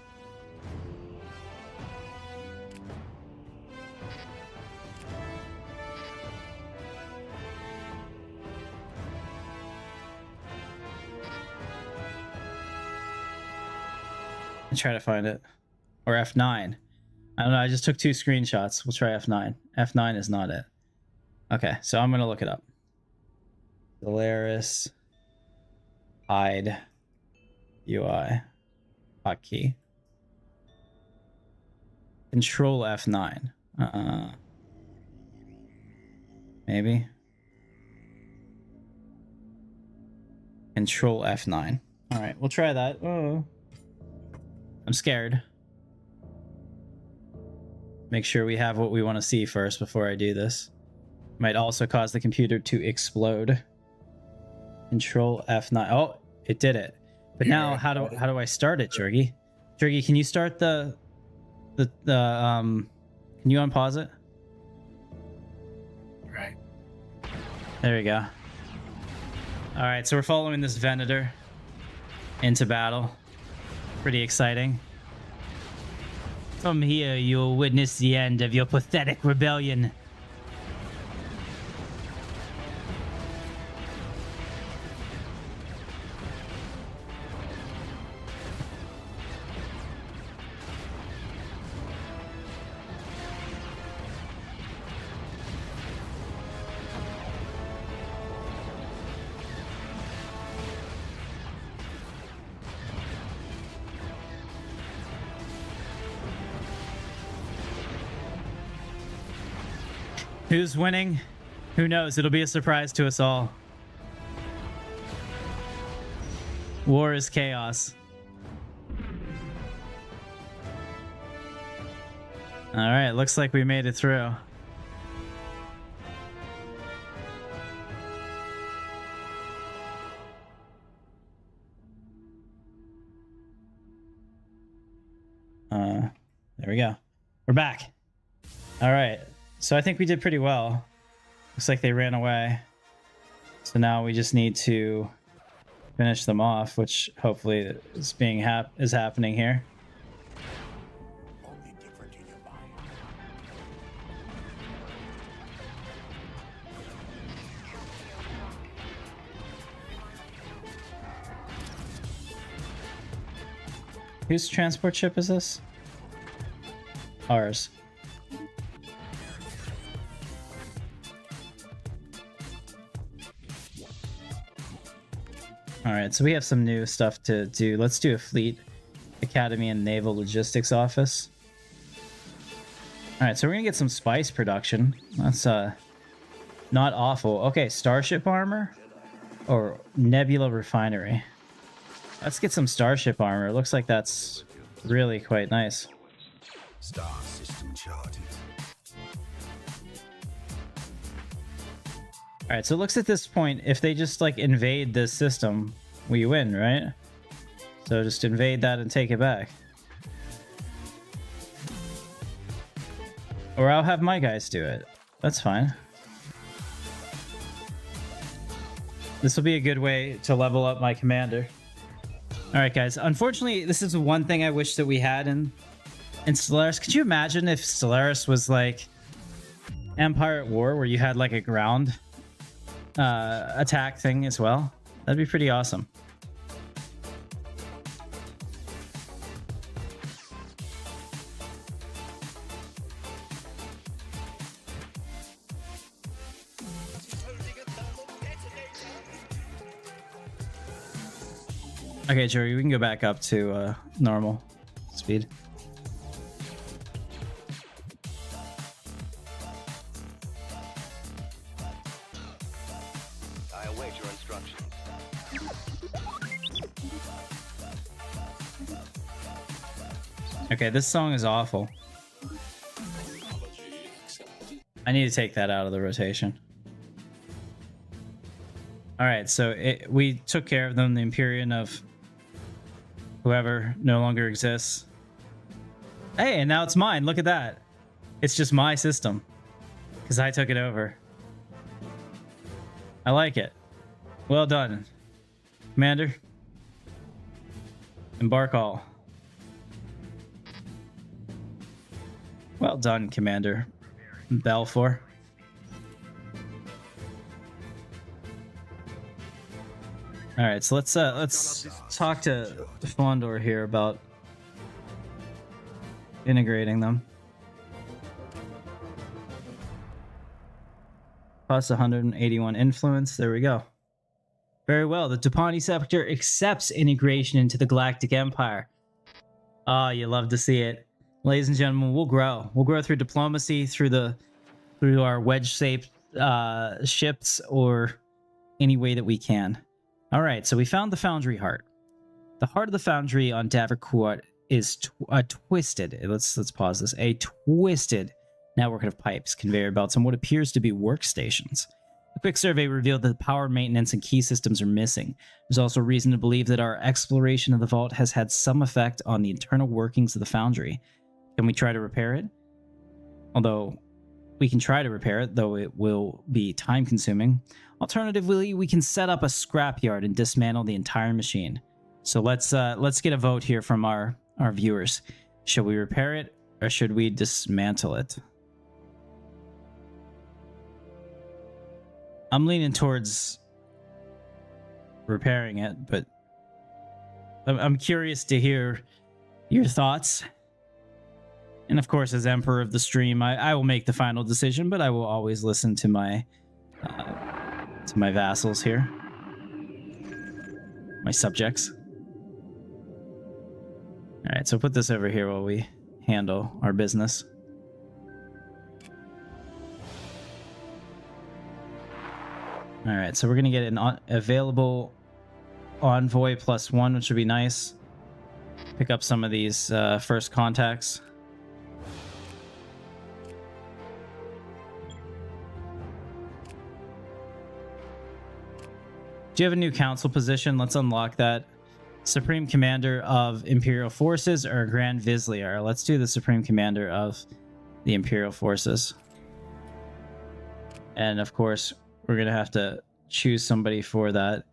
I'll try to find it. Or F9. I don't know, I just took 2 screenshots. We'll try F9. F9 is not it. Okay, so I'm going to look it up. Stellaris. Hide. UI. Hotkey. Control F9. Maybe. Control F9. Alright, we'll try that. Oh. I'm scared. Make sure we have what we want to see first before I do this. Might also cause the computer to explode. Control F9. Oh, it did it. But now, how do I start it, Jurgi? Jurgi, can you start can you unpause it? Right. There we go. All right, so we're following this Venator into battle. Pretty exciting. From here, you'll witness the end of your pathetic rebellion. Who's winning? Who knows? It'll be a surprise to us all. War is chaos. All right, looks like we made it through. There we go. We're back. All right. So I think we did pretty well. Looks like they ran away. So now we just need to finish them off, which hopefully is happening here. Whose transport ship is this? Ours. All right, so we have some new stuff to do. Let's do a Fleet Academy and Naval Logistics Office. All right, so we're gonna get some spice production. That's not awful. Okay, Starship armor or Nebula Refinery. Let's get some Starship armor. It looks like that's really quite nice. Star system charted. All right, so it looks at this point, if they just like invade this system, we win, right? So just invade that and take it back. Or I'll have my guys do it. That's fine. This will be a good way to level up my commander. All right, guys. Unfortunately, this is one thing I wish that we had in in Stellaris. Could you imagine if Stellaris was like Empire at War, where you had like a ground attack thing as well? That'd be pretty awesome. Okay, Joey, we can go back up to normal speed. I await your instructions. Okay, this song is awful. I need to take that out of the rotation. All right, so we took care of them. The Imperial of whoever no longer exists. Hey, and now it's mine. Look at that. It's just my system because I took it over. I like it. Well done, Commander. Embark all. Well done, Commander Balfour. All right, so let's talk to Foundry here about integrating them. Plus 181 influence. There we go. Very well. The Tupani Scepter accepts integration into the Galactic Empire. Oh, you love to see it. Ladies and gentlemen, we'll grow. We'll grow through diplomacy, through our wedge-shaped ships, or any way that we can. All right, so we found the Foundry heart. The heart of the Foundry on Davricourt is twisted. Let's pause this. A twisted network of pipes, conveyor belts, and what appears to be workstations. A quick survey revealed that the power maintenance and key systems are missing. There's also reason to believe that our exploration of the vault has had some effect on the internal workings of the Foundry. Can we try to repair it? Although we can try to repair it, though it will be time-consuming. Alternatively, we can set up a scrapyard and dismantle the entire machine. So let's get a vote here from our viewers. Should we repair it or should we dismantle it? I'm leaning towards repairing it, but I'm curious to hear your thoughts. And of course, as Emperor of the stream, I will make the final decision, but I will always listen to my vassals here, my subjects. All right, so put this over here while we handle our business. All right, so we're gonna get an available envoy +1, which would be nice. Pick up some of these first contacts. Do you have a new council position? Let's unlock that. Supreme Commander of Imperial Forces or Grand Vizier? Let's do the Supreme Commander of the Imperial Forces. And of course, we're going to have to choose somebody for that.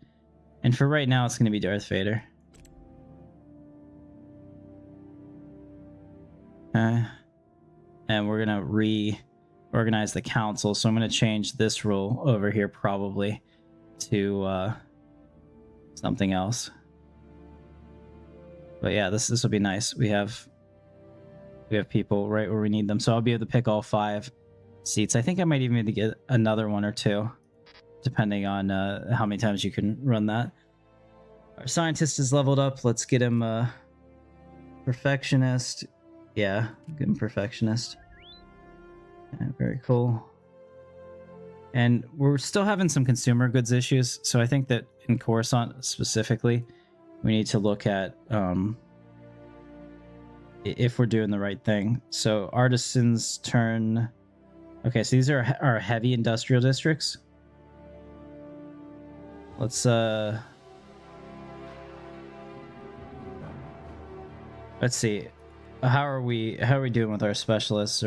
And for right now, it's going to be Darth Vader. And we're going to reorganize the council. So I'm going to change this rule over here probably to something else. But yeah, this will be nice. We have people right where we need them, so I'll be able to pick all 5 seats. I think I might even need to get another 1 or 2, depending on how many times you can run that. Our scientist is leveled up. Let's get him perfectionist. Yeah, get him perfectionist. Yeah, very cool. And we're still having some consumer goods issues, so I think that in Coruscant specifically, we need to look at if we're doing the right thing. So artisans turn... Okay, so these are our heavy industrial districts. Let's see. How are we doing with our specialists?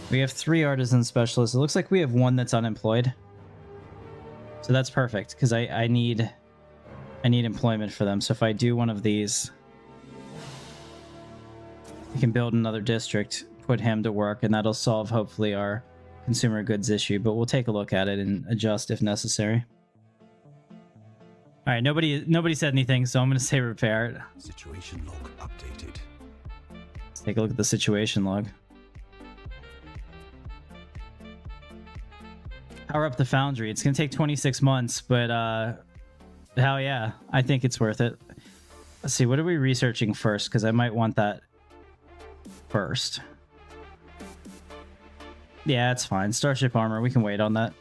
We have 3 artisan specialists. It looks like we have 1 that's unemployed. So that's perfect, because I need employment for them. So if I do one of these, we can build another district, put him to work, and that'll solve hopefully our consumer goods issue, but we'll take a look at it and adjust if necessary. All right, nobody said anything, so I'm going to say repair it. Situation log updated. Let's take a look at the situation log. Power up the Foundry. It's going to take 26 months, but hell yeah, I think it's worth it. Let's see, what are we researching first? Because I might want that first. Yeah, it's fine. Starship armor, we can wait on that.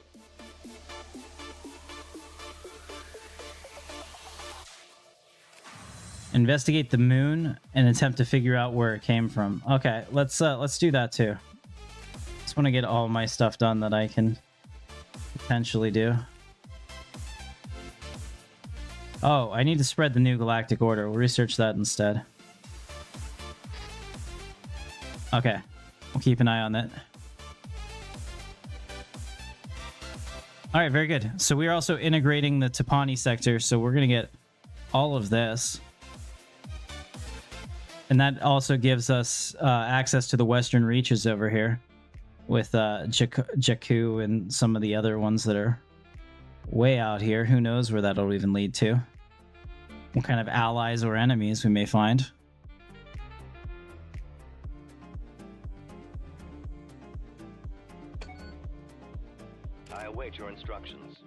Investigate the moon and attempt to figure out where it came from. Okay, let's do that too. Just want to get all my stuff done that I can potentially do. Oh, I need to spread the new galactic order. We'll research that instead. Okay, we'll keep an eye on that. All right, very good. So we're also integrating the Tapani sector, so we're going to get all of this. And that also gives us access to the western reaches over here with Jakku and some of the other ones that are way out here. Who knows where that'll even lead to? What kind of allies or enemies we may find. I await your instructions.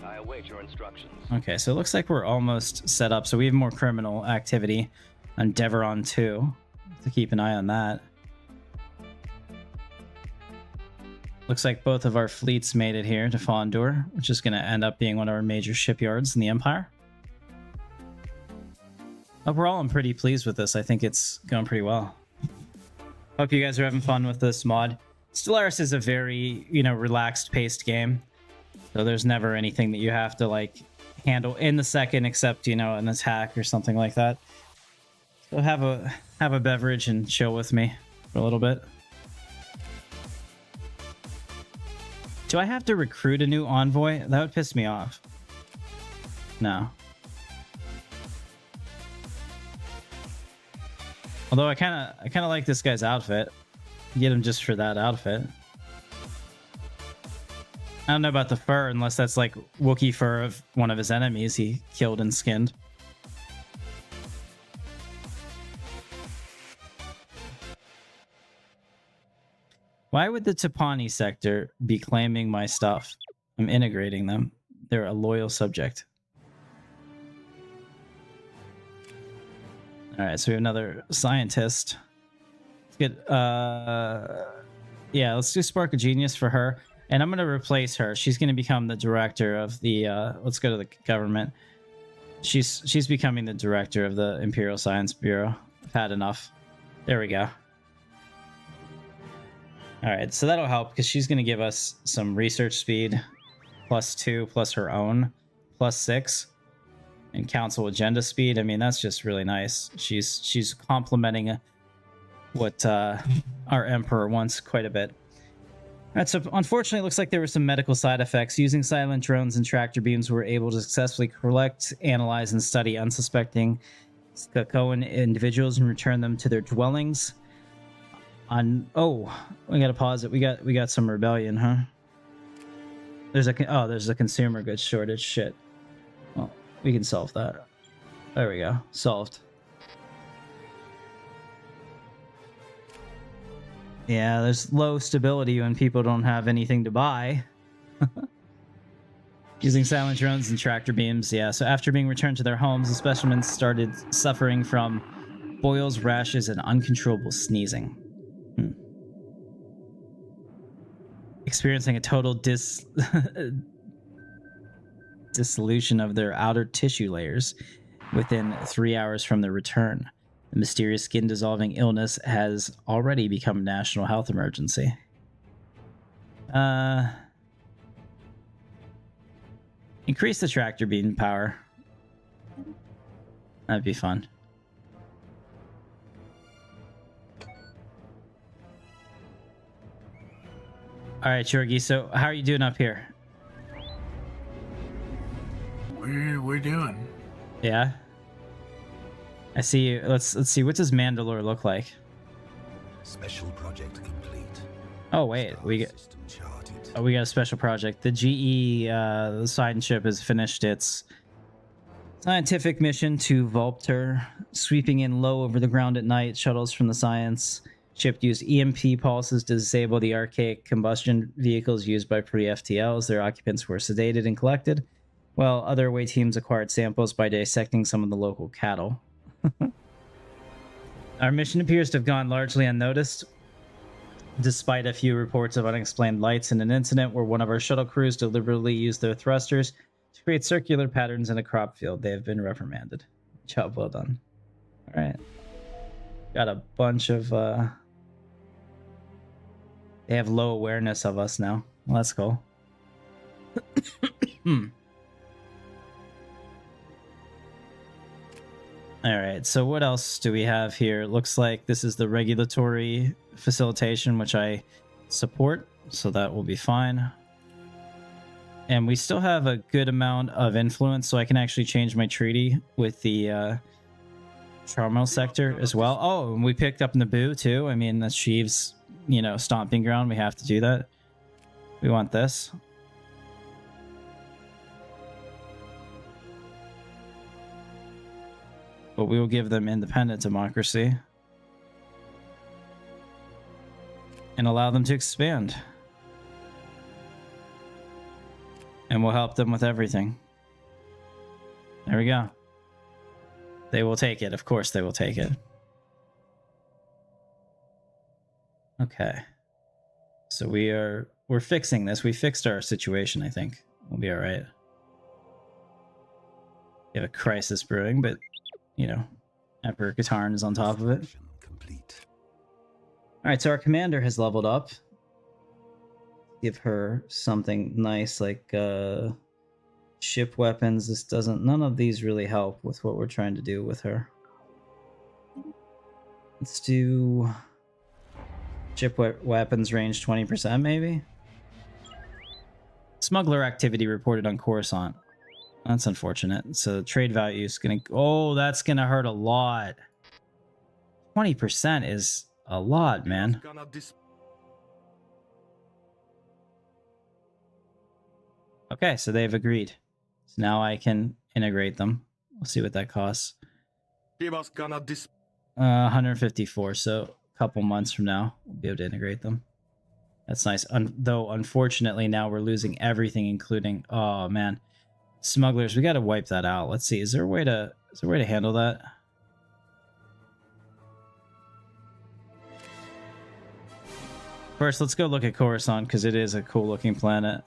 I await your instructions. Okay, so it looks like we're almost set up. So we have more criminal activity on Deveron 2. To keep an eye on that. Looks like both of our fleets made it here to Foundry, which is going to end up being one of our major shipyards in the Empire. Overall, I'm pretty pleased with this. I think it's going pretty well. Hope you guys are having fun with this mod. Stellaris is a very, relaxed paced game. So there's never anything that you have to like handle in the second except, an attack or something like that. So have a beverage and chill with me for a little bit. Do I have to recruit a new envoy? That would piss me off. No. Although I kind of like this guy's outfit. Get him just for that outfit. I don't know about the fur, unless that's like Wookiee fur of one of his enemies he killed and skinned. Why would the Tapani sector be claiming my stuff? I'm integrating them. They're a loyal subject. Alright, so we have another scientist. Let's get, yeah, let's do Spark of Genius for her. And I'm going to replace her. She's going to become the director of the, let's go to the government. She's becoming the director of the Imperial Science Bureau. I've had enough. There we go. Alright, so that'll help because she's going to give us some research speed. +2 plus her own. +6. And council agenda speed. I mean, that's just really nice. She's complementing what our Emperor wants quite a bit. Alright, so unfortunately, it looks like there were some medical side effects. Using silent drones and tractor beams, we were able to successfully collect, analyze, and study unsuspecting Skakoan individuals and return them to their dwellings. Oh, we gotta pause it. We got some rebellion, huh? There's a consumer goods shortage. Shit. Well, we can solve that. There we go. Solved. Yeah, there's low stability when people don't have anything to buy. Using silent drones and tractor beams, yeah. So after being returned to their homes, the specimens started suffering from boils, rashes, and uncontrollable sneezing. Experiencing a total dissolution of their outer tissue layers within 3 hours from their return. The mysterious skin-dissolving illness has already become a national health emergency. Increase the tractor beam power. That'd be fun. Alright, Chorgi, so how are you doing up here? We're doing. Yeah? I see. Let's see. What does Mandalore look like? Special project complete. Oh wait, Star we get. system charted. Oh, we got a special project. The GE the sign ship has finished its scientific mission to Vulpter, sweeping in low over the ground at night. Shuttles from the science ship used EMP pulses to disable the archaic combustion vehicles used by pre-FTLs. Their occupants were sedated and collected, while other away teams acquired samples by dissecting some of the local cattle. Our mission appears to have gone largely unnoticed, despite a few reports of unexplained lights and an incident where one of our shuttle crews deliberately used their thrusters to create circular patterns in a crop field. They have been reprimanded. Job well done. All right. Got a bunch of... They have low awareness of us now. Well, that's cool. All right, so what else do we have here? Looks like this is the regulatory facilitation, which I support, so that will be fine. And we still have a good amount of influence, so I can actually change my treaty with the Charmel sector as well. Oh, and we picked up Naboo too. I mean, that's Sheev's, you know, stomping ground. We have to do that. We want this. But we will give them independent democracy and allow them to expand. And we'll help them with everything. There we go. They will take it. Of course they will take it. Okay. So we're fixing this. We fixed our situation, I think. We'll be all right. We have a crisis brewing, but you know, Emperor Katarn is on top of it. Complete. All right, so our commander has leveled up. Give her something nice like ship weapons. This doesn't. None of these really help with what we're trying to do with her. Let's do ship weapons range 20%, maybe. Smuggler activity reported on Coruscant. That's unfortunate. So trade value is gonna... Oh, that's gonna hurt a lot. 20% is a lot, man. Okay, so they've agreed. So now I can integrate them. We'll see what that costs. 154, so a couple months from now, we'll be able to integrate them. That's nice. Though, unfortunately, now we're losing everything, including... Oh, man. Smugglers, we got to wipe that out. Let's see. Is there a way to handle that? First, let's go look at Coruscant because it is a cool looking planet.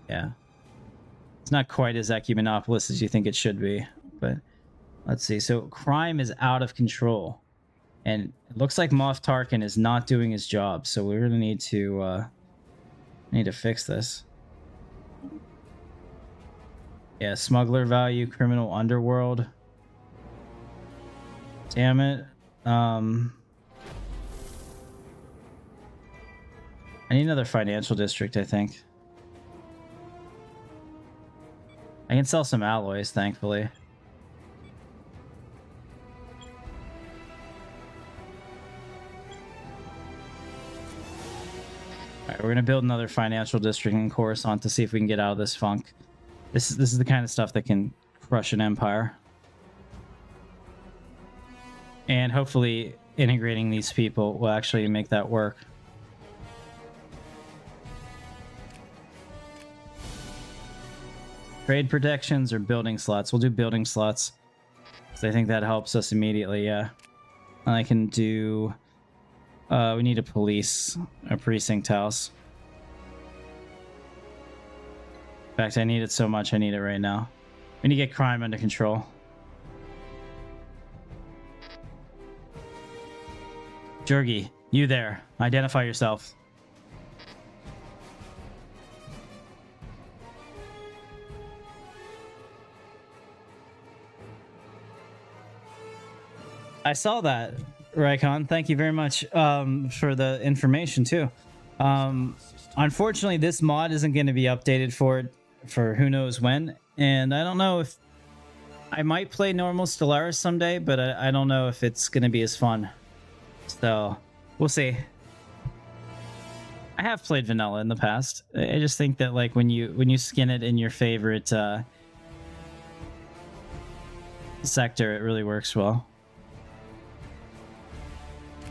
Yeah. It's not quite as ecumenopolis as you think it should be, but let's see. So crime is out of control. And it looks like Moff Tarkin is not doing his job, so we're gonna need to fix this. Yeah, smuggler value, criminal underworld. Damn it. I need another financial district, I think. I can sell some alloys, thankfully. Alright, we're gonna build another financial district in Coruscant to see if we can get out of this funk. This is the kind of stuff that can crush an empire. And hopefully integrating these people will actually make that work. Trade protections or building slots? We'll do building slots. So I think that helps us immediately, yeah. And I can do... we need a precinct house. In fact, I need it so much, I need it right now. We need to get crime under control. Jurgi, you there. Identify yourself. I saw that, Raikon. Thank you very much for the information, too. Unfortunately, this mod isn't going to be updated for it for who knows when. And I don't know if I might play normal Stellaris someday, but I don't know if it's going to be as fun. So we'll see. I have played vanilla in the past. I just think that like when you skin it in your favorite sector, it really works well.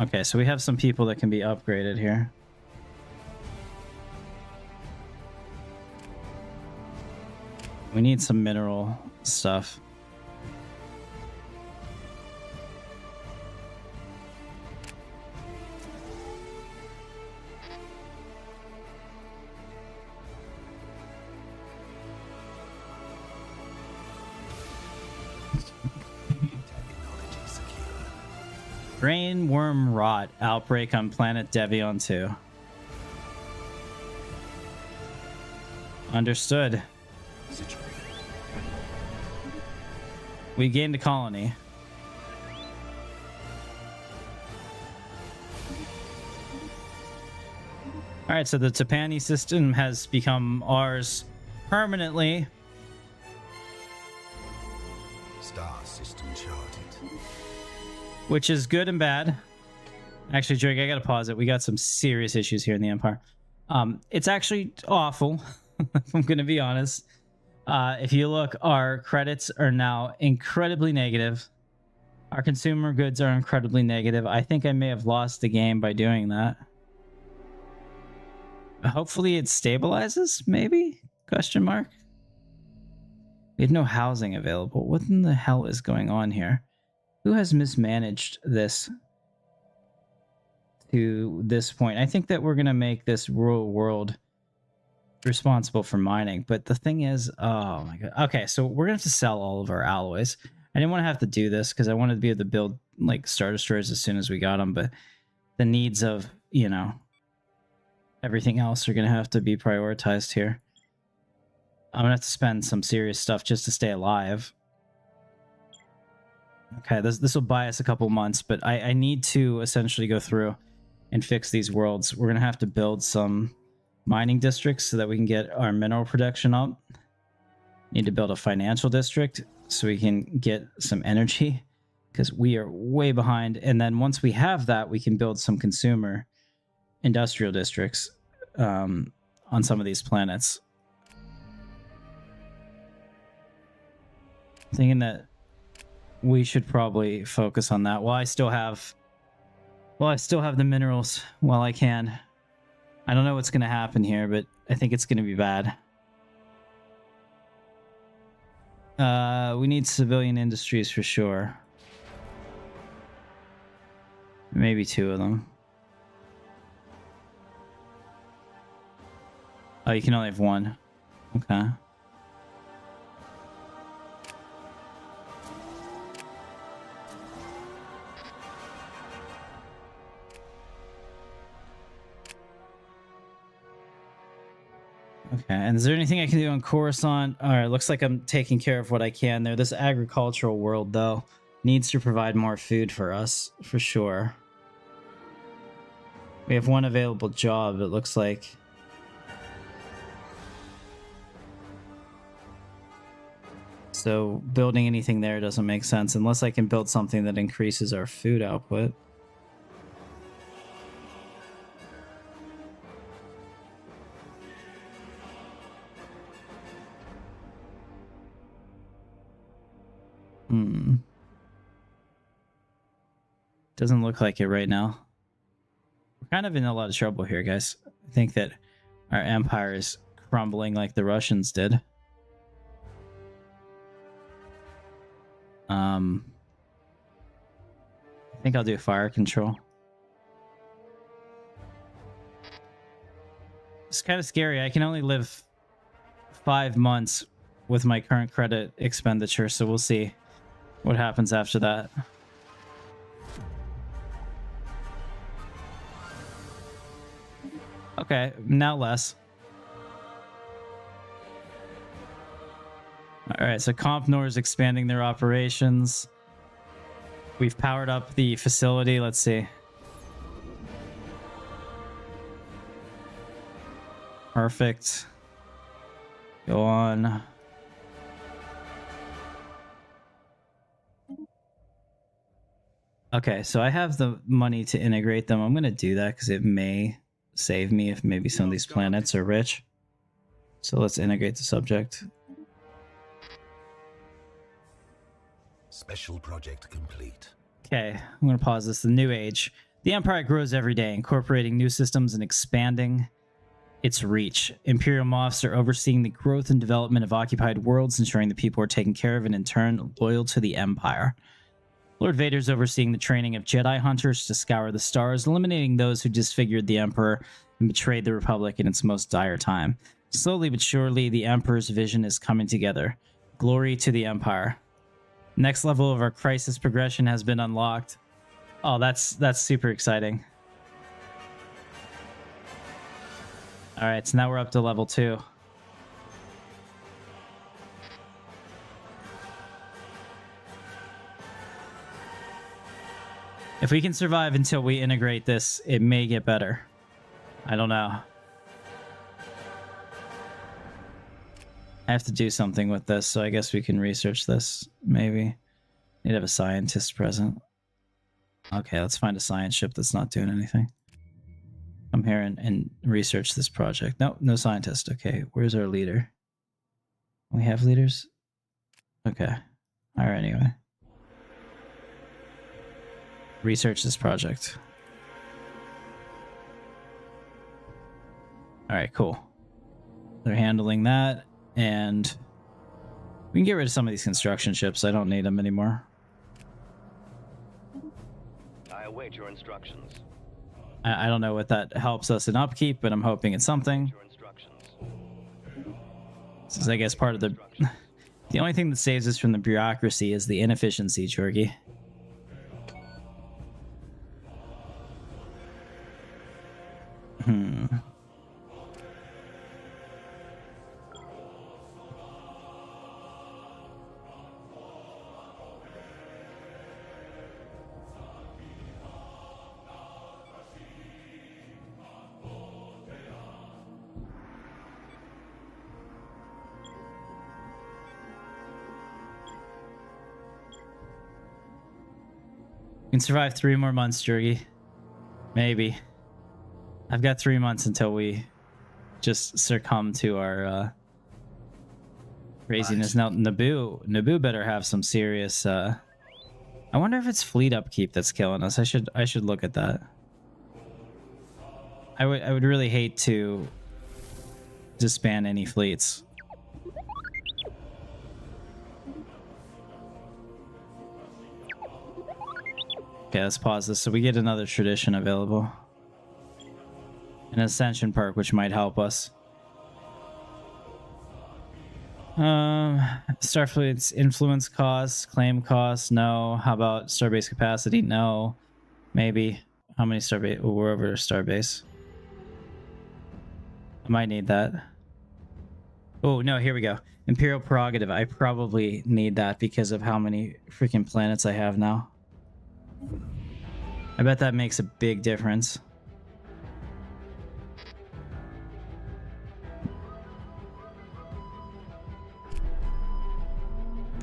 Okay, so we have some people that can be upgraded here. We need some mineral stuff. Brain worm rot outbreak on planet Devion 2. Understood. We gained a colony. All right, so the Tapani system has become ours permanently. Star system charted. Which is good and bad. Actually, Drake, I gotta pause it. We got some serious issues here in the Empire. It's actually awful, if I'm gonna be honest. If you look, our credits are now incredibly negative. Our consumer goods are incredibly negative. I think I may have lost the game by doing that. Hopefully it stabilizes, maybe? Question mark. We have no housing available. What in the hell is going on here? Who has mismanaged this to this point? I think that we're going to make this rural world responsible for mining. But the thing is, oh my god. Okay, so we're going to have to sell all of our alloys. I didn't want to have to do this because I wanted to be able to build like Star Destroyers as soon as we got them. But the needs of, you know, everything else are going to have to be prioritized here. I'm going to have to spend some serious stuff just to stay alive. Okay, this will buy us a couple months, but I need to essentially go through and fix these worlds. We're going to have to build some mining districts so that we can get our mineral production up. Need to build a financial district so we can get some energy because we are way behind. And then once we have that, we can build some consumer industrial districts on some of these planets. Thinking that we should probably focus on that. Well, I still have the minerals while I can. I don't know what's going to happen here, but I think it's going to be bad. We need civilian industries for sure. Maybe 2 of them. Oh, you can only have 1. Okay. Okay, and is there anything I can do on Coruscant? All right, looks like I'm taking care of what I can there. This agricultural world, though, needs to provide more food for us, for sure. We have 1 available job, it looks like. So building anything there doesn't make sense unless I can build something that increases our food output. Doesn't look like it right now. We're kind of in a lot of trouble here, guys. I think that our empire is crumbling like the Russians did. I think I'll do fire control. It's kind of scary. I can only live 5 months with my current credit expenditure, so we'll see what happens after that. Okay, now less. Alright, so Compnor is expanding their operations. We've powered up the facility. Let's see. Perfect. Go on. Okay, so I have the money to integrate them. I'm going to do that because it may save me if maybe some of these planets are rich. So let's integrate the subject. Special project complete. Okay, I'm going to pause this. The New Age. The Empire grows every day, incorporating new systems and expanding its reach. Imperial moths are overseeing the growth and development of occupied worlds, ensuring the people are taken care of and in turn loyal to the Empire. Lord Vader's overseeing the training of Jedi hunters to scour the stars, eliminating those who disfigured the Emperor and betrayed the Republic in its most dire time. Slowly but surely, the Emperor's vision is coming together. Glory to the Empire. Next level of our crisis progression has been unlocked. Oh, that's super exciting. All right, so now we're up to level 2. If we can survive until we integrate this, it may get better. I don't know. I have to do something with this, so I guess we can research this, maybe. Need to have a scientist present. Okay, let's find a science ship that's not doing anything. Come here and research this project. No, no scientist. Okay, where's our leader? We have leaders? Okay. Alright, anyway. Research this project. Alright, cool. They're handling that, and we can get rid of some of these construction ships. I don't need them anymore. I await your instructions. I don't know what that helps us in upkeep, but I'm hoping it's something. Your instructions. This is, I guess, part of the... The only thing that saves us from the bureaucracy is the inefficiency, Jorgie. We can survive 3 more months, Jorgie. Maybe. I've got 3 months until we just succumb to our craziness. Now, Naboo better have some serious... I wonder if it's fleet upkeep that's killing us. I should look at that. I would really hate to disband any fleets. Okay, let's pause this so we get another tradition available. An ascension perk, which might help us. Starfleet's influence costs, claim costs, no. How about starbase capacity? No. Maybe. How many starbase? Oh, we're over starbase. I might need that. Oh, no, here we go. Imperial prerogative. I probably need that because of how many freaking planets I have now. I bet that makes a big difference.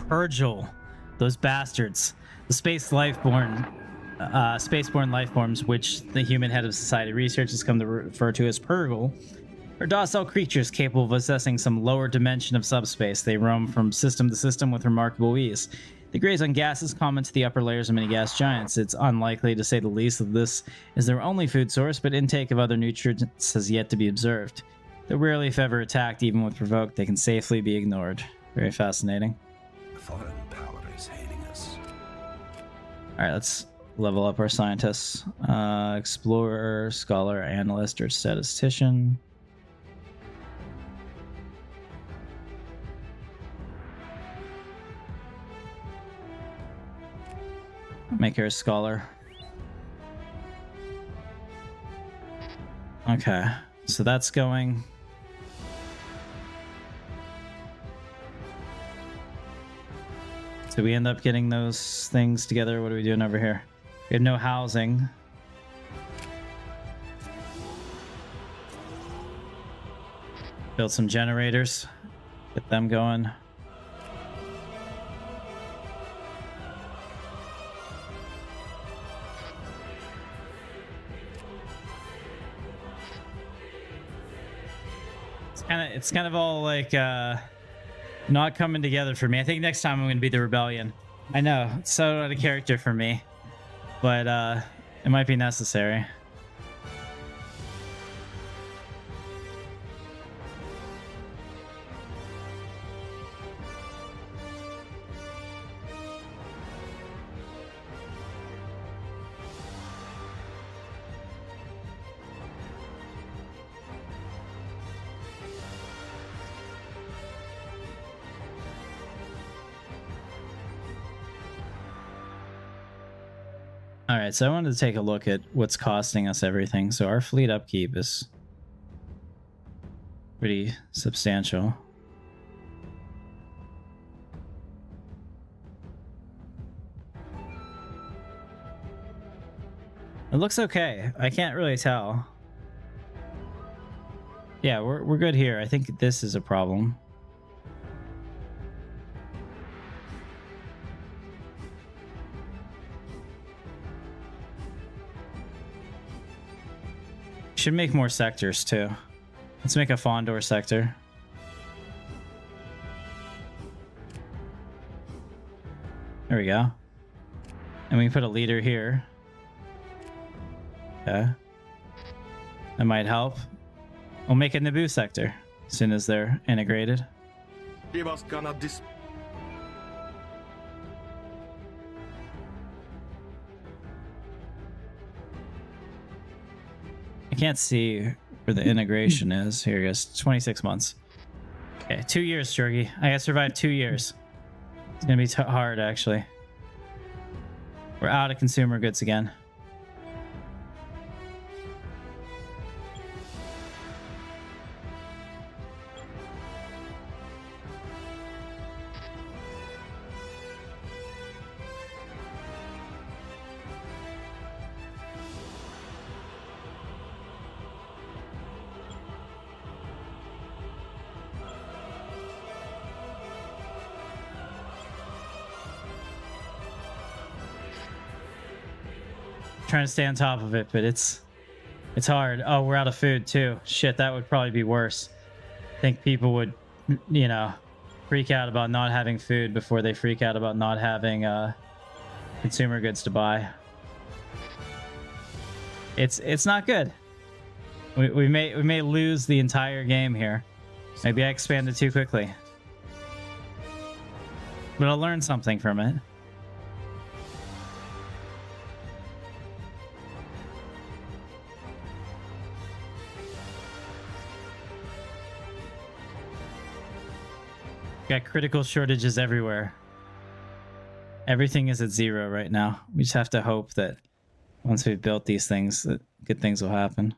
Purgil, those bastards. The spaceborne life forms, which the human head of society research has come to refer to as Purgil, are docile creatures capable of assessing some lower dimension of subspace. They roam from system to system with remarkable ease. They graze on gases common to the upper layers of many gas giants. It's unlikely, to say the least, that this is their only food source, but intake of other nutrients has yet to be observed. Though rarely, if ever attacked, even when provoked, they can safely be ignored. Very fascinating. A foreign power is hailing us. Alright, let's level up our scientists. Explorer, scholar, analyst, or statistician. Make her a scholar. Okay, so that's going. So we end up getting those things together. What are we doing over here? We have no housing. Build some generators. Get them going. It's kind of all like not coming together for me. I think next time I'm gonna be the rebellion. I know, it's so out of character for me, but it might be necessary. All right, so I wanted to take a look at what's costing us everything. So our fleet upkeep is pretty substantial. It looks okay. I can't really tell. Yeah, we're good here. I think this is a problem. Should make more sectors too. Let's make a Foundry sector. There we go. And we can put a leader here. Okay. That might help. We'll make a Naboo sector as soon as they're integrated. He was gonna dis. I can't see where the integration is. Here it goes. 26 months. Okay, 2 years, Jorgie. I gotta survive 2 years. It's gonna be hard, actually. We're out of consumer goods again. Trying to stay on top of it, but it's hard. Oh, we're out of food too. Shit, that would probably be worse. I think people would, you know, freak out about not having food before they freak out about not having consumer goods to buy. It's not good. We may lose the entire game here. Maybe I expanded too quickly, but I'll learn something from it. Got critical shortages everywhere. Everything is at 0 right now. We just have to hope that once we've built these things, that good things will happen.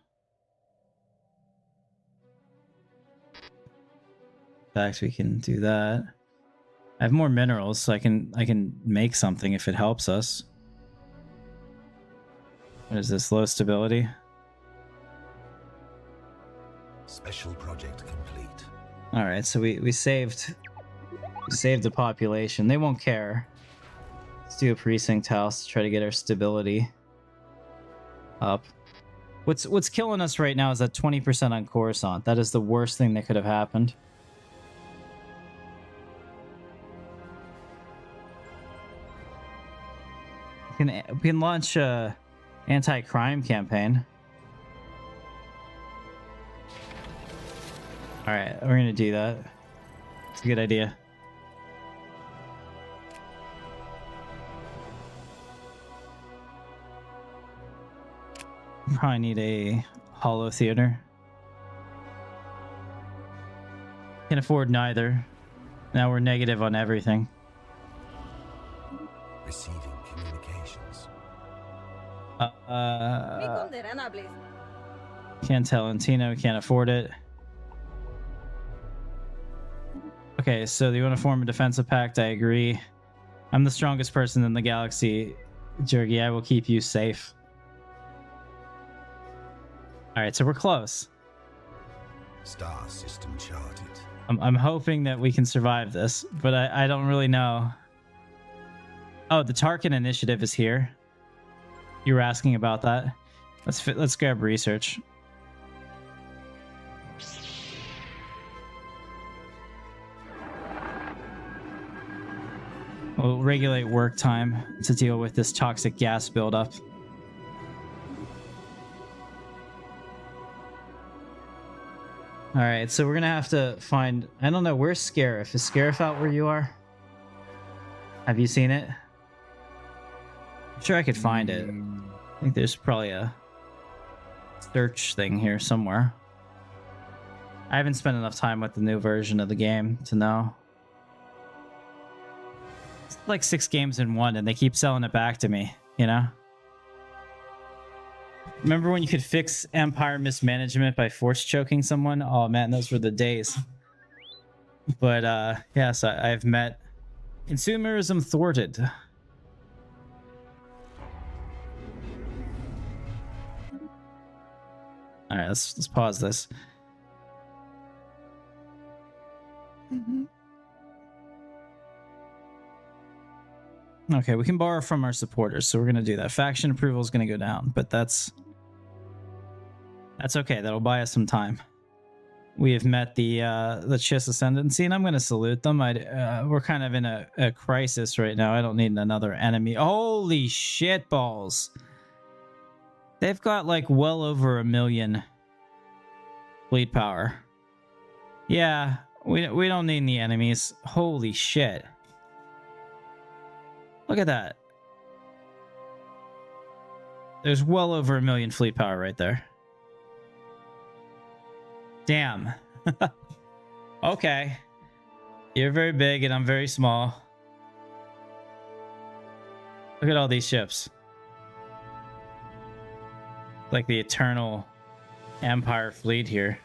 In fact, we can do that. I have more minerals, so I can make something if it helps us. What is this? Low stability? Special project complete. All right, so we saved the population. They won't care. Let's do a precinct house to try to get our stability up. What's killing us right now is that 20% on Coruscant. That is the worst thing that could have happened. We can launch a anti-crime campaign. All right, we're gonna do that. It's a good idea. Probably need a holo theater. Can afford neither. Now we're negative on everything. Receiving communications. Can't tell Antino, can't afford it. Okay, so you want to form a defensive pact? I agree. I'm the strongest person in the galaxy, Jorgie. I will keep you safe. All right, so we're close. Star system charted. I'm hoping that we can survive this, but I don't really know. Oh, the Tarkin initiative is here. You were asking about that. Let's grab research. We'll regulate work time to deal with this toxic gas buildup. All right, so we're gonna have to find. I don't know. Where's Scarif? Is Scarif out where you are? Have you seen it? I'm sure I could find it. I think there's probably a search thing here somewhere. I haven't spent enough time with the new version of the game to know. It's like 6 games in one, and they keep selling it back to me, you know? Remember when you could fix Empire mismanagement by force choking someone? Oh man, those were the days. But yes, I've met consumerism thwarted. All right, let's pause this. Okay, we can borrow from our supporters, so we're gonna do that. Faction approval is gonna go down, but that's okay. That'll buy us some time. We have met the Chiss Ascendancy, and I'm gonna salute them. We're kind of in a crisis right now. I don't need another enemy. Holy shit balls! They've got like well over 1 million fleet power. Yeah, we don't need any enemies. Holy shit! Look at that. There's well over 1 million fleet power right there. Damn. Okay. You're very big and I'm very small. Look at all these ships. Like the eternal Empire fleet here.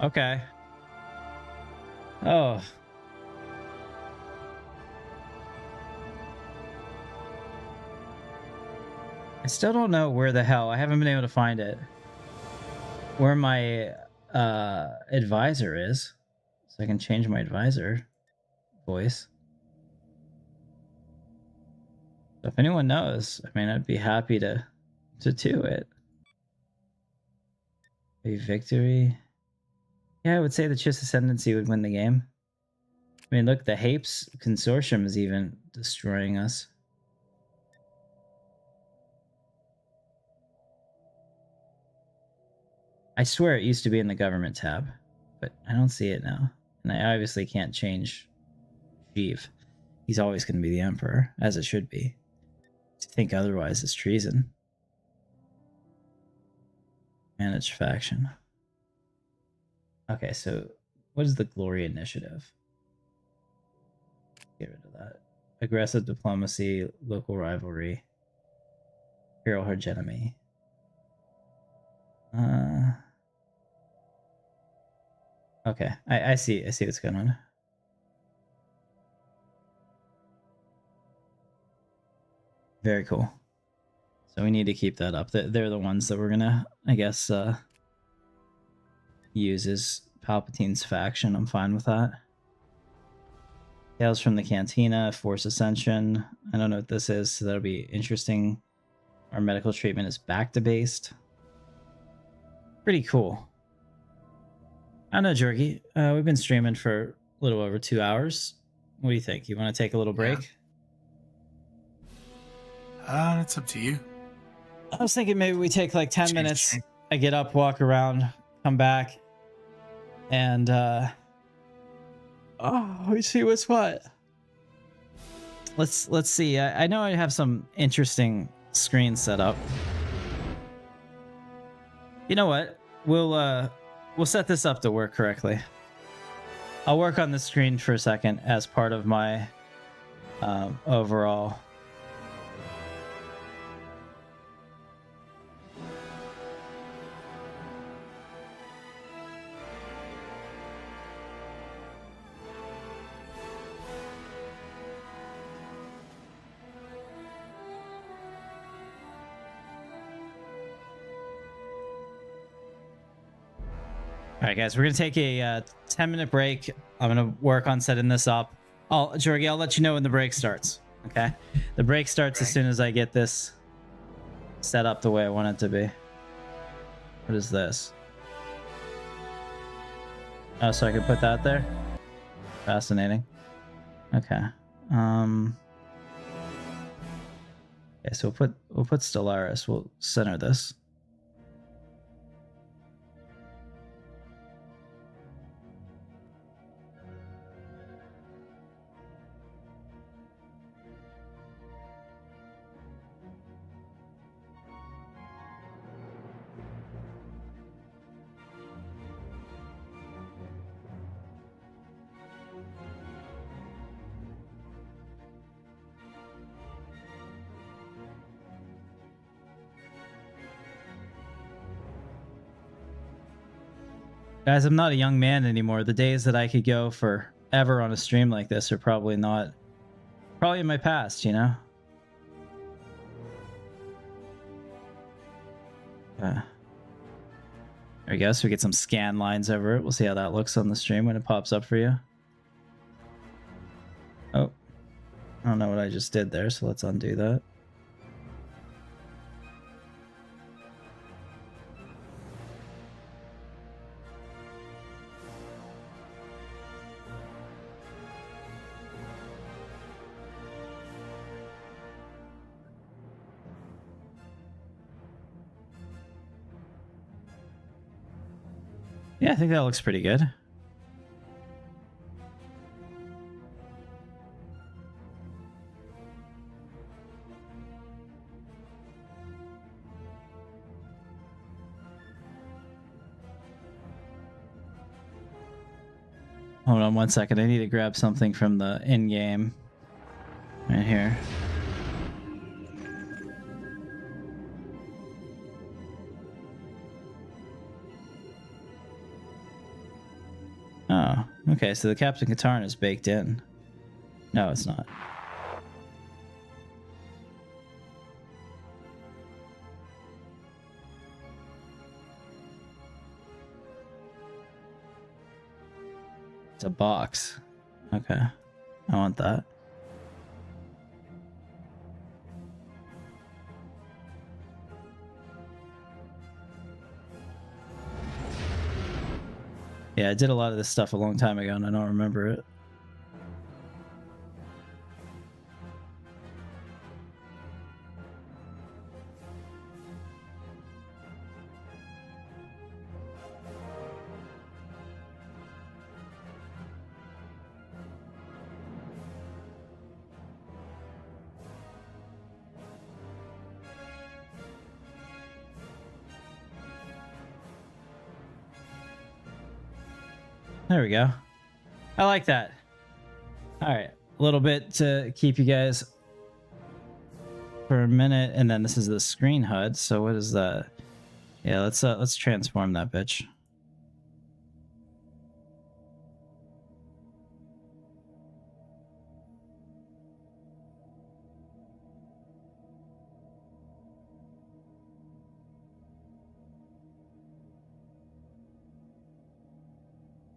Okay. Oh. I still don't know where the hell. I haven't been able to find it. Where my advisor is. So I can change my advisor voice. So if anyone knows, I mean, I'd be happy to do it. A victory. Yeah, I would say the Chiss Ascendancy would win the game. I mean, look, the Hapes Consortium is even destroying us. I swear it used to be in the government tab, but I don't see it now. And I obviously can't change Sheev. He's always going to be the Emperor, as it should be. To think otherwise is treason. Manage faction. Okay, so what is the Glory Initiative? Get rid of that. Aggressive diplomacy, local rivalry, Imperial hegemony. Okay, I see what's going on. Very cool. So we need to keep that up. They're the ones that we're gonna, I guess, use as Palpatine's faction. I'm fine with that. Tales from the Cantina, Force Ascension. I don't know what this is, so that'll be interesting. Our medical treatment is Bacta-based. Pretty cool. I don't know, Jorgy. We've been streaming for a little over 2 hours. What do you think? You want to take a little break? It's up to you. I was thinking maybe we take like 10 minutes. I get up, walk around, come back, and we see what's what. Let's see. I know I have some interesting screens set up. You know what? We'll set this up to work correctly. I'll work on the screen for a second as part of my overall. All right, guys, we're gonna take a 10-minute break. I'm gonna work on setting this up. Jorgie, I'll let you know when the break starts. Okay, the break starts as soon as I get this set up the way I want it to be. What is this? Oh, so I can put that there. Fascinating. Okay. Okay, so we'll put Stellaris. We'll center this. Guys, I'm not a young man anymore. The days that I could go forever on a stream like this are probably in my past, you know? There we go. So we get some scan lines over it. We'll see how that looks on the stream when it pops up for you. Oh, I don't know what I just did there, so let's undo that. Yeah, I think that looks pretty good. Hold on one second. I need to grab something from the in-game right here. Oh, okay, so the Captain Katarn is baked in. No, it's not. It's a box. Okay, I want that. Yeah, I did a lot of this stuff a long time ago and I don't remember it. There we go. I like that. All right, a little bit to keep you guys for a minute, and then this is the screen HUD. So what is that? Yeah, let's transform that bitch.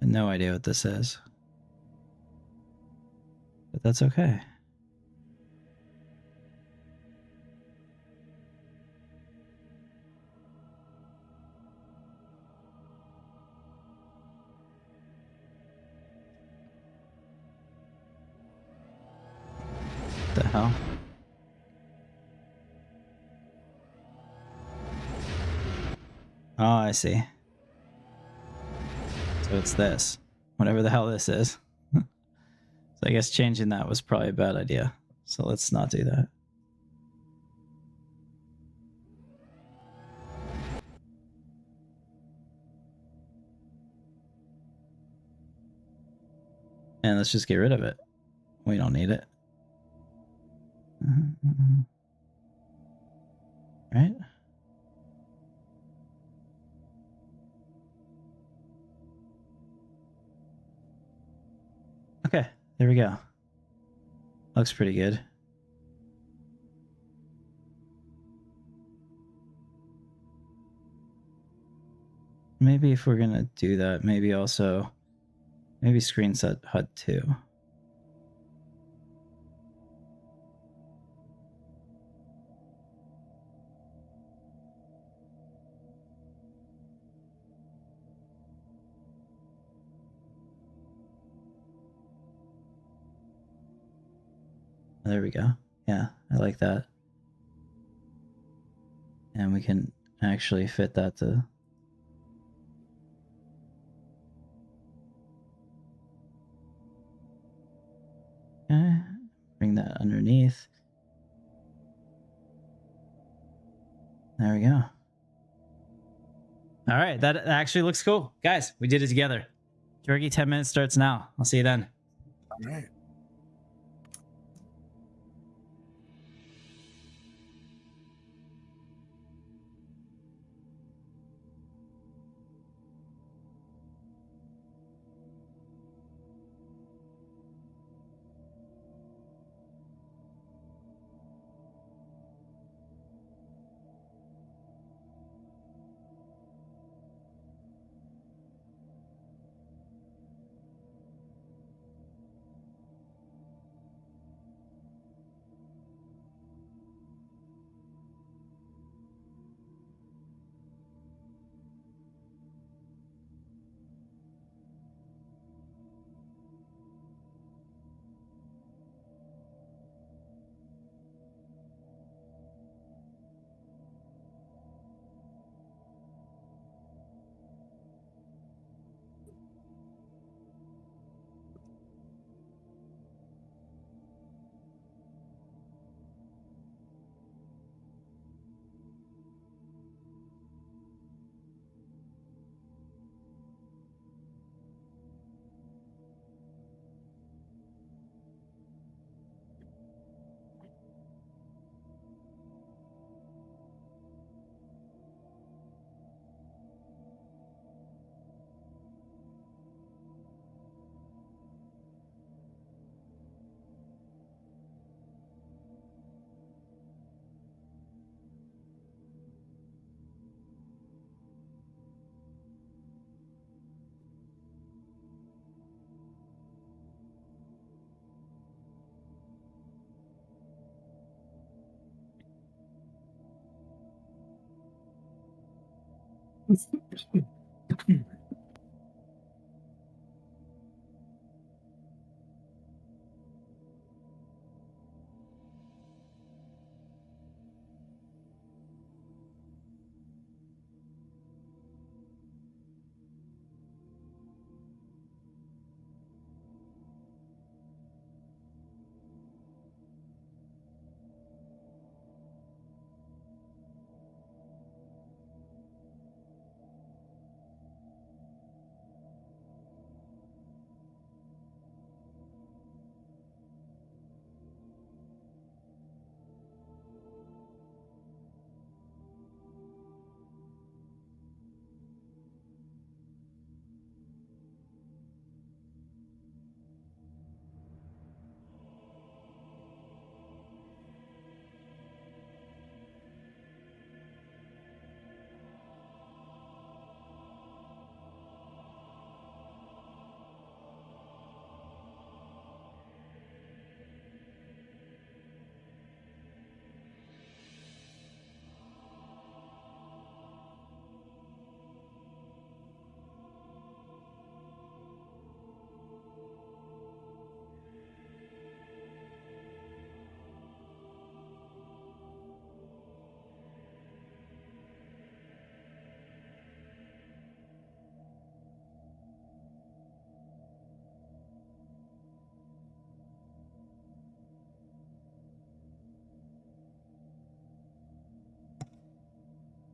No idea what this is, but that's okay. What the hell? Oh, I see. So it's this. Whatever the hell this is. So I guess changing that was probably a bad idea. So let's not do that. And let's just get rid of it. We don't need it. Right? Okay, there we go. Looks pretty good. maybe if we're gonna do that, maybe also maybe screen set HUD 2. There we go. Yeah, I like that. And we can actually fit that to... Okay, bring that underneath. There we go. All right, that actually looks cool. Guys, we did it together. Jorgie, 10 minutes starts now. I'll see you then. All right.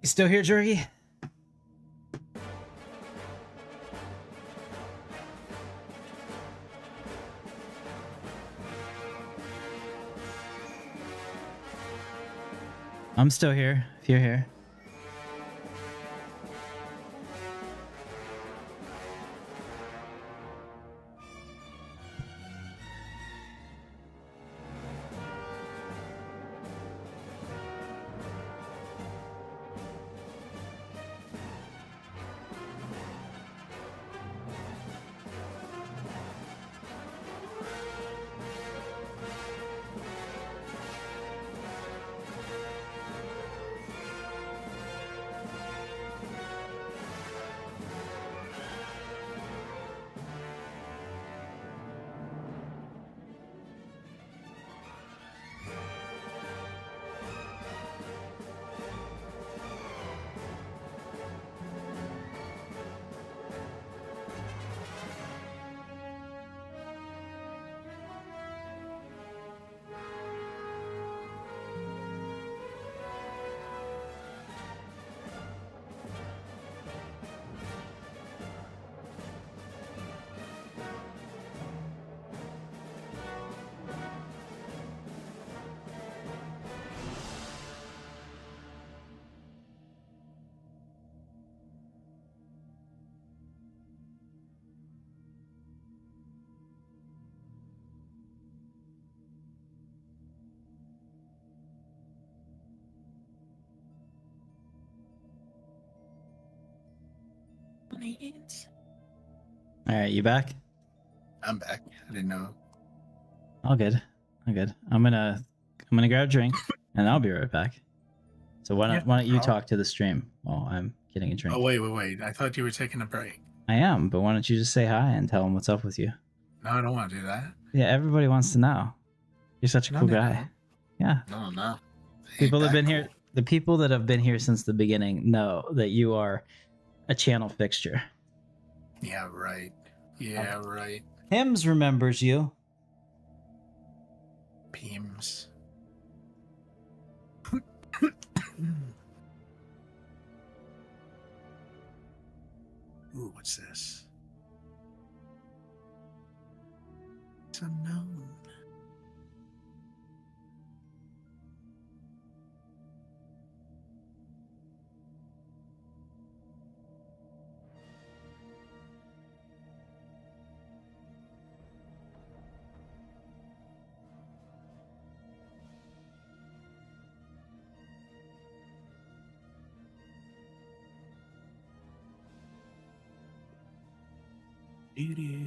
You still here, Jorgie? I'm still here, if you're here. All right, you back? I'm back. I didn't know. All good. All good. I'm gonna grab a drink and I'll be right back. So why don't you talk to the stream while I'm getting a drink? Oh wait! I thought you were taking a break. I am, but why don't you just say hi and tell them what's up with you? No, I don't want to do that. Yeah, everybody wants to know. You're such a cool guy. Don't. Yeah. No. People that have been here. The people that have been here since the beginning know that you are a channel fixture. Yeah, right. Yeah, right. Hims remembers you. Peems. Ooh, what's this? It's unknown. Doo-doo.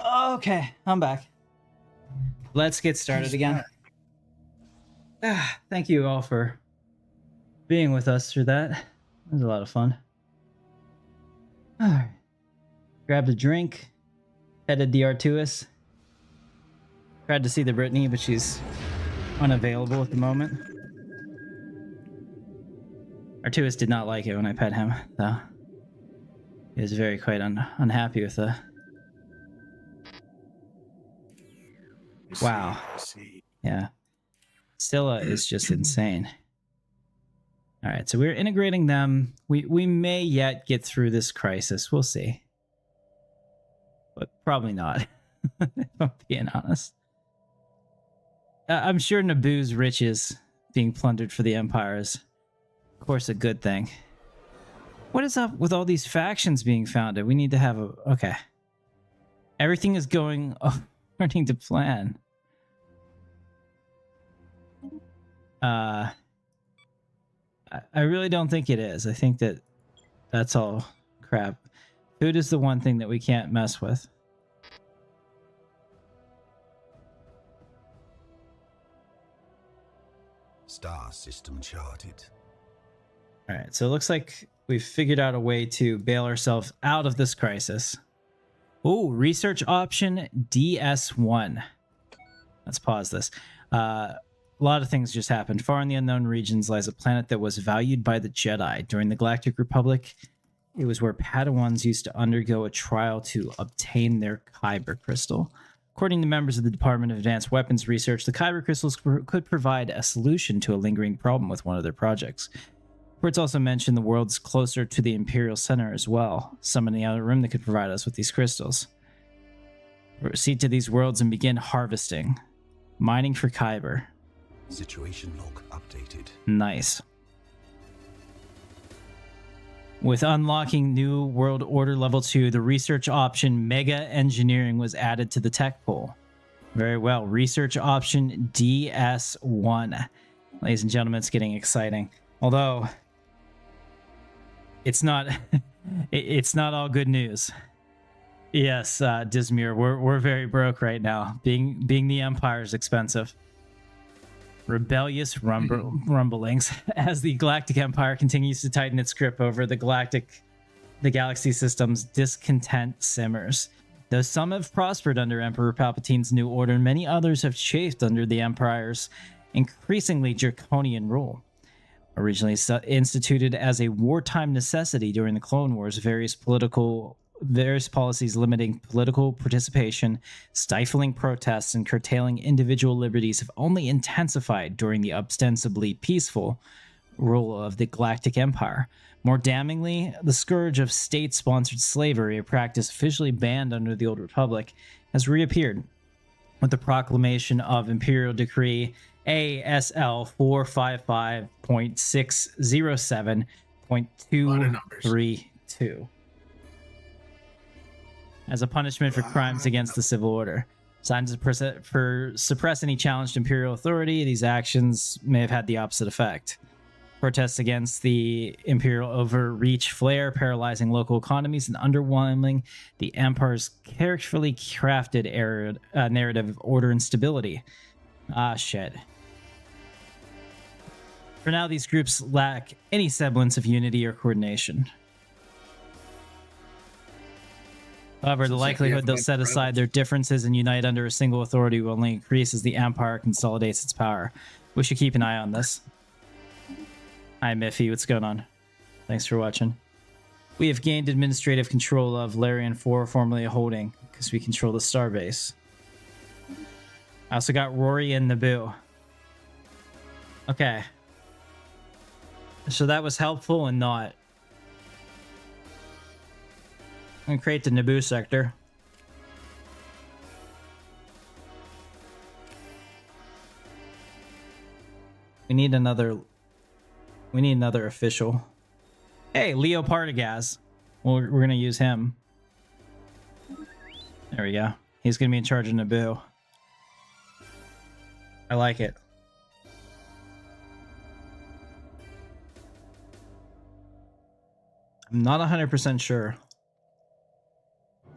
Okay, I'm back. Let's get started again. Thank you all for being with us through that. It was a lot of fun. All right. Grabbed a drink, headed the Artuis. Tried to see the Brittany, but she's unavailable at the moment. Artuis did not like it when I pet him, though. He was very quite unhappy with the... Wow. Yeah. Stella is just insane. All right, so we're integrating them. We may yet get through this crisis. We'll see. But probably not, if I'm being honest. I'm sure Naboo's riches being plundered for the Empire is, of course, a good thing. What is up with all these factions being founded? We need to have a... Okay. Everything is going according to plan. I really don't think it is. I think that that's all crap. Food is the one thing that we can't mess with. Star system charted. All right, so it looks like we've figured out a way to bail ourselves out of this crisis. Oh, research option DS1. Let's pause this. A lot of things just happened. Far in the unknown regions lies a planet that was valued by the Jedi. During the Galactic Republic, it was where Padawans used to undergo a trial to obtain their Kyber crystal. According to members of the Department of Advanced Weapons Research, the Kyber crystals could provide a solution to a lingering problem with one of their projects. Reports also mentioned the world's closer to the Imperial Center as well. Some in the other room that could provide us with these crystals. Proceed to these worlds and begin harvesting. Mining for Kyber. Situation log updated. Nice. With unlocking New World Order Level 2, the research option Mega Engineering was added to the tech pool. Very well. Research option DS1. Ladies and gentlemen, it's getting exciting. Although, it's not it's not all good news. Yes, Dismir, we're very broke right now. Being the Empire is expensive. Rebellious rumblings as the Galactic Empire continues to tighten its grip over the galaxy system's discontent simmers. Though some have prospered under Emperor Palpatine's new order, many others have chafed under the Empire's increasingly draconian rule. Originally instituted as a wartime necessity during the Clone Wars, various policies limiting political participation, stifling protests, and curtailing individual liberties have only intensified during the ostensibly peaceful rule of the Galactic Empire. More damningly, the scourge of state-sponsored slavery, a practice officially banned under the Old Republic, has reappeared with the proclamation of Imperial Decree ASL 455.607.232 as a punishment for crimes against the civil order. Designed to suppress any challenged Imperial authority, these actions may have had the opposite effect. Protests against the Imperial overreach flare, paralyzing local economies and underwhelming the Empire's carefully crafted narrative of order and stability. Ah, shit. For now, these groups lack any semblance of unity or coordination. However, the likelihood they'll set aside their differences and unite under a single authority will only increase as the Empire consolidates its power. We should keep an eye on this. Hi, Miffy. What's going on? Thanks for watching. We have gained administrative control of Larian 4, formerly a holding, because we control the starbase. I also got Rory and Naboo. Okay. So that was helpful and not. I'm going to create the Naboo sector. We need another official. Hey, Leo Partagas. Well, we're going to use him. There we go. He's going to be in charge of Naboo. I like it. I'm not 100% sure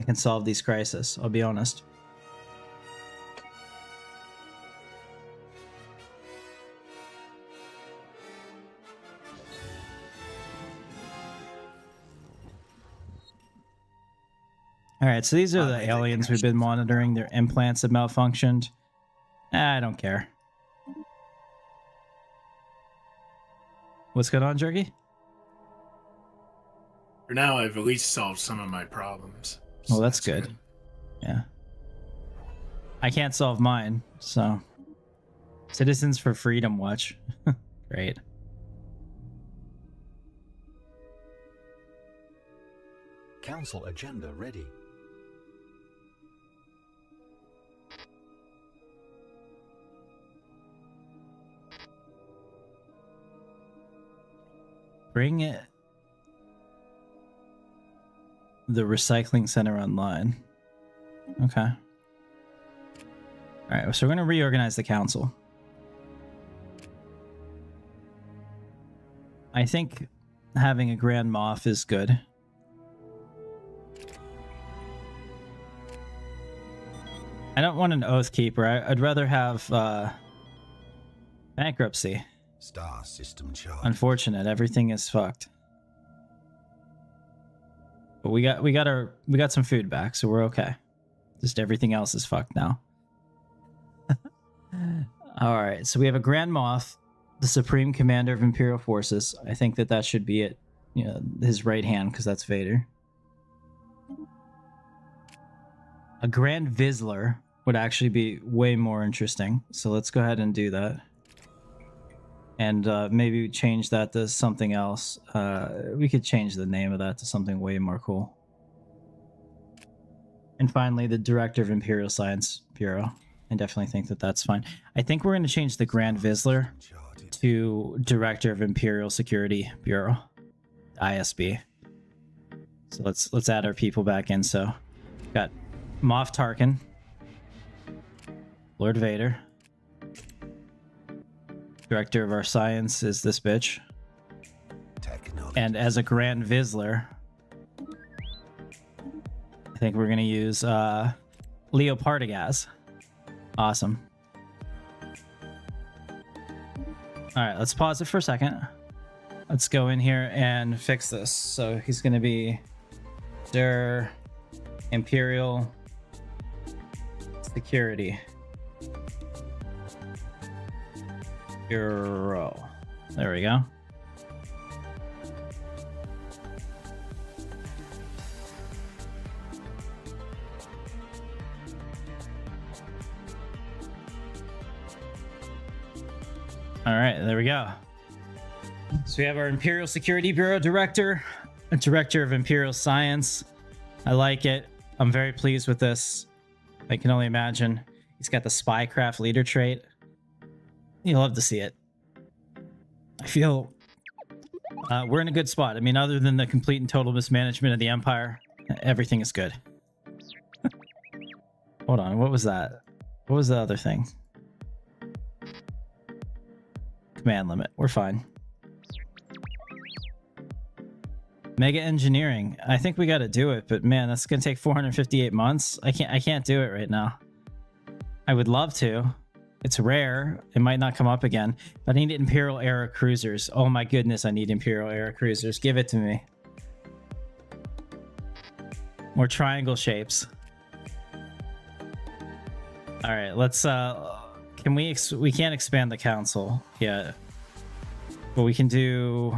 I can solve these crises, I'll be honest. Alright, so these are the aliens we've been monitoring. Their implants have malfunctioned. I don't care. What's going on, Jerky? For now, I've at least solved some of my problems. Well, that's good. Yeah. I can't solve mine, so... Citizens for Freedom watch. Great. Council agenda ready. Bring it... the recycling center online. Okay. Alright, so we're going to reorganize the council. I think having a Grand Moff is good. I don't want an Oath Keeper. I'd rather have bankruptcy. Star system charge. Unfortunate, everything is fucked. But we got some food back, so we're okay. Just everything else is fucked now. Alright, so we have a Grand Moff, the Supreme Commander of Imperial Forces. I think that should be it. You know, his right hand, because that's Vader. A Grand Vizsla would actually be way more interesting. So let's go ahead and do that. And maybe change that to something else. We could change the name of that to something way more cool. And finally, the Director of Imperial Science Bureau. I definitely think that that's fine. I think we're going to change the Grand Vizsla to Director of Imperial Security Bureau, ISB. So let's add our people back in. So got Moff Tarkin, Lord Vader. Director of our science is this bitch. Technology. And as a Grand Vizsla, I think we're going to use Leo Partagas. Awesome. Alright, let's pause it for a second. Let's go in here and fix this. So he's going to be Sir Imperial Security Bureau. There we go. All right, there we go. So we have our Imperial Security Bureau Director, a Director of Imperial Science. I like it. I'm very pleased with this. I can only imagine. He's got the Spycraft Leader trait. You'll love to see it. I feel we're in a good spot. I mean, other than the complete and total mismanagement of the Empire, everything is good. Hold on, what was that? What was the other thing? Command limit. We're fine. Mega engineering. I think we got to do it, but man, that's gonna take 458 months. I can't do it right now. I would love to. It's rare. It might not come up again. But I need Imperial era cruisers. Oh my goodness, I need Imperial era cruisers. Give it to me. More triangle shapes. All right, let's can we can't expand the council yet. But we can do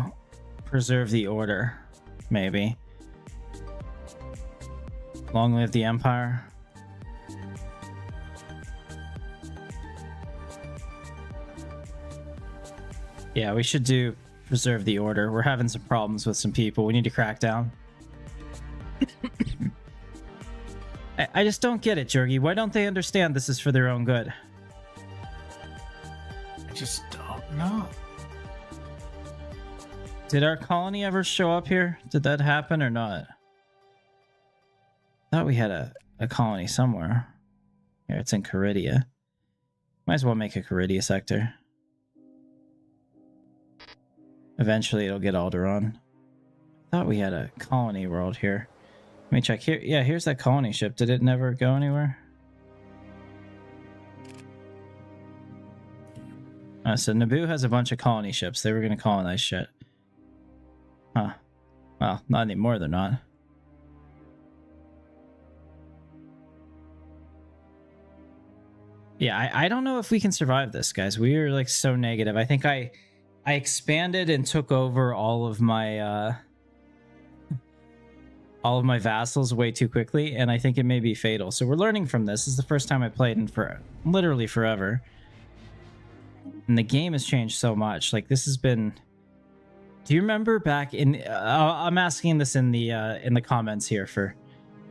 preserve the order, maybe. Long live the Empire. Yeah, we should do preserve the order. We're having some problems with some people. We need to crack down. I just don't get it, Jorgi. Why don't they understand this is for their own good? I just don't know. Did our colony ever show up here? Did that happen or not? I thought we had a colony somewhere. Here, it's in Caridia. Might as well make a Caridia sector. Eventually it'll get Alderaan. I thought we had a colony world here. Let me check here. Yeah, here's that colony ship. Did it never go anywhere? So Naboo has a bunch of colony ships. They were going to colonize shit. Huh. Well, not anymore, they're not. Yeah, I don't know if we can survive this, guys. We are like so negative. I think I expanded and took over all of my vassals way too quickly, and I think it may be fatal. So we're learning from this. This is the first time I played in for literally forever. And the game has changed so much. Like, this has been... Do you remember back in... I'm asking this in the comments here for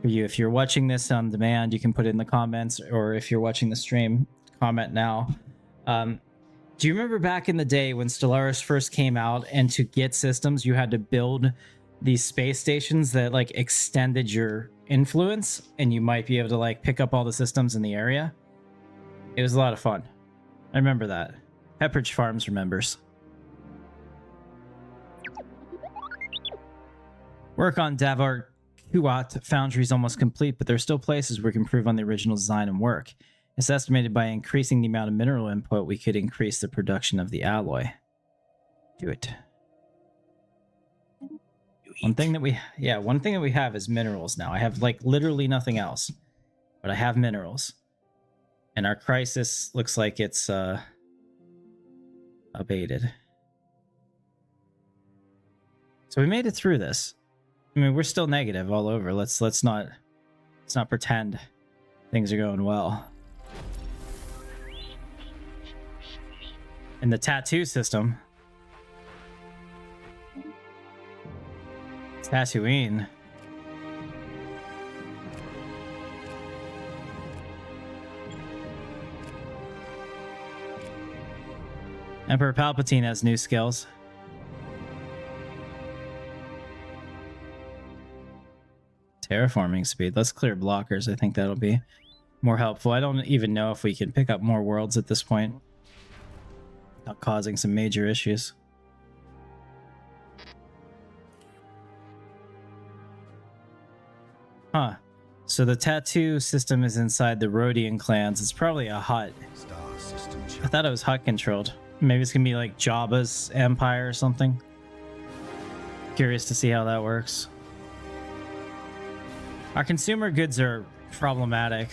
you. If you're watching this on demand, you can put it in the comments, or if you're watching the stream, comment now. Do you remember back in the day when Stellaris first came out, and to get systems, you had to build these space stations that like extended your influence, and you might be able to like pick up all the systems in the area? It was a lot of fun. I remember that. Pepperidge Farms remembers. Work on Davar Kuat Foundry is almost complete, but there's still places where we can improve on the original design and work. It's estimated by increasing the amount of mineral input, we could increase the production of the alloy. Do it. One thing that we have is minerals now. I have like literally nothing else, but I have minerals. And our crisis looks like it's abated. So we made it through this. I mean, we're still negative all over. Let's not pretend things are going well. In the tattoo system, Tatooine. Emperor Palpatine has new skills. Terraforming speed. Let's clear blockers. I think that'll be more helpful. I don't even know if we can pick up more worlds at this point, not causing some major issues. Huh. So the tattoo system is inside the Rhodian clans. It's probably a hut. I thought it was hut controlled. Maybe it's gonna be like Jabba's empire or something. Curious to see how that works. Our consumer goods are problematic.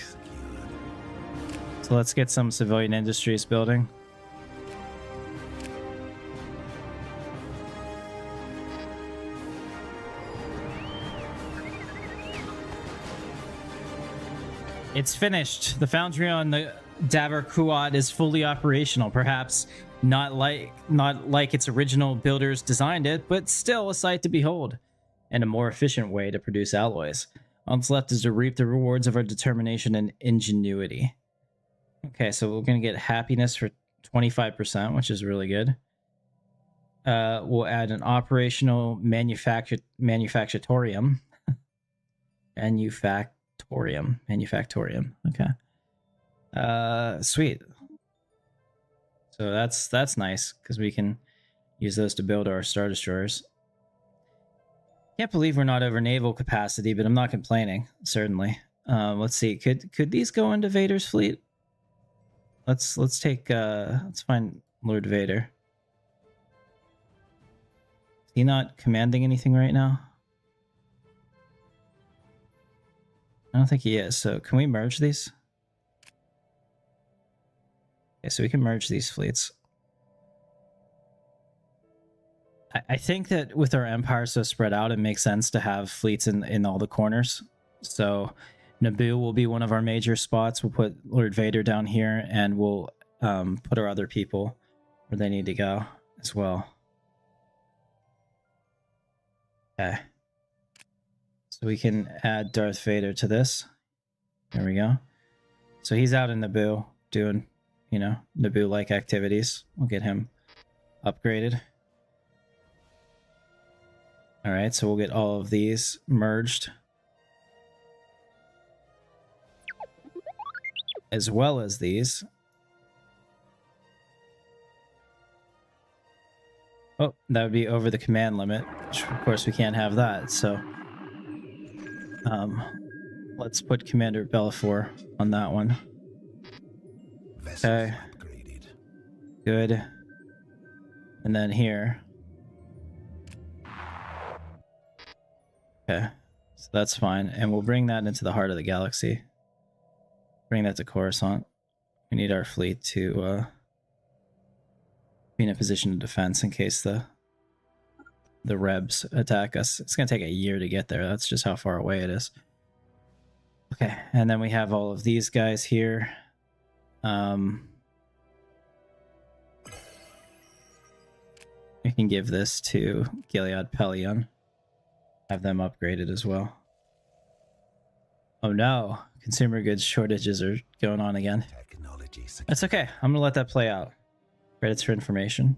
So let's get some civilian industries building. It's finished. The foundry on the Davar Kuat is fully operational. Perhaps Not like its original builders designed it, but still a sight to behold, and a more efficient way to produce alloys. All that's left is to reap the rewards of our determination and ingenuity. Okay, so we're going to get happiness for 25%, which is really good. We'll add an operational manufactorium. Manufactorium. Okay. Sweet. So that's nice, because we can use those to build our Star Destroyers. Can't believe we're not over naval capacity, but I'm not complaining, certainly. Let's see. Could these go into Vader's fleet? Let's find Lord Vader. Is he not commanding anything right now? I don't think he is. So can we merge these? Okay, so we can merge these fleets. I think that with our empire so spread out, it makes sense to have fleets in all the corners. So Naboo will be one of our major spots. We'll put Lord Vader down here, and we'll put our other people where they need to go as well. Okay. So we can add Darth Vader to this. There we go. So he's out in Naboo doing, you know, Naboo-like activities. We'll get him upgraded. All right, so we'll get all of these merged, as well as these. Oh, that would be over the command limit, which of course we can't have that. So, let's put Commander Bellafor on that one. Okay, good. And then here. Okay, so that's fine. And we'll bring that into the heart of the galaxy. Bring that to Coruscant. We need our fleet to be in a position of defense in case the Rebs attack us. It's going to take a year to get there. That's just how far away it is. Okay, and then we have all of these guys here. We can give this to Gilead Pelion. Have them upgraded as well. Oh no, consumer goods shortages are going on again. That's okay. I'm gonna let that play out. Credits for information.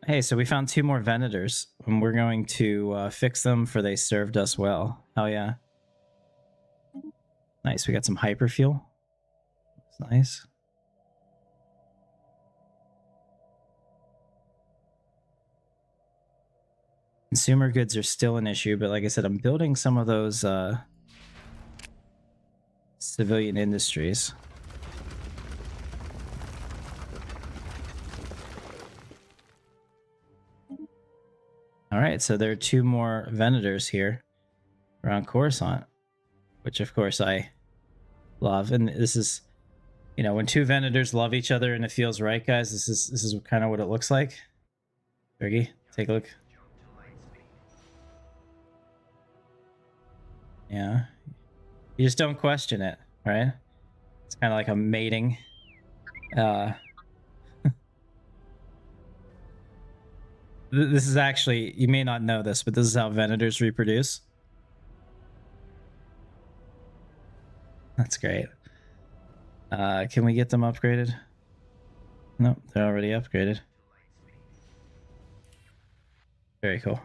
Hey, so we found 2 more Venators, and we're going to fix them, for they served us well. Hell yeah. Nice, we got some hyperfuel. That's nice. Consumer goods are still an issue, but like I said, I'm building some of those civilian industries. All right, so there are 2 more Venators here around Coruscant, which of course I love. And this is, you know, when 2 Venators love each other and it feels right, guys. This is kind of what it looks like. Fergie, take a look. Yeah, you just don't question it, right? It's kind of like a mating. This is actually, you may not know this, but this is how Venators reproduce. That's great. Can we get them upgraded? Nope, they're already upgraded. Very cool.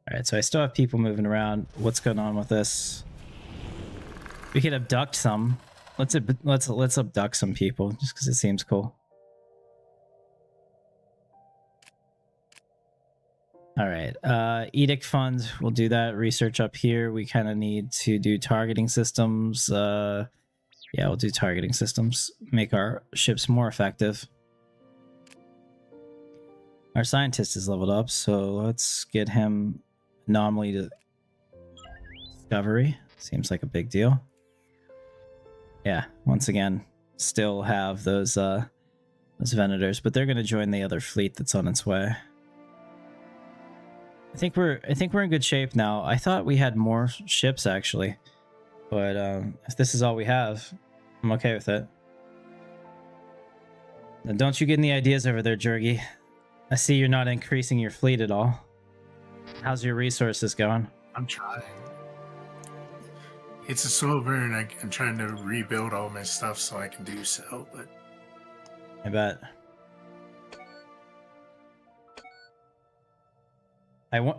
All right, so I still have people moving around. What's going on with this? We could abduct some. Let's abduct some people just because it seems cool. All right, edict fund. We'll do that. Research up here. We kind of need to do targeting systems. Yeah, we'll do targeting systems. Make our ships more effective. Our scientist is leveled up, so let's get him anomaly to discovery. Seems like a big deal. Yeah, once again, still have those Venators, but they're going to join the other fleet that's on its way. I think we're in good shape now. I thought we had more ships actually, but if this is all we have, I'm okay with it. Now, don't you get any ideas over there, Jurgi? I see you're not increasing your fleet at all. How's your resources going? I'm trying. It's a slow burn. I'm trying to rebuild all my stuff so I can do so, but I bet.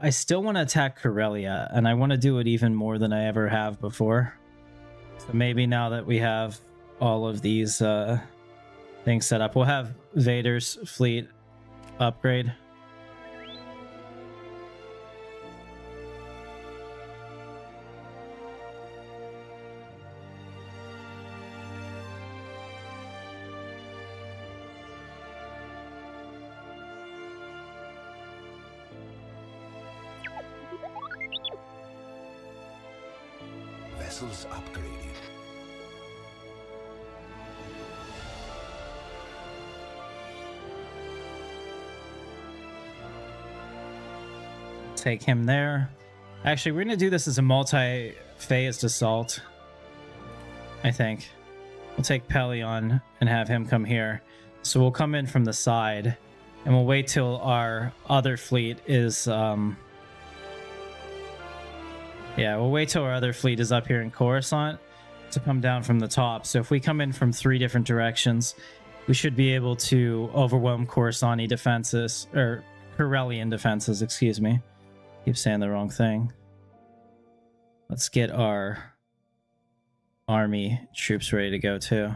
I still want to attack Corellia, and I want to do it even more than I ever have before. So maybe now that we have all of these things set up, we'll have Vader's fleet upgrade. Vessels upgraded. Take him there. Actually, we're gonna do this as a multi-phased assault. I think we'll take Pelion and have him come here. So we'll come in from the side, and we'll wait till our other fleet is yeah, we'll wait till our other fleet is up here in Coruscant to come down from the top. So if we come in from 3 different directions, we should be able to overwhelm Coruscanti defenses, or Corellian defenses, excuse me. Keep saying the wrong thing. Let's get our army troops ready to go too.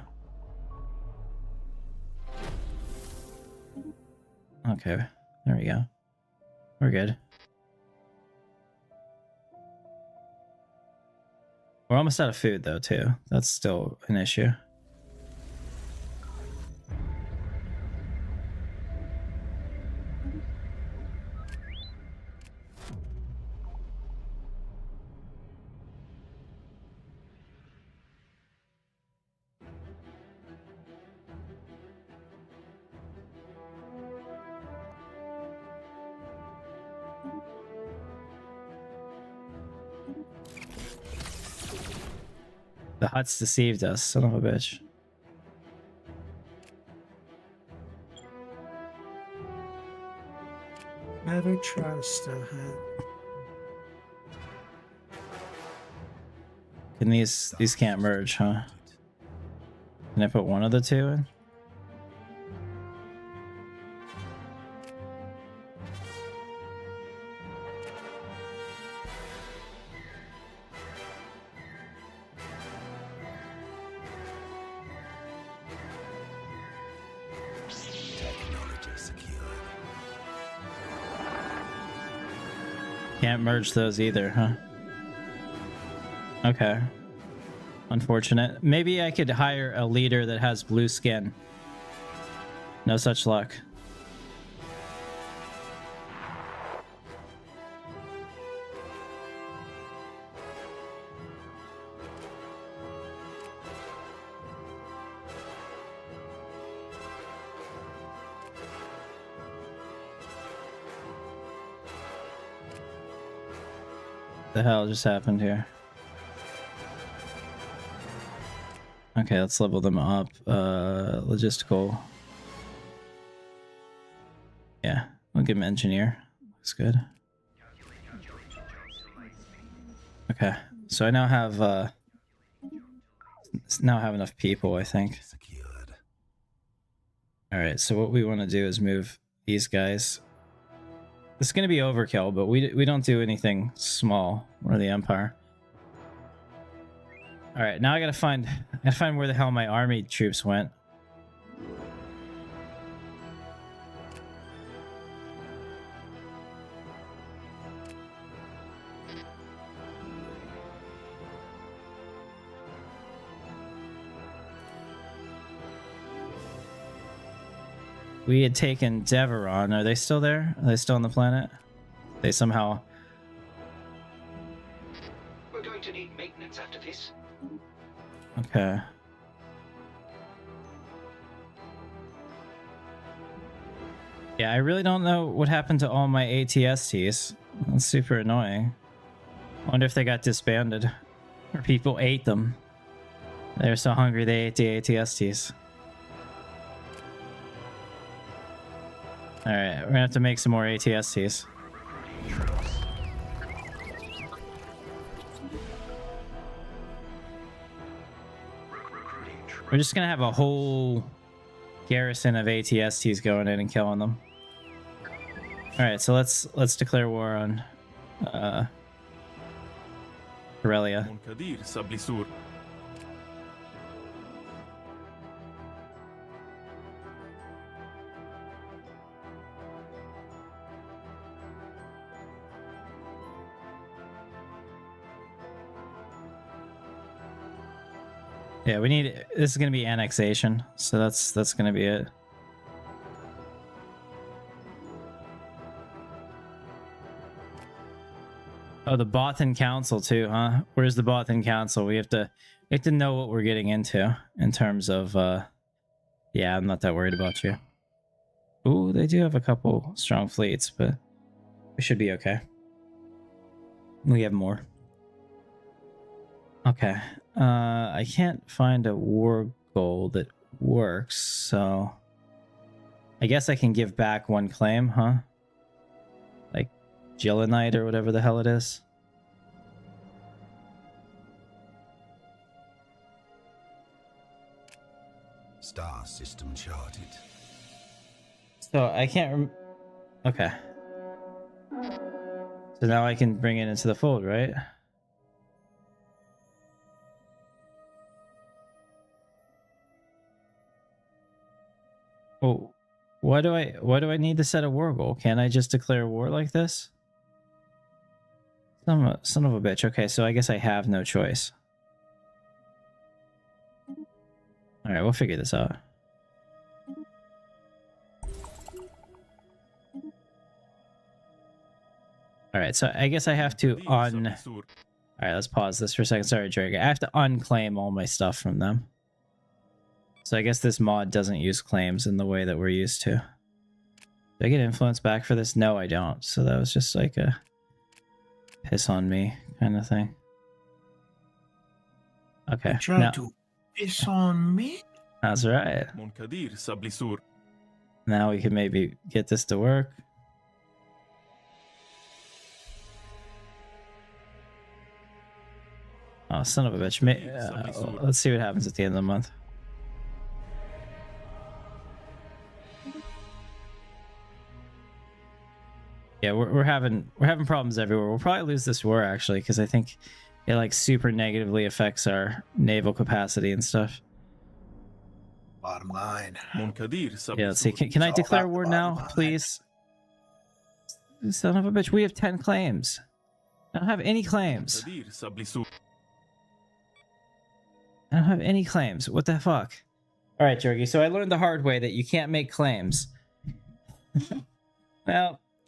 Okay, there we go. We're good. We're almost out of food though too. That's still an issue. The Hutt's deceived us, son of a bitch. never trust a Hutt. Can these can't merge, huh? Can I put one of the two in? Can't merge those either, huh? Okay. Unfortunate. Maybe I could hire a leader that has blue skin. No such luck. The hell just happened here? Okay, let's level them up. Logistical. Yeah, we'll give him engineer. Looks good. Okay, so I now have enough people, I think. All right, so what we want to do is move these guys. This is going to be overkill, but we don't do anything small. We're the Empire. All right, now I gotta find where the hell my army troops went. We had taken Deveron. Are they still there? Are they still on the planet? They somehow... We're going to need maintenance after this. Okay. Yeah, I really don't know what happened to all my ATSTs. That's super annoying. Wonder if they got disbanded. Or people ate them. They were so hungry they ate the ATSTs. Alright, we're gonna have to make some more ATSTs. We're just gonna have a whole garrison of ATSTs going in and killing them. Alright, so let's declare war on Corellia. منكدير سبلسور. Yeah, we need. This is gonna be annexation, so that's gonna be it. Oh, the Bothan Council too, huh? Where's the Bothan Council? We have to know what we're getting into in terms of. Yeah, I'm not that worried about you. Ooh, they do have a couple strong fleets, but we should be okay. We have more. Okay. I can't find a war goal that works, so I guess I can give back one claim, huh? Like Gillenite or whatever the hell it is. Star system charted. So I can't okay. So now I can bring it into the fold, right? Oh, why do I need to set a war goal? Can't I just declare war like this? Son of a bitch. Okay, so I guess I have no choice. Alright, we'll figure this out. Alright, so I guess I have to Alright, let's pause this for a second. Sorry, Drake. I have to unclaim all my stuff from them. So I guess this mod doesn't use claims in the way that we're used to. Do I get influence back for this? No, I don't. So that was just like a piss on me kind of thing. Okay. Try to piss on me? That's right. منكدير سبلسور. Now we can maybe get this to work. Oh, son of a bitch. Let's see what happens at the end of the month. Yeah, we're having problems everywhere. We'll probably lose this war actually, because I think it like super negatively affects our naval capacity and stuff. Bottom line. منكدير Yeah, let's see. سبلسور. Can I all declare about the war bottom now, line. please? Son of a bitch, we have 10 claims. I don't have any claims. منكدير سبلسور. I don't have any claims. What the fuck? All right, Jorgie. So I learned the hard way that you can't make claims.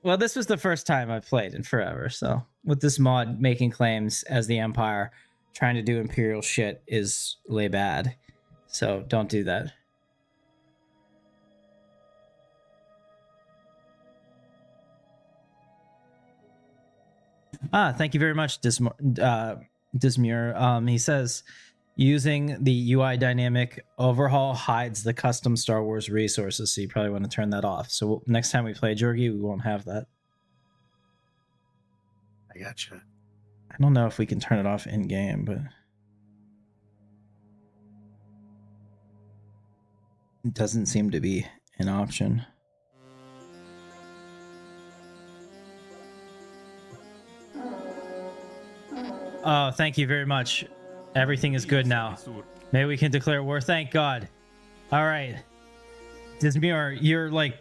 Well, this was the first time I've played in forever. So with this mod, making claims as the Empire, trying to do Imperial shit is lay bad. So don't do that. Thank you very much, Dismur. He says, using the UI dynamic overhaul hides the custom Star Wars resources, so you probably want to turn that off. So next time we play Jorgie, we won't have that. I gotcha. I don't know if we can turn it off in game, but it doesn't seem to be an option. Oh, thank you very much. Everything is good now. Maybe we can declare war. Thank God. All right. Dismur, you're like,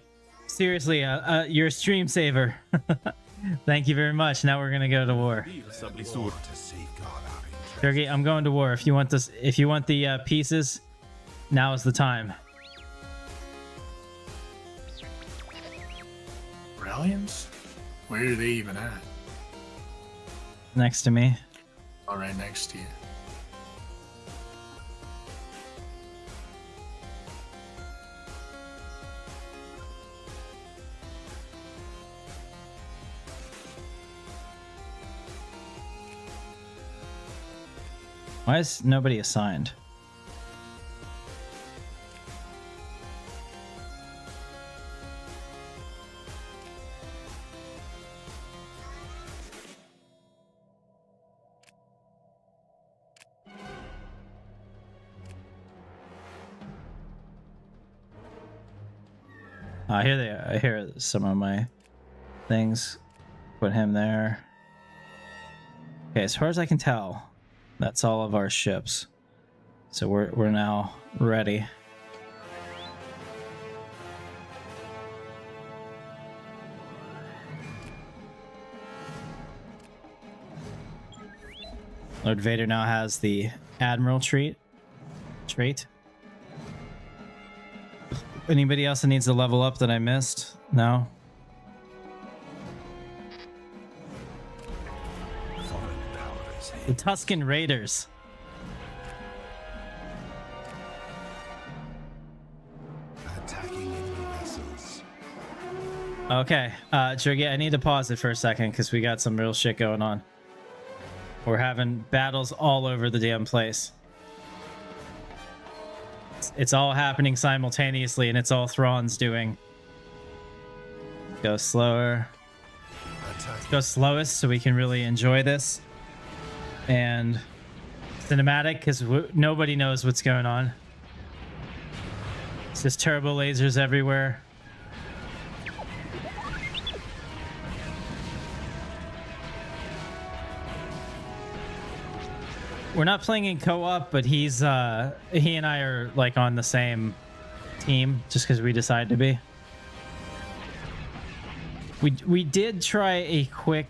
seriously, you're a stream saver. Thank you very much. Now we're going to go to war. سبلسور. To safeguard our interests. Sergey, I'm going to war. If you want this, if you want the pieces, now is the time. Brilliance? Where are they even at? Next to me. Oh, right next to you. Why is nobody assigned? Here they are. I hear some of my things. Put him there. Okay, as far as I can tell, that's all of our ships. So we're now ready. Lord Vader now has the Admiral trait. Anybody else that needs to level up that I missed? No? Foreign powers The Tusken Raiders. attacking enemy vessels. Okay, Jurgi, I need to pause it for a second because we got some real shit going on. We're having battles all over the damn place. It's all happening simultaneously, and it's all Thrawn's doing. Go slower. Attacking Go slowest so we can really enjoy this. And cinematic because nobody knows what's going on. It's just turbo lasers everywhere. We're not playing in co-op, but he and I are like on the same team just because we decided to be. We did try a quick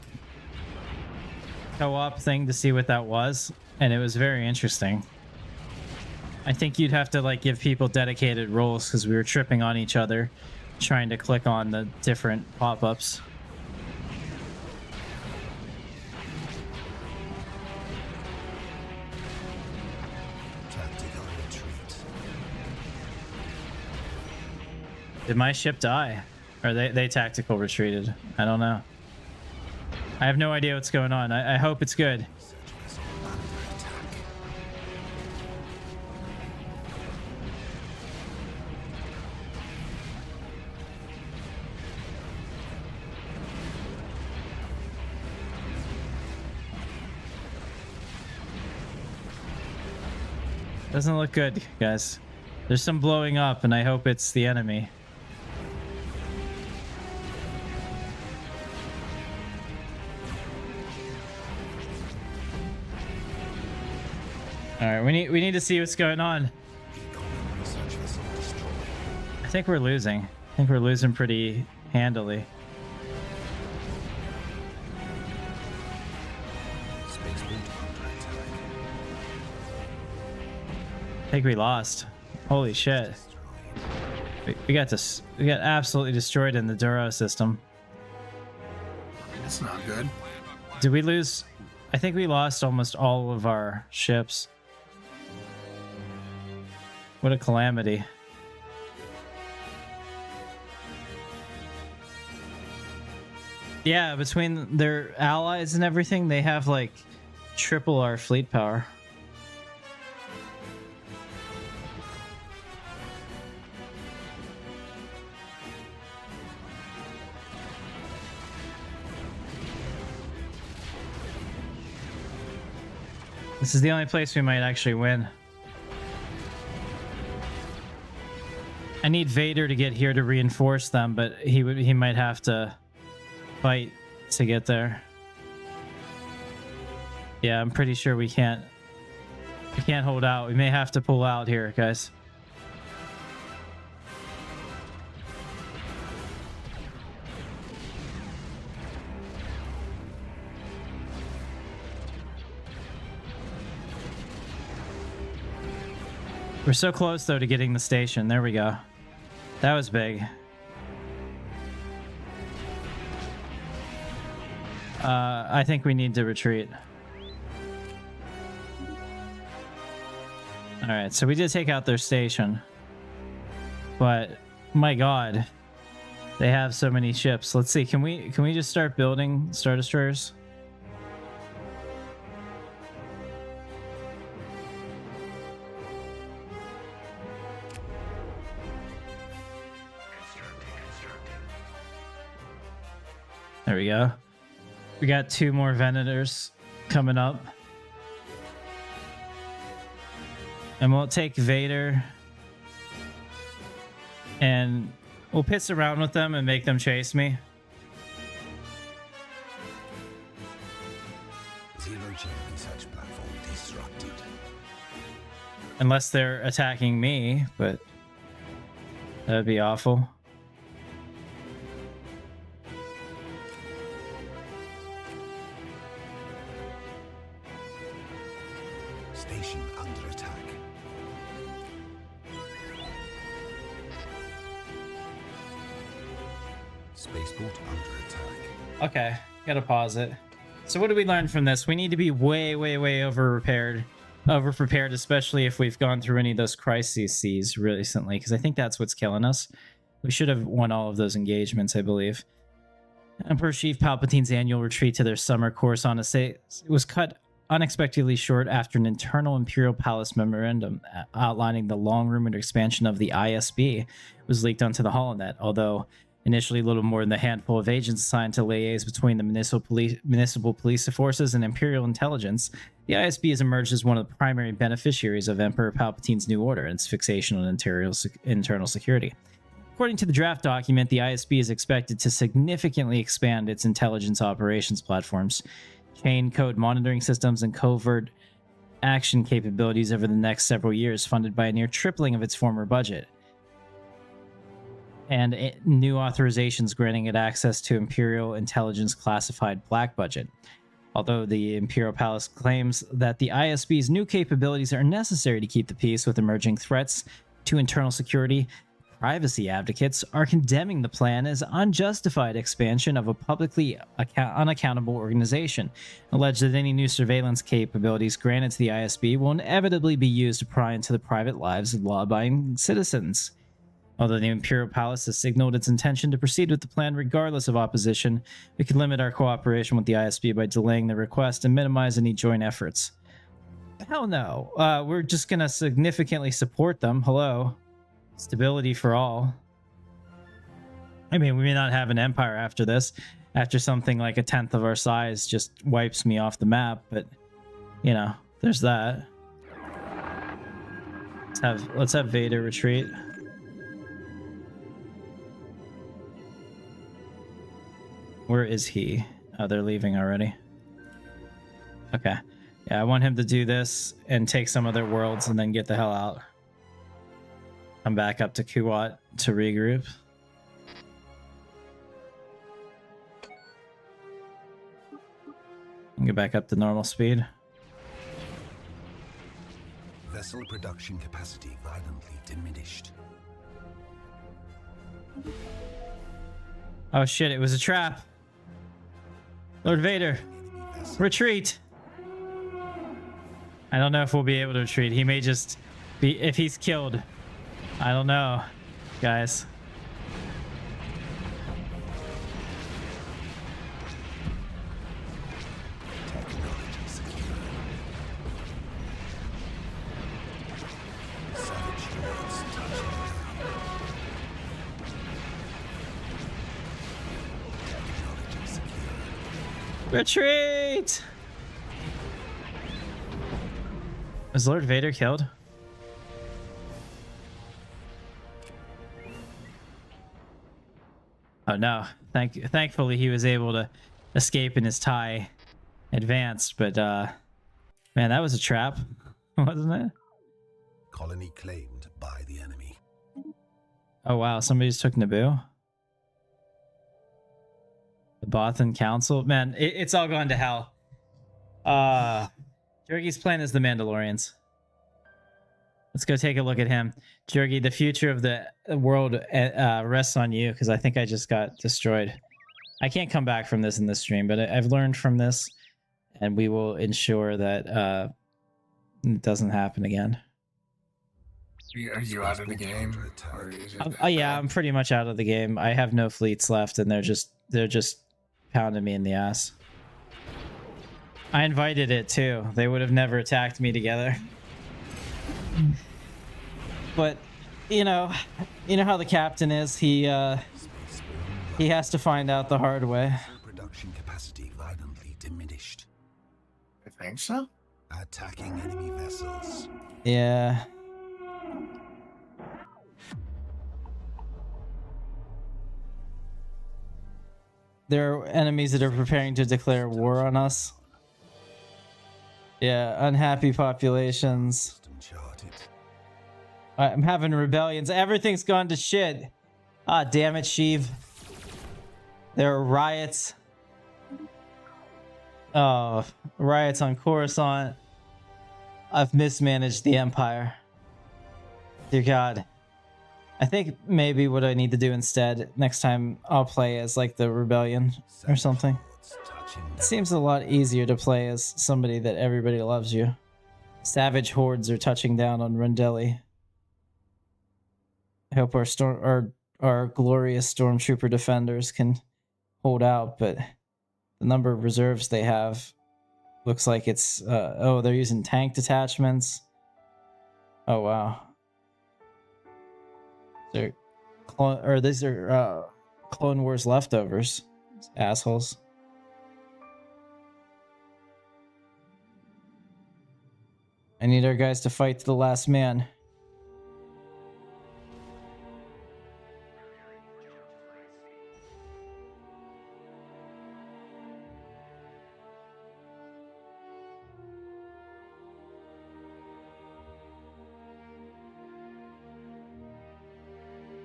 co-op thing to see what that was, and it was very interesting. I think you'd have to like give people dedicated roles because we were tripping on each other trying to click on the different pop-ups. tactical retreat. Did my ship die? Or they tactical retreated? I don't know. I have no idea what's going on. I hope it's good. Research vessel under attack. Doesn't look good, guys. There's some blowing up, and I hope it's the enemy. All right, we need to see what's going on. Recon research vessel destroyed. I think we're losing. I think we're losing pretty handily. Spaceport under attack. I think we lost. Holy shit. We got absolutely destroyed in the Duro system. That's not good. Did we lose? I think we lost almost all of our ships. What a calamity. Yeah, between their allies and everything, they have like triple our fleet power. This is the only place we might actually win. I need Vader to get here to reinforce them, but he might have to fight to get there. Yeah, I'm pretty sure we can't hold out. We may have to pull out here, guys. We're so close, though, to getting the station. There we go. That was big. I think we need to retreat. Alright, so we did take out their station. But, my god. They have so many ships. Let's see, can we just start building Star Destroyers? There we go. We got 2 more Venators coming up. And we'll take Vader. And we'll piss around with them and make them chase me. Zero-G research platform disrupted. Unless they're attacking me, but that'd be awful. Station under attack. Spaceport under attack. Okay, gotta pause it. So what do we learn from this? We need to be way, way, way over-prepared, especially if we've gone through any of those crises recently, because I think that's what's killing us. We should have won all of those engagements, I believe. Emperor Chief Palpatine's annual retreat to their summer course on it was cut unexpectedly short after an internal Imperial Palace memorandum outlining the long-rumored expansion of the ISB was leaked onto the holonet, although initially little more than the handful of agents assigned to liaise between the municipal police forces and Imperial intelligence. The ISB has emerged as one of the primary beneficiaries of Emperor Palpatine's new order and its fixation on internal security. According to the draft document, the ISB is expected to significantly expand its intelligence operations platforms, chain code monitoring systems, and covert action capabilities over the next several years, funded by a near tripling of its former budget. And new authorizations granting it access to Imperial intelligence classified black budget. Although the Imperial Palace claims that the ISB's new capabilities are necessary to keep the peace with emerging threats to internal security, privacy advocates are condemning the plan as unjustified expansion of a publicly unaccountable organization, alleged that any new surveillance capabilities granted to the ISB will inevitably be used to pry into the private lives of law-abiding citizens. Although the Imperial Palace has signaled its intention to proceed with the plan regardless of opposition, we could limit our cooperation with the ISB by delaying the request and minimize any joint efforts. Hell no. We're just going to significantly support them. Hello. Stability for all. I mean, we may not have an empire after this, after something like a 10th of our size just wipes me off the map, but, you know, there's that. Let's have Vader retreat. Where is he? Oh, they're leaving already. Okay. Yeah, I want him to do this and take some of their worlds and then get the hell out. Come back up to Kuwat to regroup. And get back up to normal speed. Vessel production capacity violently diminished. Oh shit, it was a trap. Lord Vader, retreat. I don't know if we'll be able to retreat. He may just be, if he's killed. I don't know, guys. Technology secure. Savage units touching down. Technology secure. Retreat! Was Lord Vader killed? Oh no! Thankfully he was able to escape in his TIE advanced, but man, that was a trap, wasn't it? Colony claimed by the enemy. Oh wow! Somebody just took Naboo. The Bothan Council, man, it's all gone to hell. Jurgi's plan is the Mandalorians. Let's go take a look at him. Jurgi, the future of the world rests on you, because I think I just got destroyed. I can't come back from this in this stream, but I've learned from this, and we will ensure that it doesn't happen again. Are you out of the game? Or is it Yeah, I'm pretty much out of the game. I have no fleets left, and they're just pounding me in the ass. I invited it too. They would have never attacked me together. But you know how the captain is. He has to find out the hard way. think so? Attacking enemy vessels. Yeah. There are enemies that are preparing to declare war on us. Yeah, unhappy populations. System charted. I'm having rebellions. Everything's gone to shit. Ah, damn it, Sheev. There are riots. Oh, riots on Coruscant. I've mismanaged the Empire. Dear God. I think maybe what I need to do instead next time I'll play as like the rebellion or something. It seems a lot easier to play as somebody that everybody loves you. Savage hordes are touching down on Rendelli. I hope our glorious stormtrooper defenders can hold out, but the number of reserves they have looks like it's oh, they're using tank detachments. Oh wow. These are Clone Wars leftovers. These assholes. I need our guys to fight to the last man.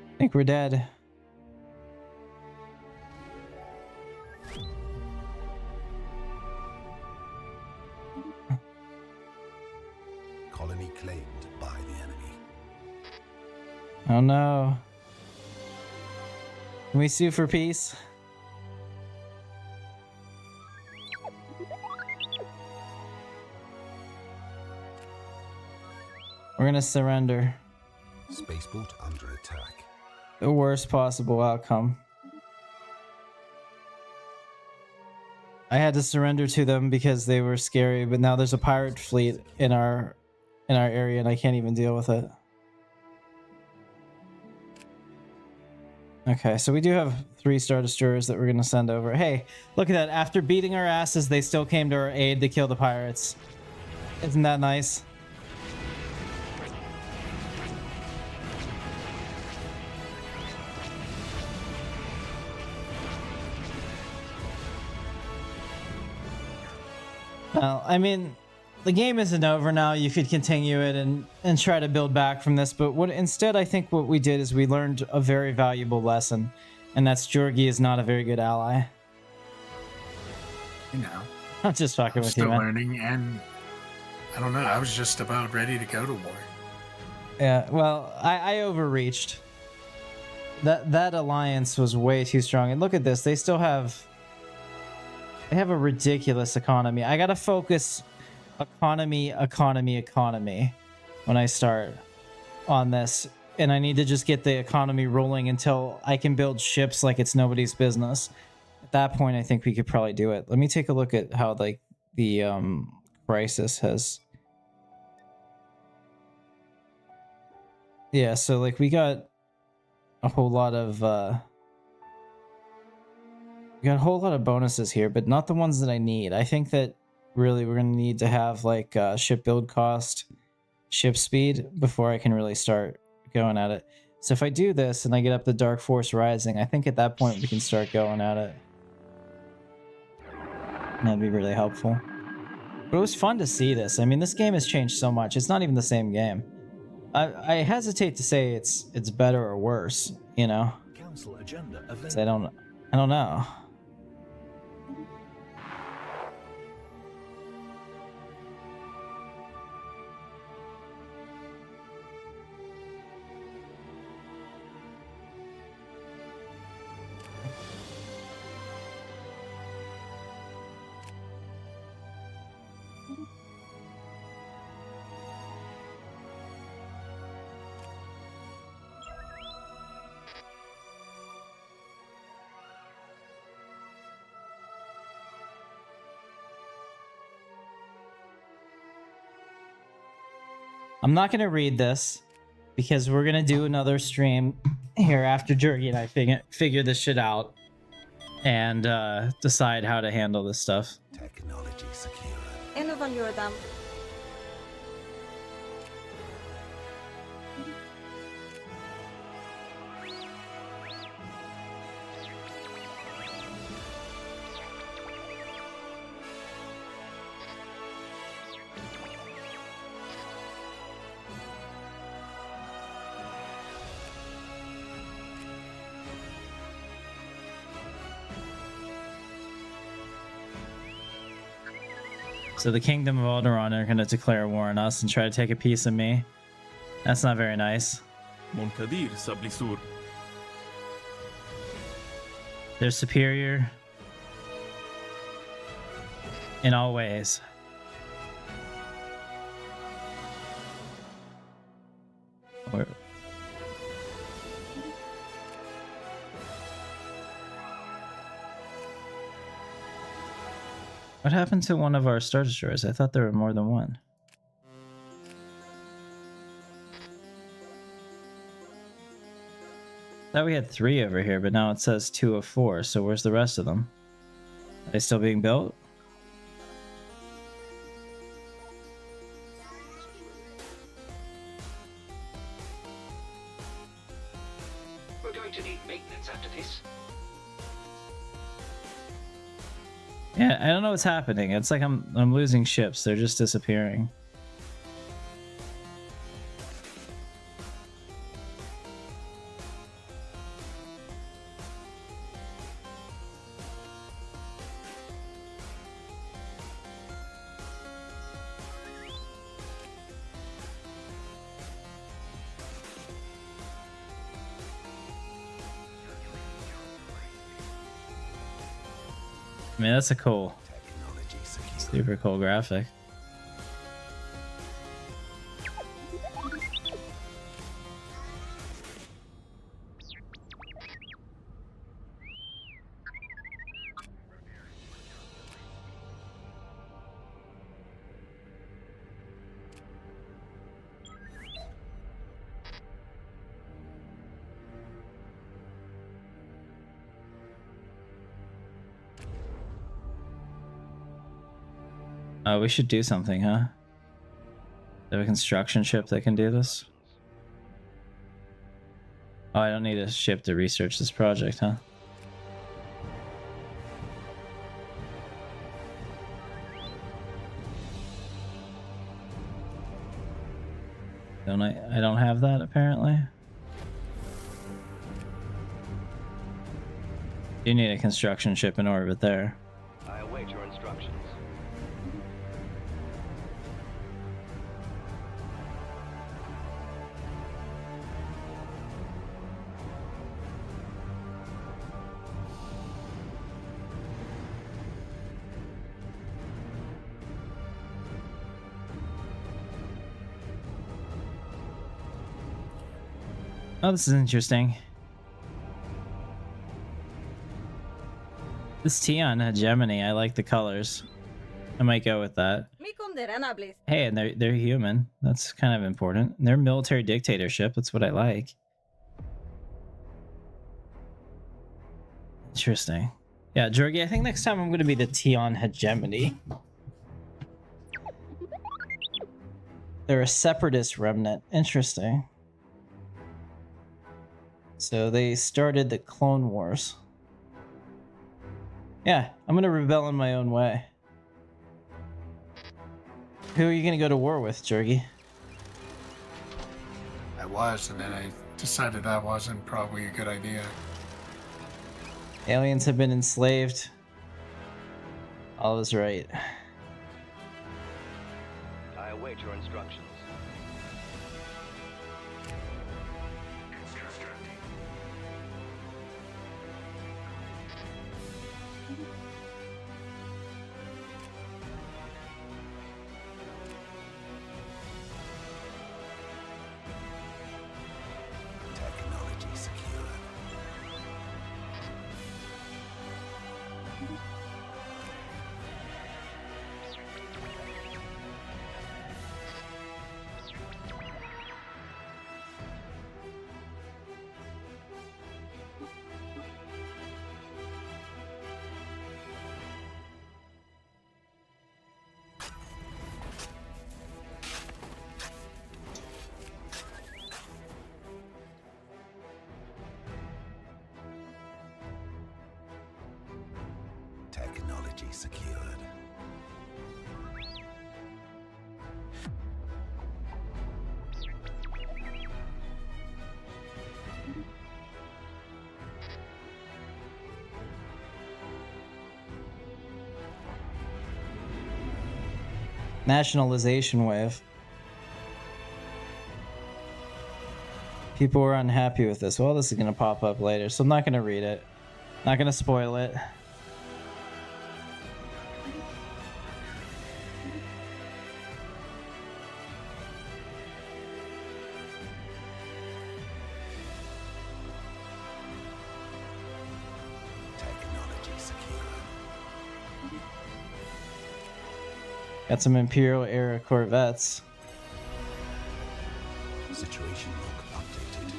I think we're dead. Colony claimed by the enemy. Oh no. Can we sue for peace? We're gonna surrender. Spaceport under attack. The worst possible outcome. I had to surrender to them because they were scary, but now there's a pirate fleet in our area and I can't even deal with it. Okay, so we do have 3 Star Destroyers that we're gonna send over. Hey, look at that. After beating our asses, they still came to our aid to kill the pirates. Isn't that nice? Well, I mean, the game isn't over now. You could continue it and try to build back from this, but instead I think what we did is we learned a very valuable lesson, and that's Georgie is not a very good ally. You know, I'm just fucking with you, still man. learning, and I don't know. I was just about ready to go to war. Yeah, well, I overreached. That alliance was way too strong, and look at this. They still have... They have a ridiculous economy. I gotta focus economy when I start on this. And I need to just get the economy rolling until I can build ships like it's nobody's business. At that point, I think we could probably do it. Let me take a look at how like the crisis has... Yeah, so like we got a whole lot of... We got a whole lot of bonuses here, but not the ones that I need. I think that really we're going to need to have like ship build cost, ship speed before I can really start going at it. So if I do this and I get up the Dark Force Rising, I think at that point we can start going at it. And that'd be really helpful. But it was fun to see this. I mean, this game has changed so much. It's not even the same game. I hesitate to say it's better or worse, you know? Council agenda available. 'Cause I don't know. I'm not going to read this because we're going to do another stream here after Jergy and I figure this shit out and decide how to handle this stuff. Technology secure. conjure them. So the Kingdom of Alderaan are going to declare war on us and try to take a piece of me. That's not very nice. منكدير سبليسور. They're superior in all ways. Or- What happened to one of our Star Destroyers? I thought there were more than one. Thought we had 3 over here, but now it says 2 of 4. So where's the rest of them? Are they still being built? We're going to need maintenance after this. Yeah, I don't know what's happening. It's like I'm losing ships. They're just disappearing. I mean, that's a cool, Technology secure. super cool graphic. We should do something, huh? They have a construction ship that can do this? Oh, I don't need a ship to research this project, huh? Don't I don't have that, apparently. You need a construction ship in orbit there. I await your instructions. Oh, this is interesting. This Tion hegemony, I like the colors. I might go with that. Hey, and they're human. That's kind of important. They're military dictatorship. That's what I like. Interesting. Yeah, Jorgi, I think next time I'm going to be the Tion hegemony. They're a separatist remnant. Interesting. So they started the Clone Wars. Yeah, I'm gonna rebel in my own way. Who are you gonna go to war with, Jorgi? I was, and then I decided that wasn't probably a good idea. Aliens have been enslaved. All is right. I await your instructions. Technology secure. Technology secured. Nationalization wave. People were unhappy with this. Well, this is going to pop up later, so I'm not going to read it. Not going to spoil it. Technology secured. Got some Imperial era Corvettes. Situation log updated.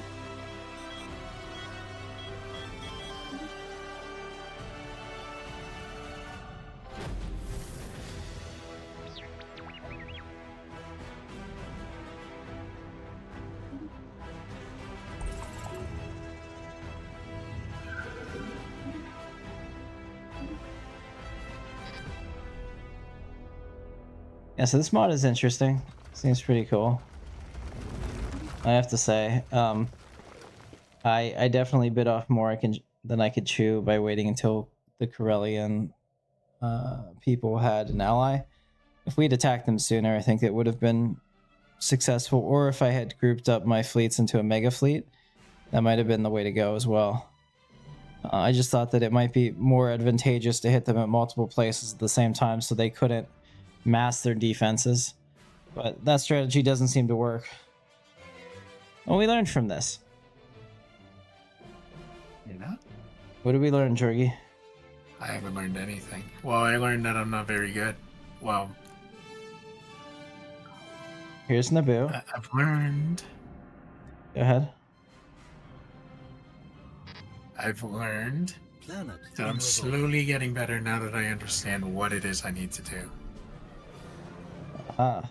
Yeah, so this mod is interesting. Seems pretty cool, I have to say. I definitely bit off more than I could chew by waiting until the Corellian people had an ally. If we'd attacked them sooner, I think it would have been successful. Or if I had grouped up my fleets into a mega fleet, that might have been the way to go as well. I just thought that it might be more advantageous to hit them at multiple places at the same time so they couldn't mass their defenses. But that strategy doesn't seem to work. Well, we learned from this. You know? What did we learn, Jorgie? I haven't learned anything. Well, I learned that I'm not very good. Well, Here's Naboo. I've learned. Go ahead. I've learned Planet. that I'm slowly getting better now that I understand what it is I need to do. Ah.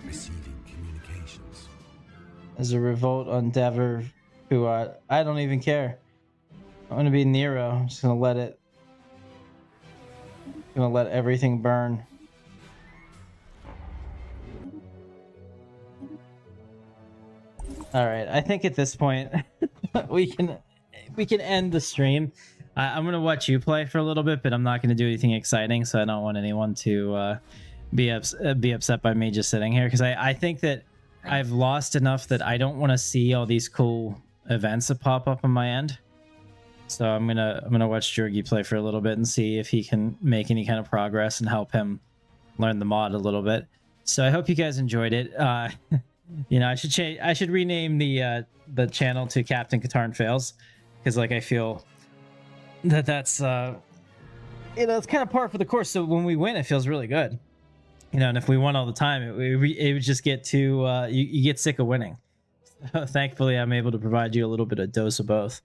Receiving communications. There's a revolt on Dever who I don't even care. I'm gonna be Nero. I'm just gonna let everything burn. All right, I think at this point we can end the stream. I'm gonna watch you play for a little bit, but I'm not gonna do anything exciting, so I don't want anyone to be upset by me just sitting here, because I think that I've lost enough that I don't want to see all these cool events that pop up on my end. So I'm gonna watch Jorgie play for a little bit and see if he can make any kind of progress and help him learn the mod a little bit. So I hope you guys enjoyed it. You know, I should rename the channel to Captain Katarn Fails, because like I feel that's it's kind of par for the course. So when we win, it feels really good. You know, and if we won all the time, it would just get too you get sick of winning. So thankfully, I'm able to provide you a little bit of dose of both.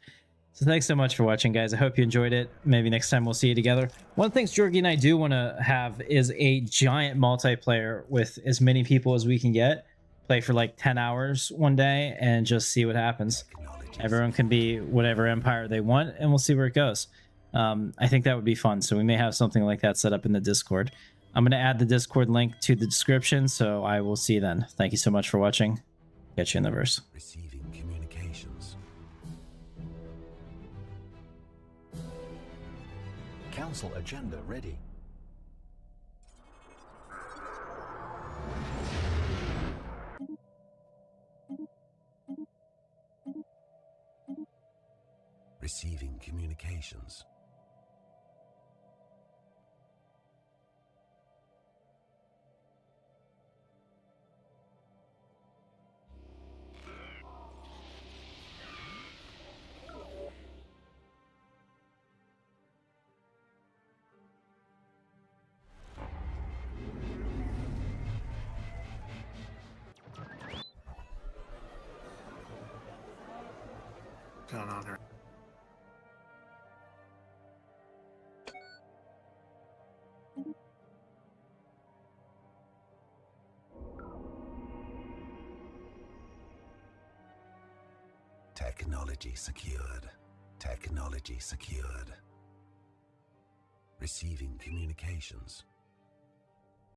So thanks so much for watching, guys. I hope you enjoyed it. Maybe next time we'll see you together. One of the things Jorgie and I do want to have is a giant multiplayer with as many people as we can get. Play for like 10 hours one day and just see what happens. Everyone can be whatever empire they want, and we'll see where it goes. I think that would be fun. So we may have something like that set up in the Discord. I'm going to add the Discord link to the description, so I will see you then. Thank you so much for watching. Catch you in the verse. Receiving communications. Council agenda ready. Receiving communications. Going on there. Technology secured. Technology secured. Receiving communications.